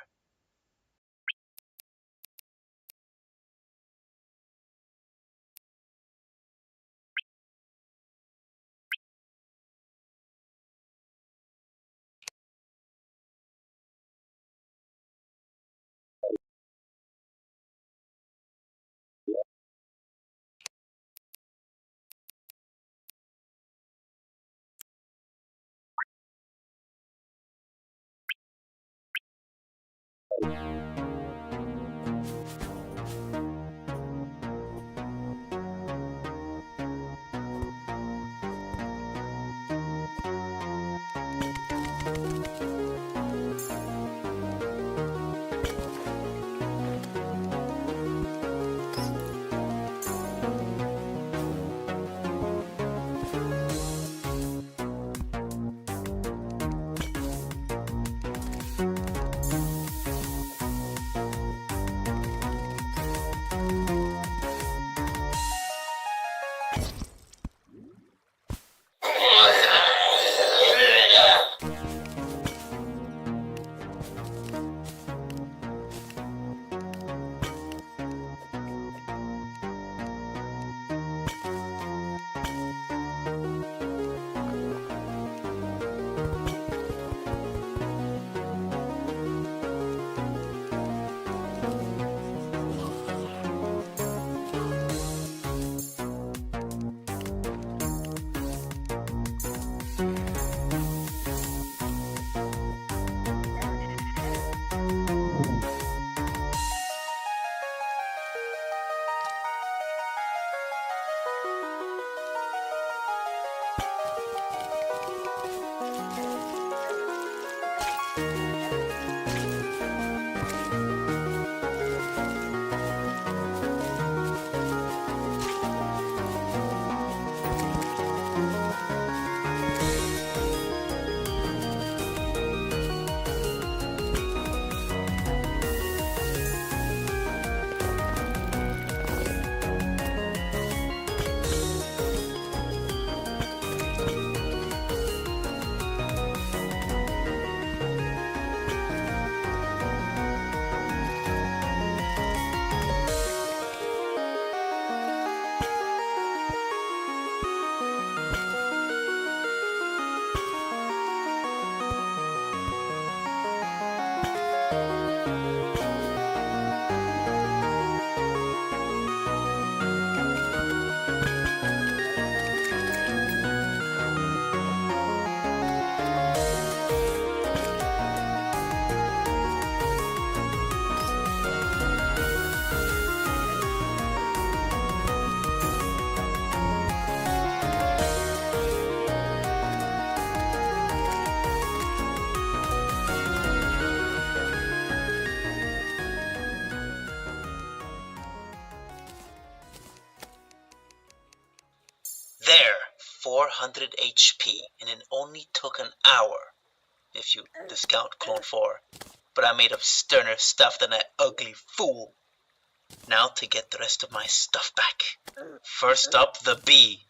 400 HP, and it only took an hour, if you discount Clone 4. But I made up sterner stuff than that ugly fool. Now to get the rest of my stuff back. First up, the bee.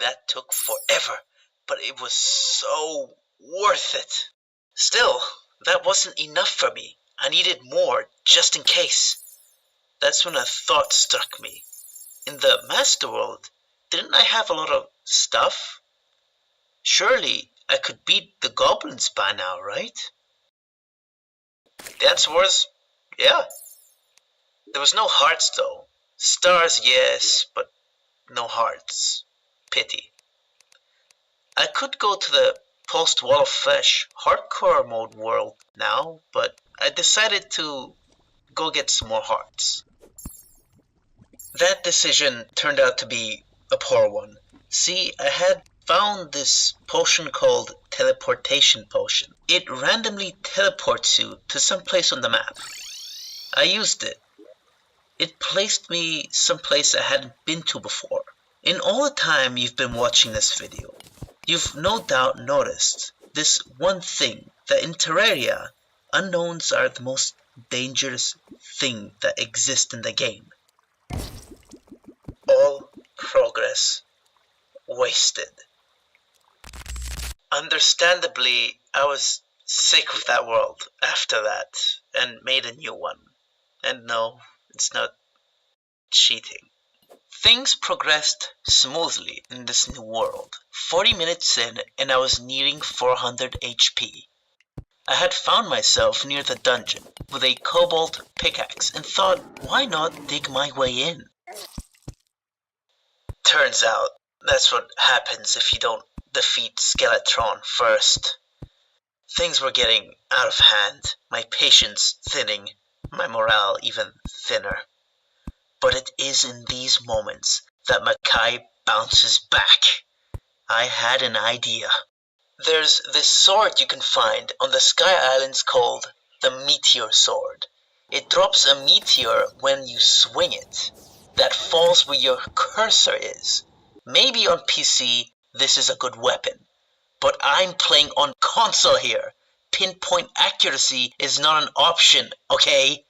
That took forever, but it was so worth it. Still, that wasn't enough for me. I needed more, just in case. That's when a thought struck me. In the Master World, didn't I have a lot of stuff? Surely I could beat the goblins by now, right? The answer was, yeah. There was no hearts though. Stars, yes, but no hearts. Pity. I could go to the post-Wall of Flesh hardcore mode world now, but I decided to go get some more hearts. That decision turned out to be a poor one. See, I had found this potion called Teleportation Potion. It randomly teleports you to some place on the map. I used it. It placed me someplace I hadn't been to before. In all the time you've been watching this video, you've no doubt noticed this one thing, that in Terraria, unknowns are the most dangerous thing that exists in the game. All progress wasted. Understandably, I was sick of that world after that and made a new one. And no, it's not cheating. Things progressed smoothly in this new world. 40 minutes in and I was nearing 400 HP. I had found myself near the dungeon with a cobalt pickaxe and thought, why not dig my way in? Turns out, that's what happens if you don't defeat Skeletron first. Things were getting out of hand, my patience thinning, my morale even thinner. But it is in these moments that Mackai bounces back. I had an idea. There's this sword you can find on the Sky Islands called the Meteor Sword. It drops a meteor when you swing it, that falls where your cursor is. Maybe on PC this is a good weapon, but I'm playing on console here. Pinpoint accuracy is not an option, okay?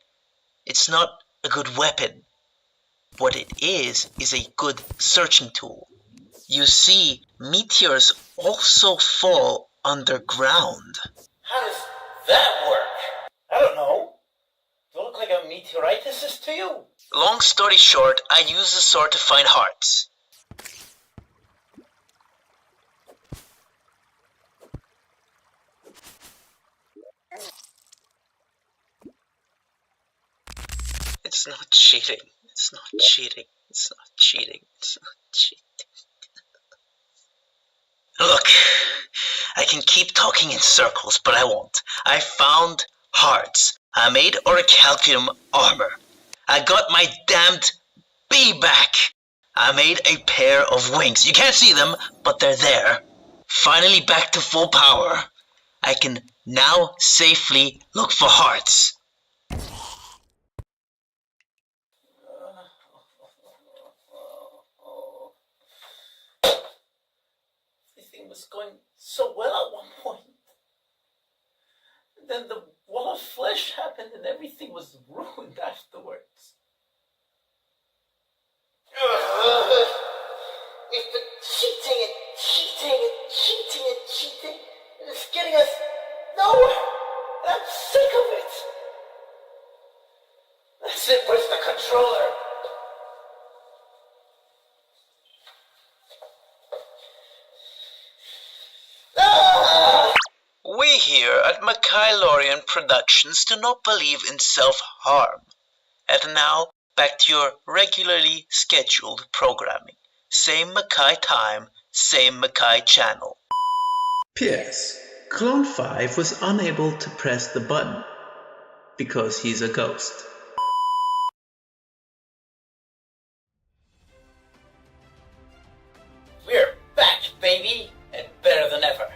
It's not a good weapon. What it is a good searching tool. You see, meteors also fall underground. How does that work? I don't know. Do I look like a meteoritis to you? Long story short, I use the sword to find hearts. It's not cheating. It's not cheating. It's not cheating. It's not cheating. Look, I can keep talking in circles, but I won't. I found hearts. I made orichalcum armor. I got my damned bee back. I made a pair of wings. You can't see them, but they're there. Finally back to full power. I can now safely look for hearts. Everything was going so well at one point. And then the Wall of Flesh happened and everything was ruined afterwards. We've been cheating and cheating and cheating and cheating, and it's getting us nowhere. And I'm sick of it. That's it, where's the controller? We here at Mackai Lorien Productions do not believe in self-harm. And now, back to your regularly scheduled programming. Same Mackai time, same Mackai channel. P.S. Clone 5 was unable to press the button because he's a ghost. We're back, baby, and better than ever.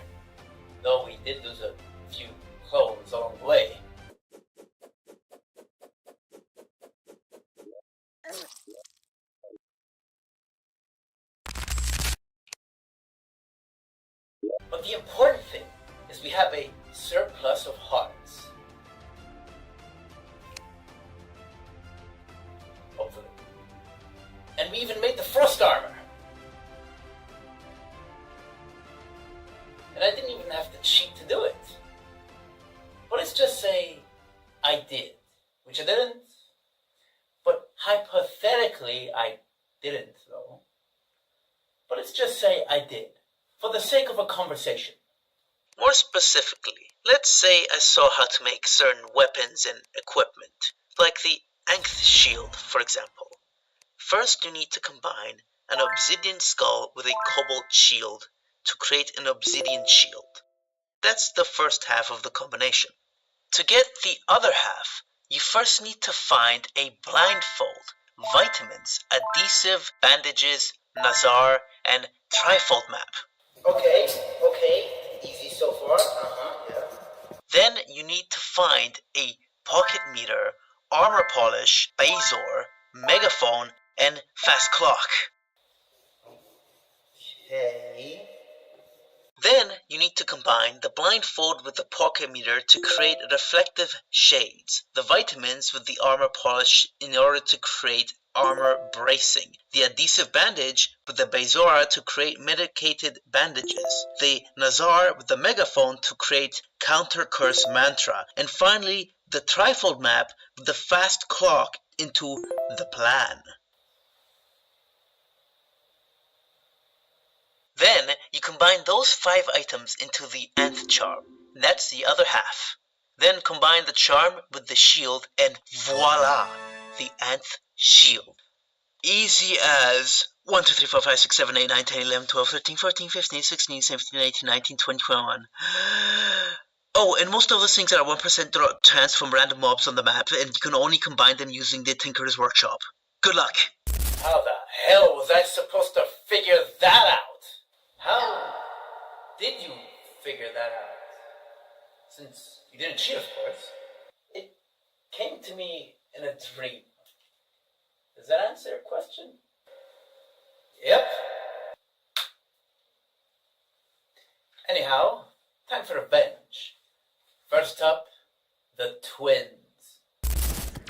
the important thing is we have a surplus of hearts. Hopefully. And we even made the frost armor. And I didn't even have to cheat to do it. But let's just say I did, which I didn't. But hypothetically, I didn't, though. But let's just say I did, for the sake of a conversation. More specifically, let's say I saw how to make certain weapons and equipment, like the Anth shield, for example. First, you need to combine an obsidian skull with a cobalt shield to create an obsidian shield. That's the first half of the combination. To get the other half, you first need to find a blindfold, vitamins, adhesive, bandages, Nazar, and trifold map. Okay, easy so far, yeah. Then you need to find a pocket meter, armor polish, Bazor, megaphone, and fast clock. Okay. Then you need to combine the blindfold with the pocket meter to create reflective shades, the vitamins with the armor polish in order to create armor bracing, the adhesive bandage with the Bazora to create medicated bandages, the Nazar with the megaphone to create counter curse mantra, and finally the trifold map with the fast clock into the plan. Then you combine those 5 items into the Anth charm. That's the other half. Then combine the charm with the shield and voila, the Anth shield. Easy as 1, 2, 3, 4, 5, 6, 7, 8, 9, 10, 11, 12, 13, 14, 15, 16, 17, 18, 19, 20, 21. Oh, and most of those things are 1% chance from random mobs on the map, and you can only combine them using the Tinker's Workshop. Good luck! How the hell was I supposed to figure that out? How did you figure that out? Since you didn't cheat, of course. It came to me in a dream. Does that answer your question? Yep. Anyhow, time for revenge. First up, the twins.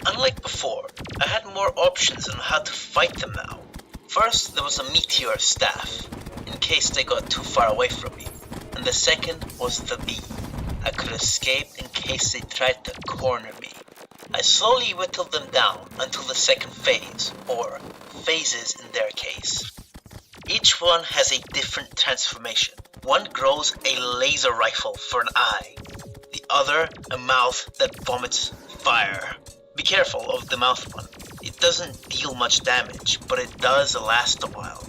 Unlike before, I had more options on how to fight them now. First, there was a meteor staff, in case they got too far away from me. And the second was the bee. I could escape in case they tried to corner me. I slowly whittled them down until the second phase, or phases in their case. Each one has a different transformation. One grows a laser rifle for an eye, the other a mouth that vomits fire. Be careful of the mouth one. It doesn't deal much damage, but it does last a while.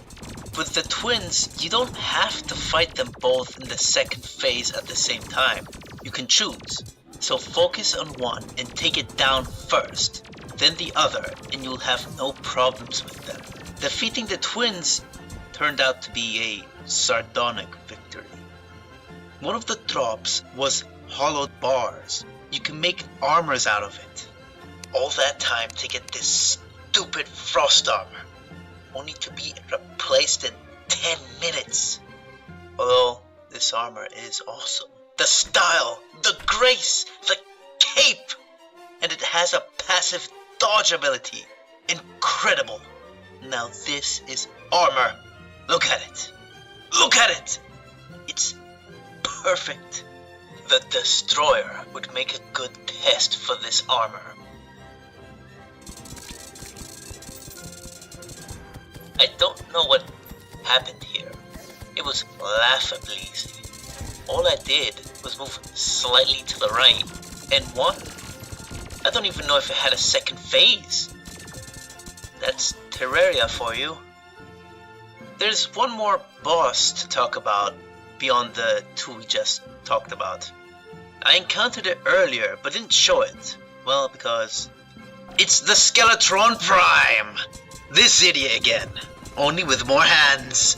With the twins, you don't have to fight them both in the second phase at the same time. You can choose. So focus on one and take it down first, then the other, and you'll have no problems with them. Defeating the twins turned out to be a sardonic victory. One of the drops was hollowed bars. You can make armors out of it. All that time to get this stupid frost armor, only to be replaced in 10 minutes. Although this armor is awesome. The style, the grace, the cape, and it has a passive dodge ability. Incredible. Now this is armor. Look at it. Look at it. It's perfect. The Destroyer would make a good test for this armor. I don't know what happened here. It was laughably easy. All I did was move slightly to the right, and won. I don't even know if it had a second phase. That's Terraria for you. There's one more boss to talk about beyond the 2 we just talked about. I encountered it earlier, but didn't show it. Well, because it's the Skeletron Prime! This idiot again, only with more hands.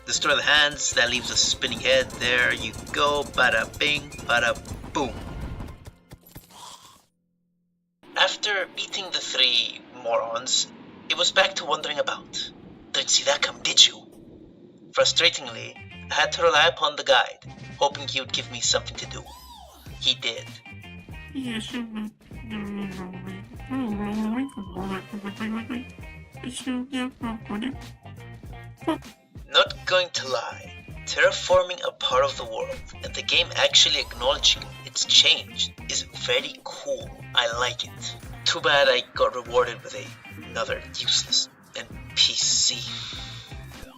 Destroy the hands, that leaves a spinning head. There you go, bada bing, bada boom. After beating the 3 morons, it was back to wandering about. Didn't see that come, did you? Frustratingly, I had to rely upon the guide, hoping he would give me something to do. He did. Not going to lie, terraforming a part of the world and the game actually acknowledging it's changed is very cool. I like it. Too bad I got rewarded with another useless NPC.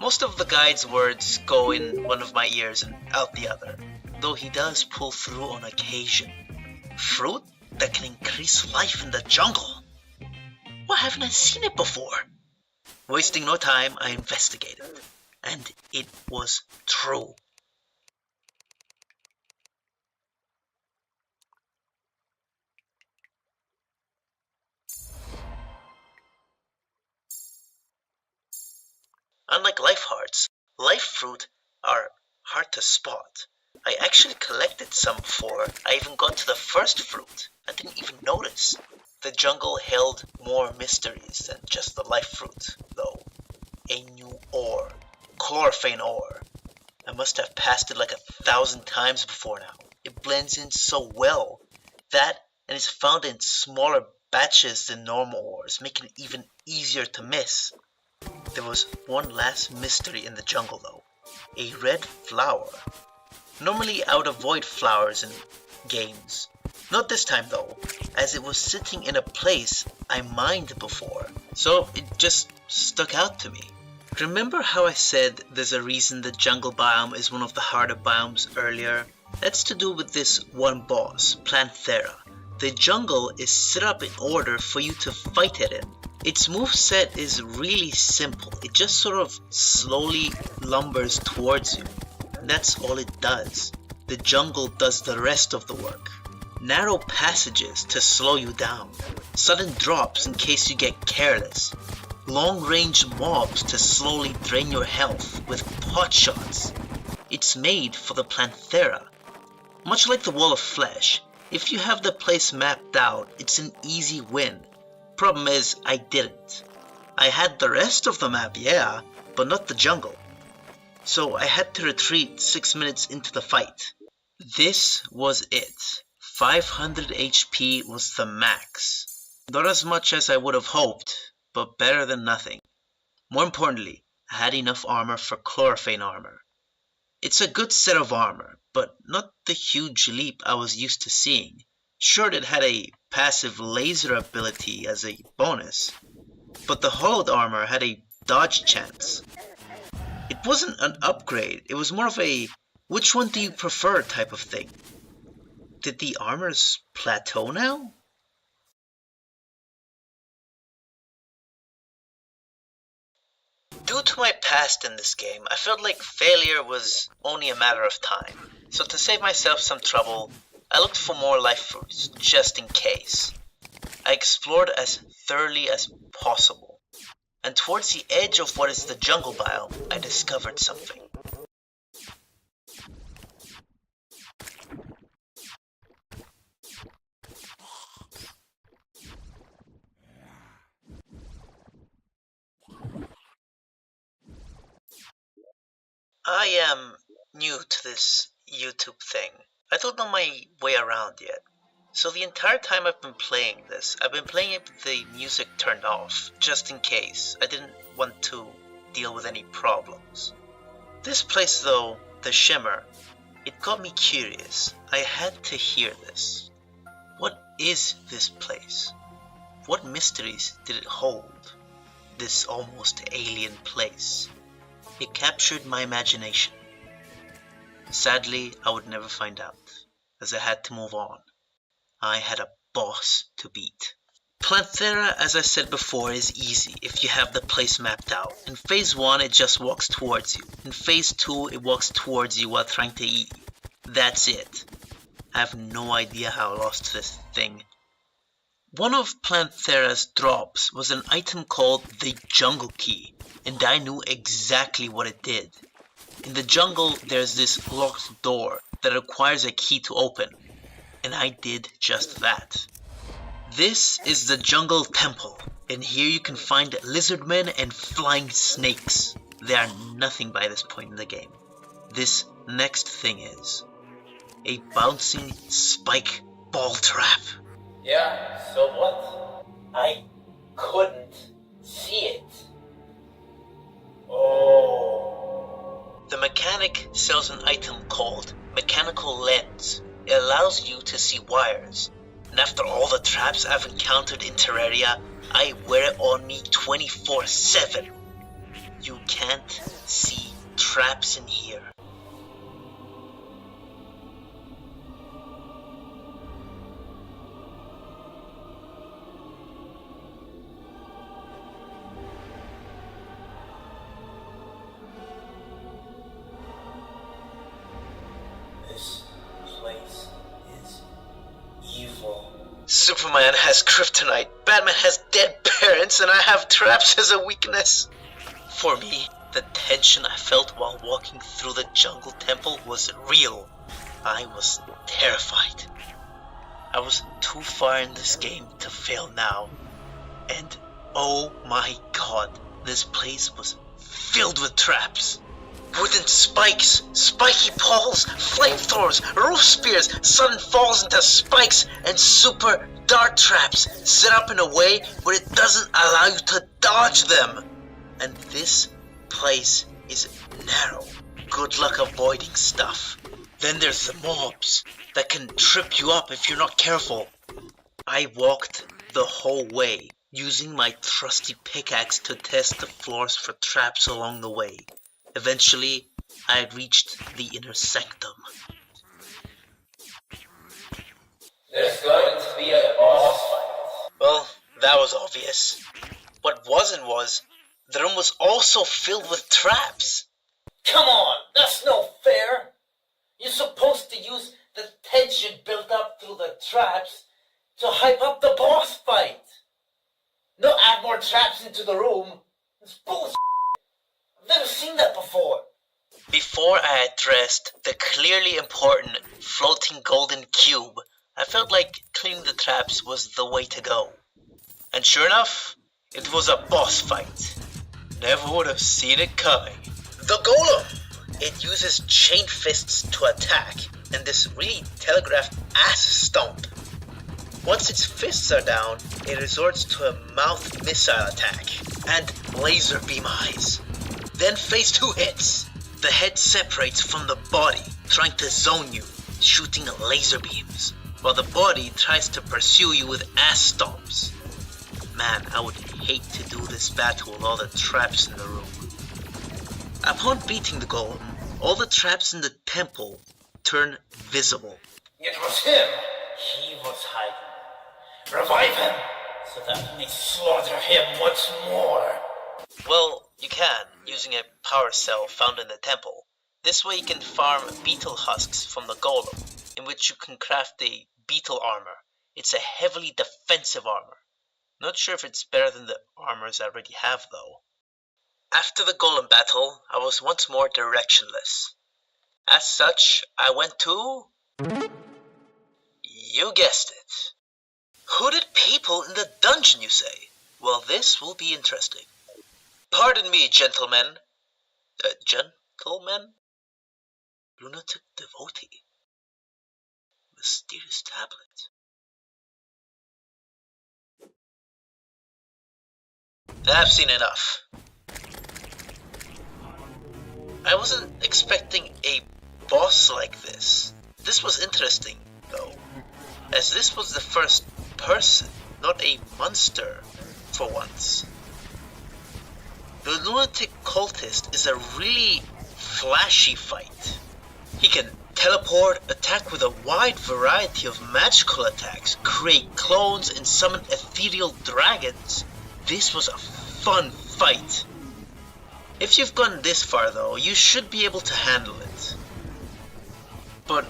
Most of the guide's words go in one of my ears and out the other, though he does pull through on occasion. Fruit that can increase life in the jungle? Why haven't I seen it before? Wasting no time, I investigated, and it was true. Unlike life hearts, life fruit are hard to spot. I actually collected some before I even got to the first fruit. I didn't even notice. The jungle held more mysteries than just the life fruit, though. A new ore. Chlorophane ore. I must have passed it like 1,000 times before now. It blends in so well. That and is found in smaller batches than normal ores, making it even easier to miss. There was one last mystery in the jungle though. A red flower. Normally I would avoid flowers in games. Not this time though, as it was sitting in a place I mined before, so it just stuck out to me. Remember how I said there's a reason the jungle biome is one of the harder biomes earlier? That's to do with this one boss, Planthera. The jungle is set up in order for you to fight it in. Its moveset is really simple, it just sort of slowly lumbers towards you. And that's all it does. The jungle does the rest of the work. Narrow passages to slow you down, sudden drops in case you get careless, long-range mobs to slowly drain your health with pot shots. It's made for the Planthera. Much like the Wall of Flesh, if you have the place mapped out, it's an easy win. Problem is, I didn't. I had the rest of the map, yeah, but not the jungle. So I had to retreat 6 minutes into the fight. This was it. 500 HP was the max. Not as much as I would have hoped, but better than nothing. More importantly, I had enough armor for chlorophane armor. It's a good set of armor, but not the huge leap I was used to seeing. Sure, it had a passive laser ability as a bonus, but the hollowed armor had a dodge chance. It wasn't an upgrade, it was more of a which one do you prefer type of thing. Did the armors plateau now? Due to my past in this game, I felt like failure was only a matter of time. So to save myself some trouble, I looked for more life fruits, just in case. I explored as thoroughly as possible, and towards the edge of what is the jungle biome, I discovered something. I am new to this YouTube thing. I don't know my way around yet. So the entire time I've been playing this, I've been playing it with the music turned off, just in case. I didn't want to deal with any problems. This place though, the Shimmer, it got me curious. I had to hear this. What is this place? What mysteries did it hold? This almost alien place. It captured my imagination. Sadly, I would never find out, as I had to move on. I had a boss to beat. Planthera, as I said before, is easy if you have the place mapped out. In phase 1, it just walks towards you. In phase 2, it walks towards you while trying to eat you. That's it. I have no idea how I lost this thing. One of Planthera's drops was an item called the Jungle Key, and I knew exactly what it did. In the jungle, there's this locked door that requires a key to open, and I did just that. This is the Jungle Temple, and here you can find lizardmen and flying snakes. They are nothing by this point in the game. this next thing is a bouncing spike ball trap. Yeah, so what? I couldn't see it. Oh. The mechanic sells an item called Mechanical Lens. It allows you to see wires. And after all the traps I've encountered in Terraria, I wear it on me 24/7. You can't see traps in here. This place is evil. Superman has kryptonite, Batman has dead parents, and I have traps as a weakness. For me, the tension I felt while walking through the jungle temple was real. I was terrified. I was too far in this game to fail now. And oh my god, this place was filled with traps. Wooden spikes, spiky poles, flamethrowers, roof spears, sudden falls into spikes, and super dart traps set up in a way where it doesn't allow you to dodge them. And this place is narrow. Good luck avoiding stuff. Then there's the mobs that can trip you up if you're not careful. I walked the whole way, using my trusty pickaxe to test the floors for traps along the way. Eventually, I had reached the inner sanctum. There's going to be a boss fight. Well, that was obvious. What wasn't was, the room was also filled with traps. Come on, that's no fair. You're supposed to use the tension built up through the traps to hype up the boss fight. Not add more traps into the room. It's bullshit. I've never seen that before. Before I addressed the clearly important floating golden cube, I felt like cleaning the traps was the way to go. And sure enough, it was a boss fight. Never would have seen it coming. The golem! It uses chain fists to attack, and this really telegraphed ass stomp. Once its fists are down, it resorts to a mouth missile attack, and laser beam eyes. Then phase 2 hits. The head separates from the body, trying to zone you, shooting laser beams, while the body tries to pursue you with ass stomps. Man, I would hate to do this battle with all the traps in the room. Upon beating the golem, all the traps in the temple turn visible. It was him. He was hiding. Revive him, so that we may slaughter him once more. Well, you can, using a power cell found in the temple. This way you can farm beetle husks from the golem, in which you can craft a beetle armor. It's a heavily defensive armor. Not sure if it's better than the armors I already have though. After the golem battle, I was once more directionless. As such, I went to... You guessed it. Hooded people in the dungeon, you say? Well, this will be interesting. Pardon me, gentlemen. Gentlemen? Lunatic devotee. Mysterious tablet. I've seen enough. I wasn't expecting a boss like this. This was interesting, though, as this was the first person, not a monster, for once. The lunatic cultist is a really flashy fight. He can teleport, attack with a wide variety of magical attacks, create clones, and summon ethereal dragons. This was a fun fight. If you've gone this far though, you should be able to handle it. But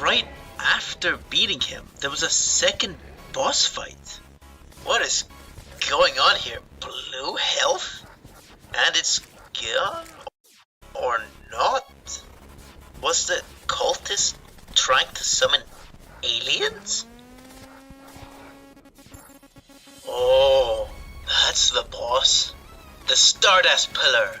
right after beating him, there was a second boss fight. What is going on here? Blue health? And it's gone? Or not? Was the cultist trying to summon aliens? Oh, that's the boss. The Stardust Pillar.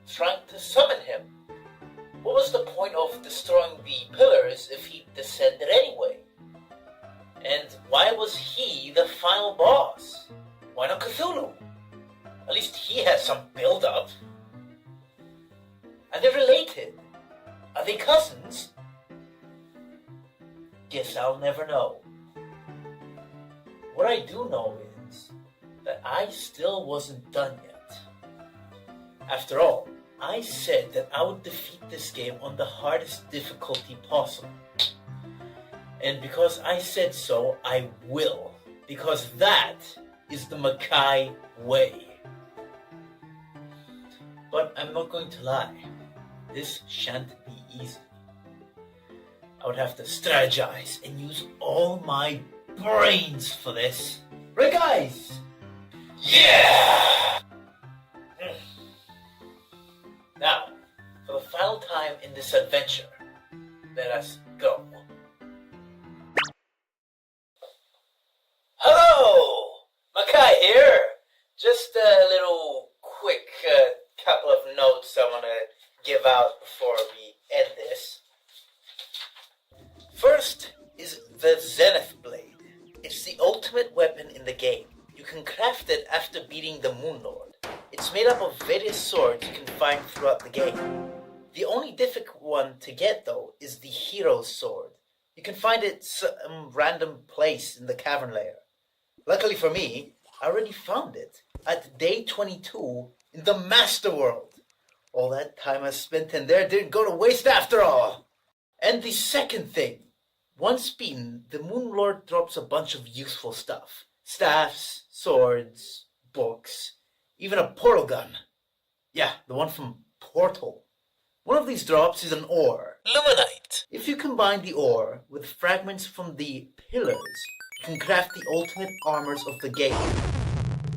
trying to summon him. What was the point of destroying the pillars if he descended anyway? And why was he the final boss? Why not Cthulhu? At least he has some build-up. Are they related? Are they cousins? Guess I'll never know. What I do know is that I still wasn't done yet. After all, I said that I would defeat this game on the hardest difficulty possible. And because I said so, I will. Because that is the Mackai way. But I'm not going to lie. This shan't be easy. I would have to strategize and use all my brains for this. Right, guys? Yeah! Now, for the final time in this adventure, let us go. Hello! Mackai here! Just a little quick couple of notes I want to give out before we end this. First is the Zenith Blade. It's the ultimate weapon in the game. You can craft it after beating the Moon Lord. It's made up of various swords you can find throughout the game. The only difficult one to get though is the Hero's Sword. You can find it some random place in the cavern layer. Luckily for me, I already found it at day 22 in the Master World. All that time I spent in there didn't go to waste after all. And the second thing, once beaten, the Moon Lord drops a bunch of useful stuff. Staffs, swords, books, even a portal gun. Yeah, the one from Portal. One of these drops is an ore. Luminite. If you combine the ore with fragments from the pillars, you can craft the ultimate armors of the game.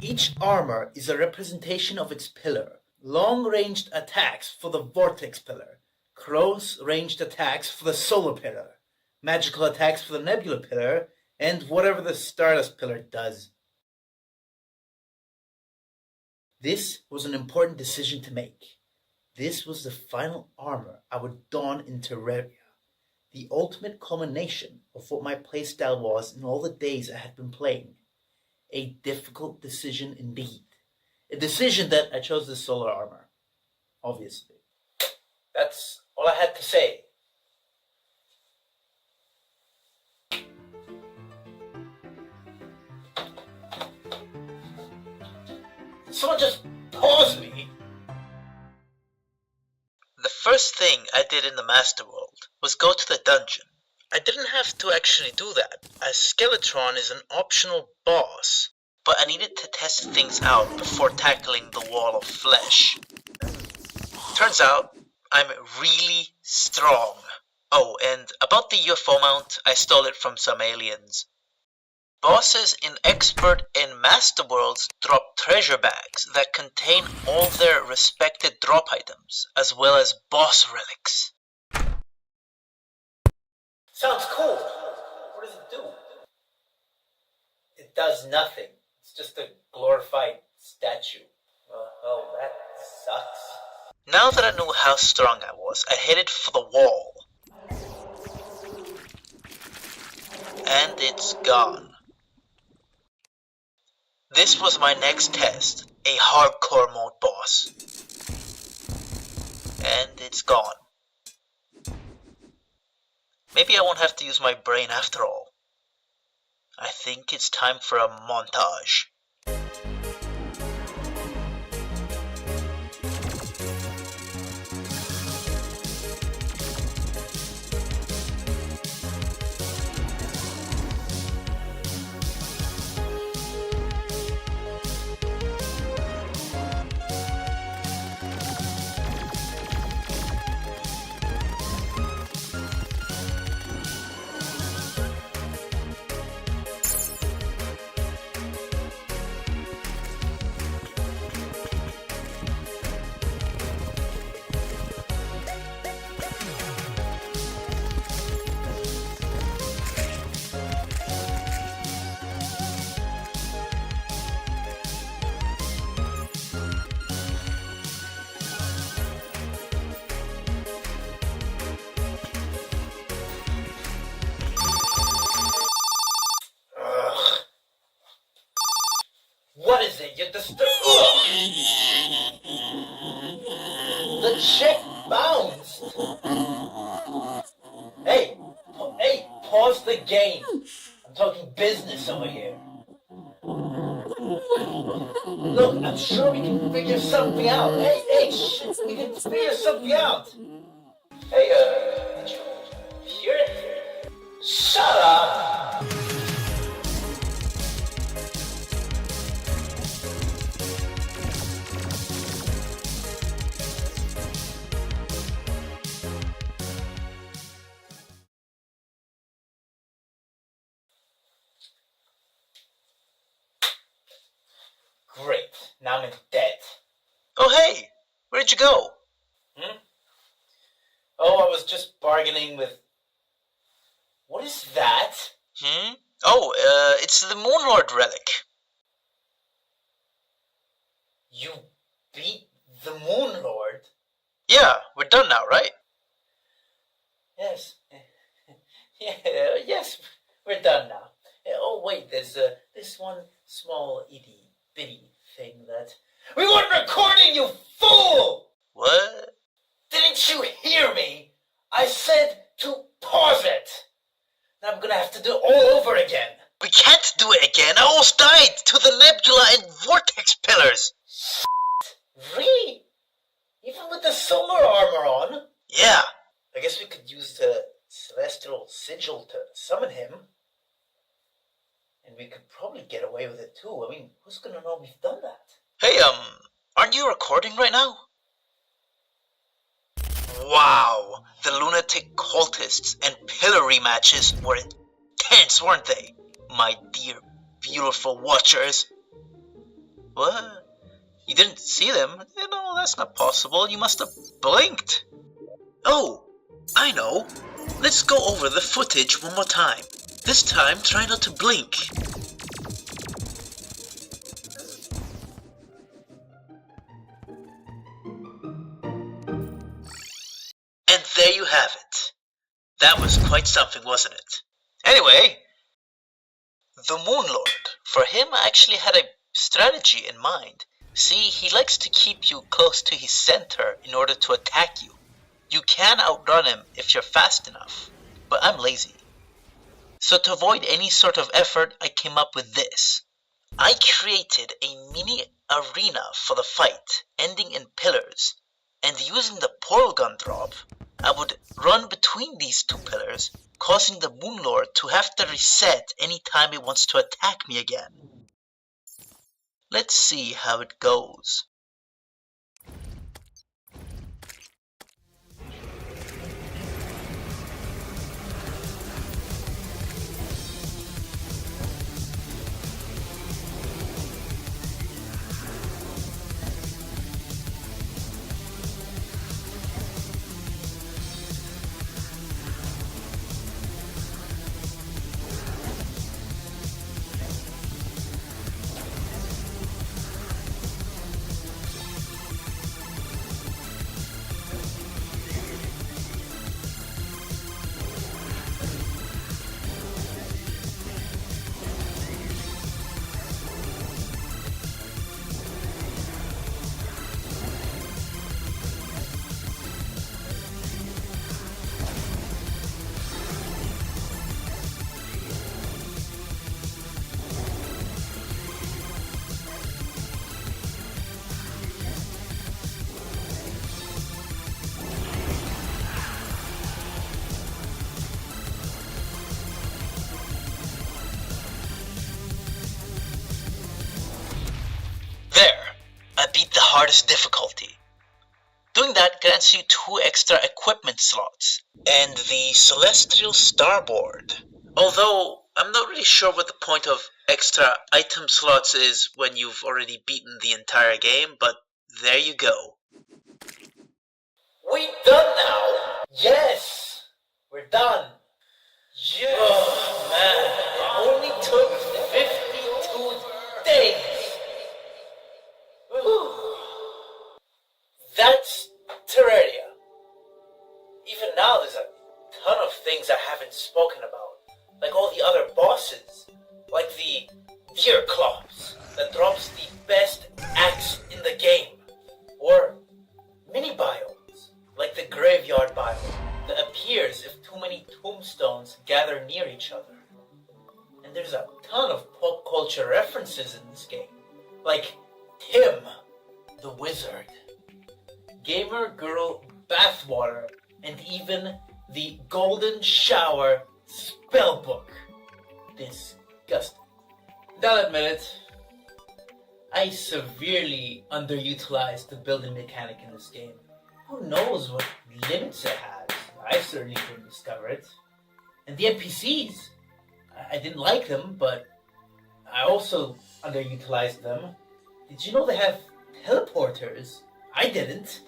Each armor is a representation of its pillar. Long-ranged attacks for the Vortex pillar. Close-ranged attacks for the Solar pillar. Magical attacks for the Nebula pillar. And whatever the Stardust pillar does. This was an important decision to make. This was the final armor I would don in Terraria. The ultimate culmination of what my playstyle was in all the days I had been playing. A difficult decision indeed. A decision that I chose the solar armor. Obviously. That's all I had to say. Someone just pause me. The first thing I did in the Master World was go to the dungeon. I didn't have to actually do that, as Skeletron is an optional boss, but I needed to test things out before tackling the Wall of Flesh. Turns out, I'm really strong. Oh, and about the UFO mount, I stole it from some aliens. Bosses in Expert and Master Worlds drop treasure bags that contain all their respected drop items, as well as boss relics. Sounds cool. What does it do? It does nothing. It's just a glorified statue. Oh, that sucks. Now that I knew how strong I was, I headed for the wall. And it's gone. This was my next test, a hardcore mode boss. And it's gone. Maybe I won't have to use my brain after all. I think it's time for a montage. just... The check bounced! Hey, pause the game. I'm talking business over here. Look, I'm sure we can figure something out. Hey, shit, we can figure something out. Hey, did you hear it? Shut up! Great, now I'm in debt. Oh hey, where'd you go? Oh, I was just bargaining with... What is that? Oh, it's the Moonlord relic. You beat the Moon Lord? Yeah, we're done now, right? Yes. Yes, we're done now. Oh, wait, there's this one small itty bitty thing that... We weren't recording, you fool! What? Didn't you hear me? I said to pause it. Now I'm gonna have to do it all over again. We can't do it again. I almost died to the nebula and vortex pillars. Really? Even with the solar armor on? Yeah. I guess we could use the celestial sigil to summon him. And we could probably get away with it too. I mean, who's gonna know we've done that? Hey, aren't you recording right now? Wow, the lunatic cultists and pillar rematches were intense, weren't they? My dear, beautiful watchers. What? You didn't see them? No, that's not possible. You must have blinked. Oh, I know. Let's go over the footage one more time. This time, try not to blink. And there you have it. That was quite something, wasn't it? Anyway, the Moonlord. For him, I actually had a strategy in mind. See, he likes to keep you close to his center in order to attack you. You can outrun him if you're fast enough, but I'm lazy. So to avoid any sort of effort, I came up with this. I created a mini arena for the fight, ending in pillars, and using the portal gun drop, I would run between these two pillars, causing the Moonlord to have to reset any time he wants to attack me again. Let's see how it goes. There, I beat the hardest difficulty. Doing that grants you 2 extra equipment slots, and the Celestial Starboard. Although, I'm not really sure what the point of extra item slots is when you've already beaten the entire game, but there you go. We done now? Yes! We're done. Yes! Oh, man. It only took 52 days. That's Terraria. Even now there's a ton of things I haven't spoken about. Like all the other bosses. Like the Deer Claws that drops the best acts in the game, or mini biomes, like the graveyard biome that appears if too many tombstones gather near each other. And there's a ton of pop culture references in this game, like Tim, the Wizard, Gamer Girl Bathwater, and even the Golden Shower Spellbook. Disgusting. I'll admit it, I severely underutilized the building mechanic in this game. Who knows what limits it has? I certainly couldn't discover it. And the NPCs, I didn't like them, but I also underutilized them. Did you know they have teleporters? I didn't.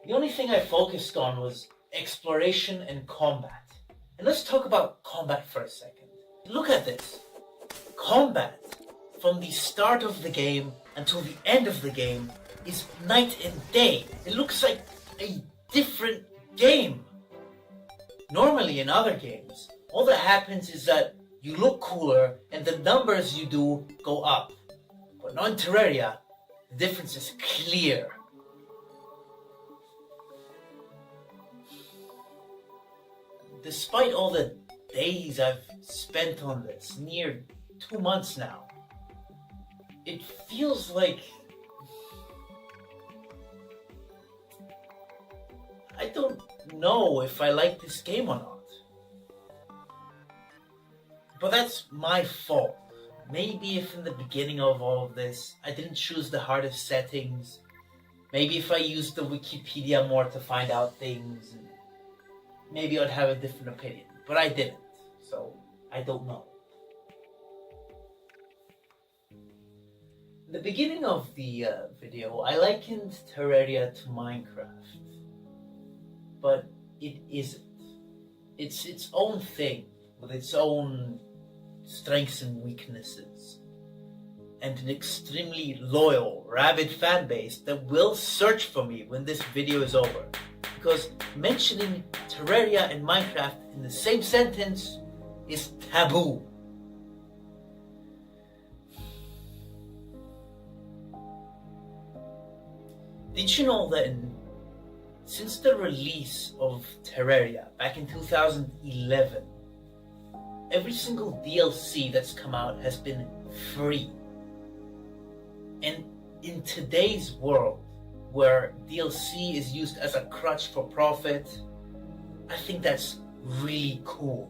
The only thing I focused on was exploration and combat. And let's talk about combat for a second. Look at this. Combat, from the start of the game until the end of the game, is night and day. It looks like a different game. Normally in other games, all that happens is that you look cooler and the numbers you do go up. But not in Terraria, the difference is clear. Despite all the days I've spent on this, near 2 months now, it feels like I don't know if I like this game or not. But that's my fault. Maybe if in the beginning of all of this I didn't choose the hardest settings, maybe if I used the Wikipedia more to find out things, maybe I'd have a different opinion. But I didn't, so I don't know. In the beginning of the video, I likened Terraria to Minecraft. But it isn't. It's its own thing, with its own strengths and weaknesses. And an extremely loyal, rabid fan base that will search for me when this video is over. Because mentioning Terraria and Minecraft in the same sentence is taboo. Did you know that since the release of Terraria back in 2011, every single DLC that's come out has been free? And in today's world, where DLC is used as a crutch for profit, I think that's really cool.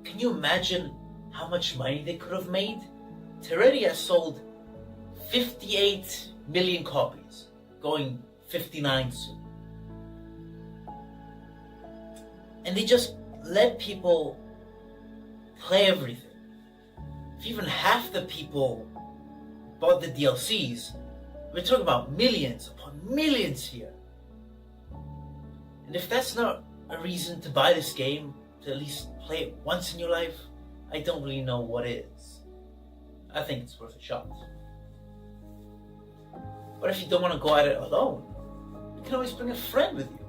Can you imagine how much money they could have made? Terraria sold 58 million copies, going 59 soon. And they just let people play everything. If even half the people bought the DLCs, we're talking about millions upon millions here. And if that's not a reason to buy this game, to at least play it once in your life, I don't really know what is. I think it's worth a shot. But if you don't want to go at it alone, you can always bring a friend with you.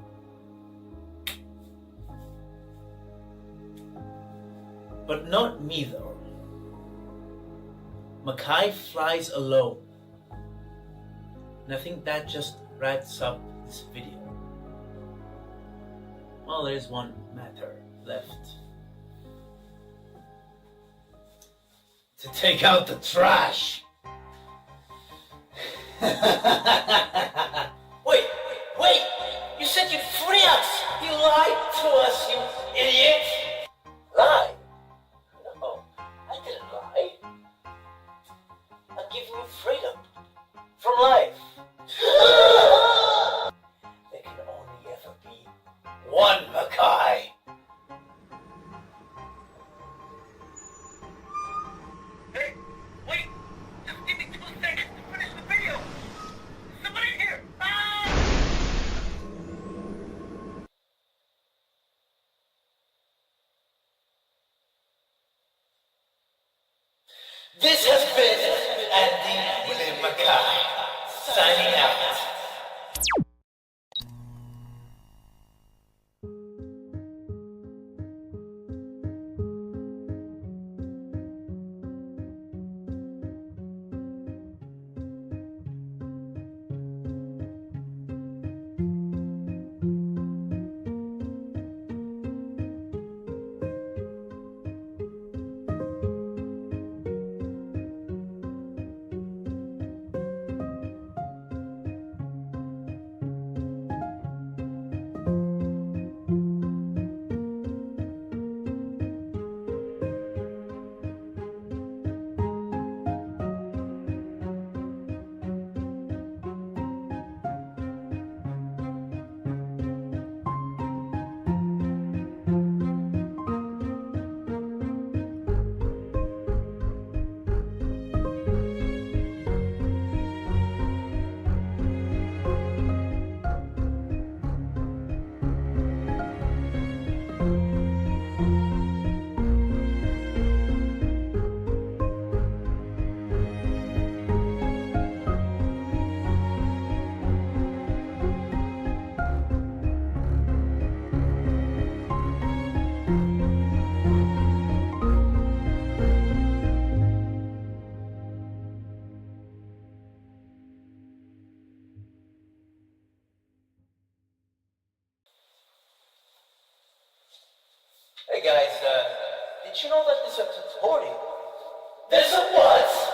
But not me though. Mackai flies alone. And I think that just wraps up this video. Well, there's one matter left. To take out the trash. Wait! You said you'd free us! You lied to us, you idiot! Lie? No, I didn't lie. I'm giving you freedom from life. There can only ever be one Mackai. Hey, wait! Just give me 2 seconds to finish the video! Somebody here! Ah! This has been Andy William Mackai, signing out. Hey guys, did you know that there's a tutorial? There's a what?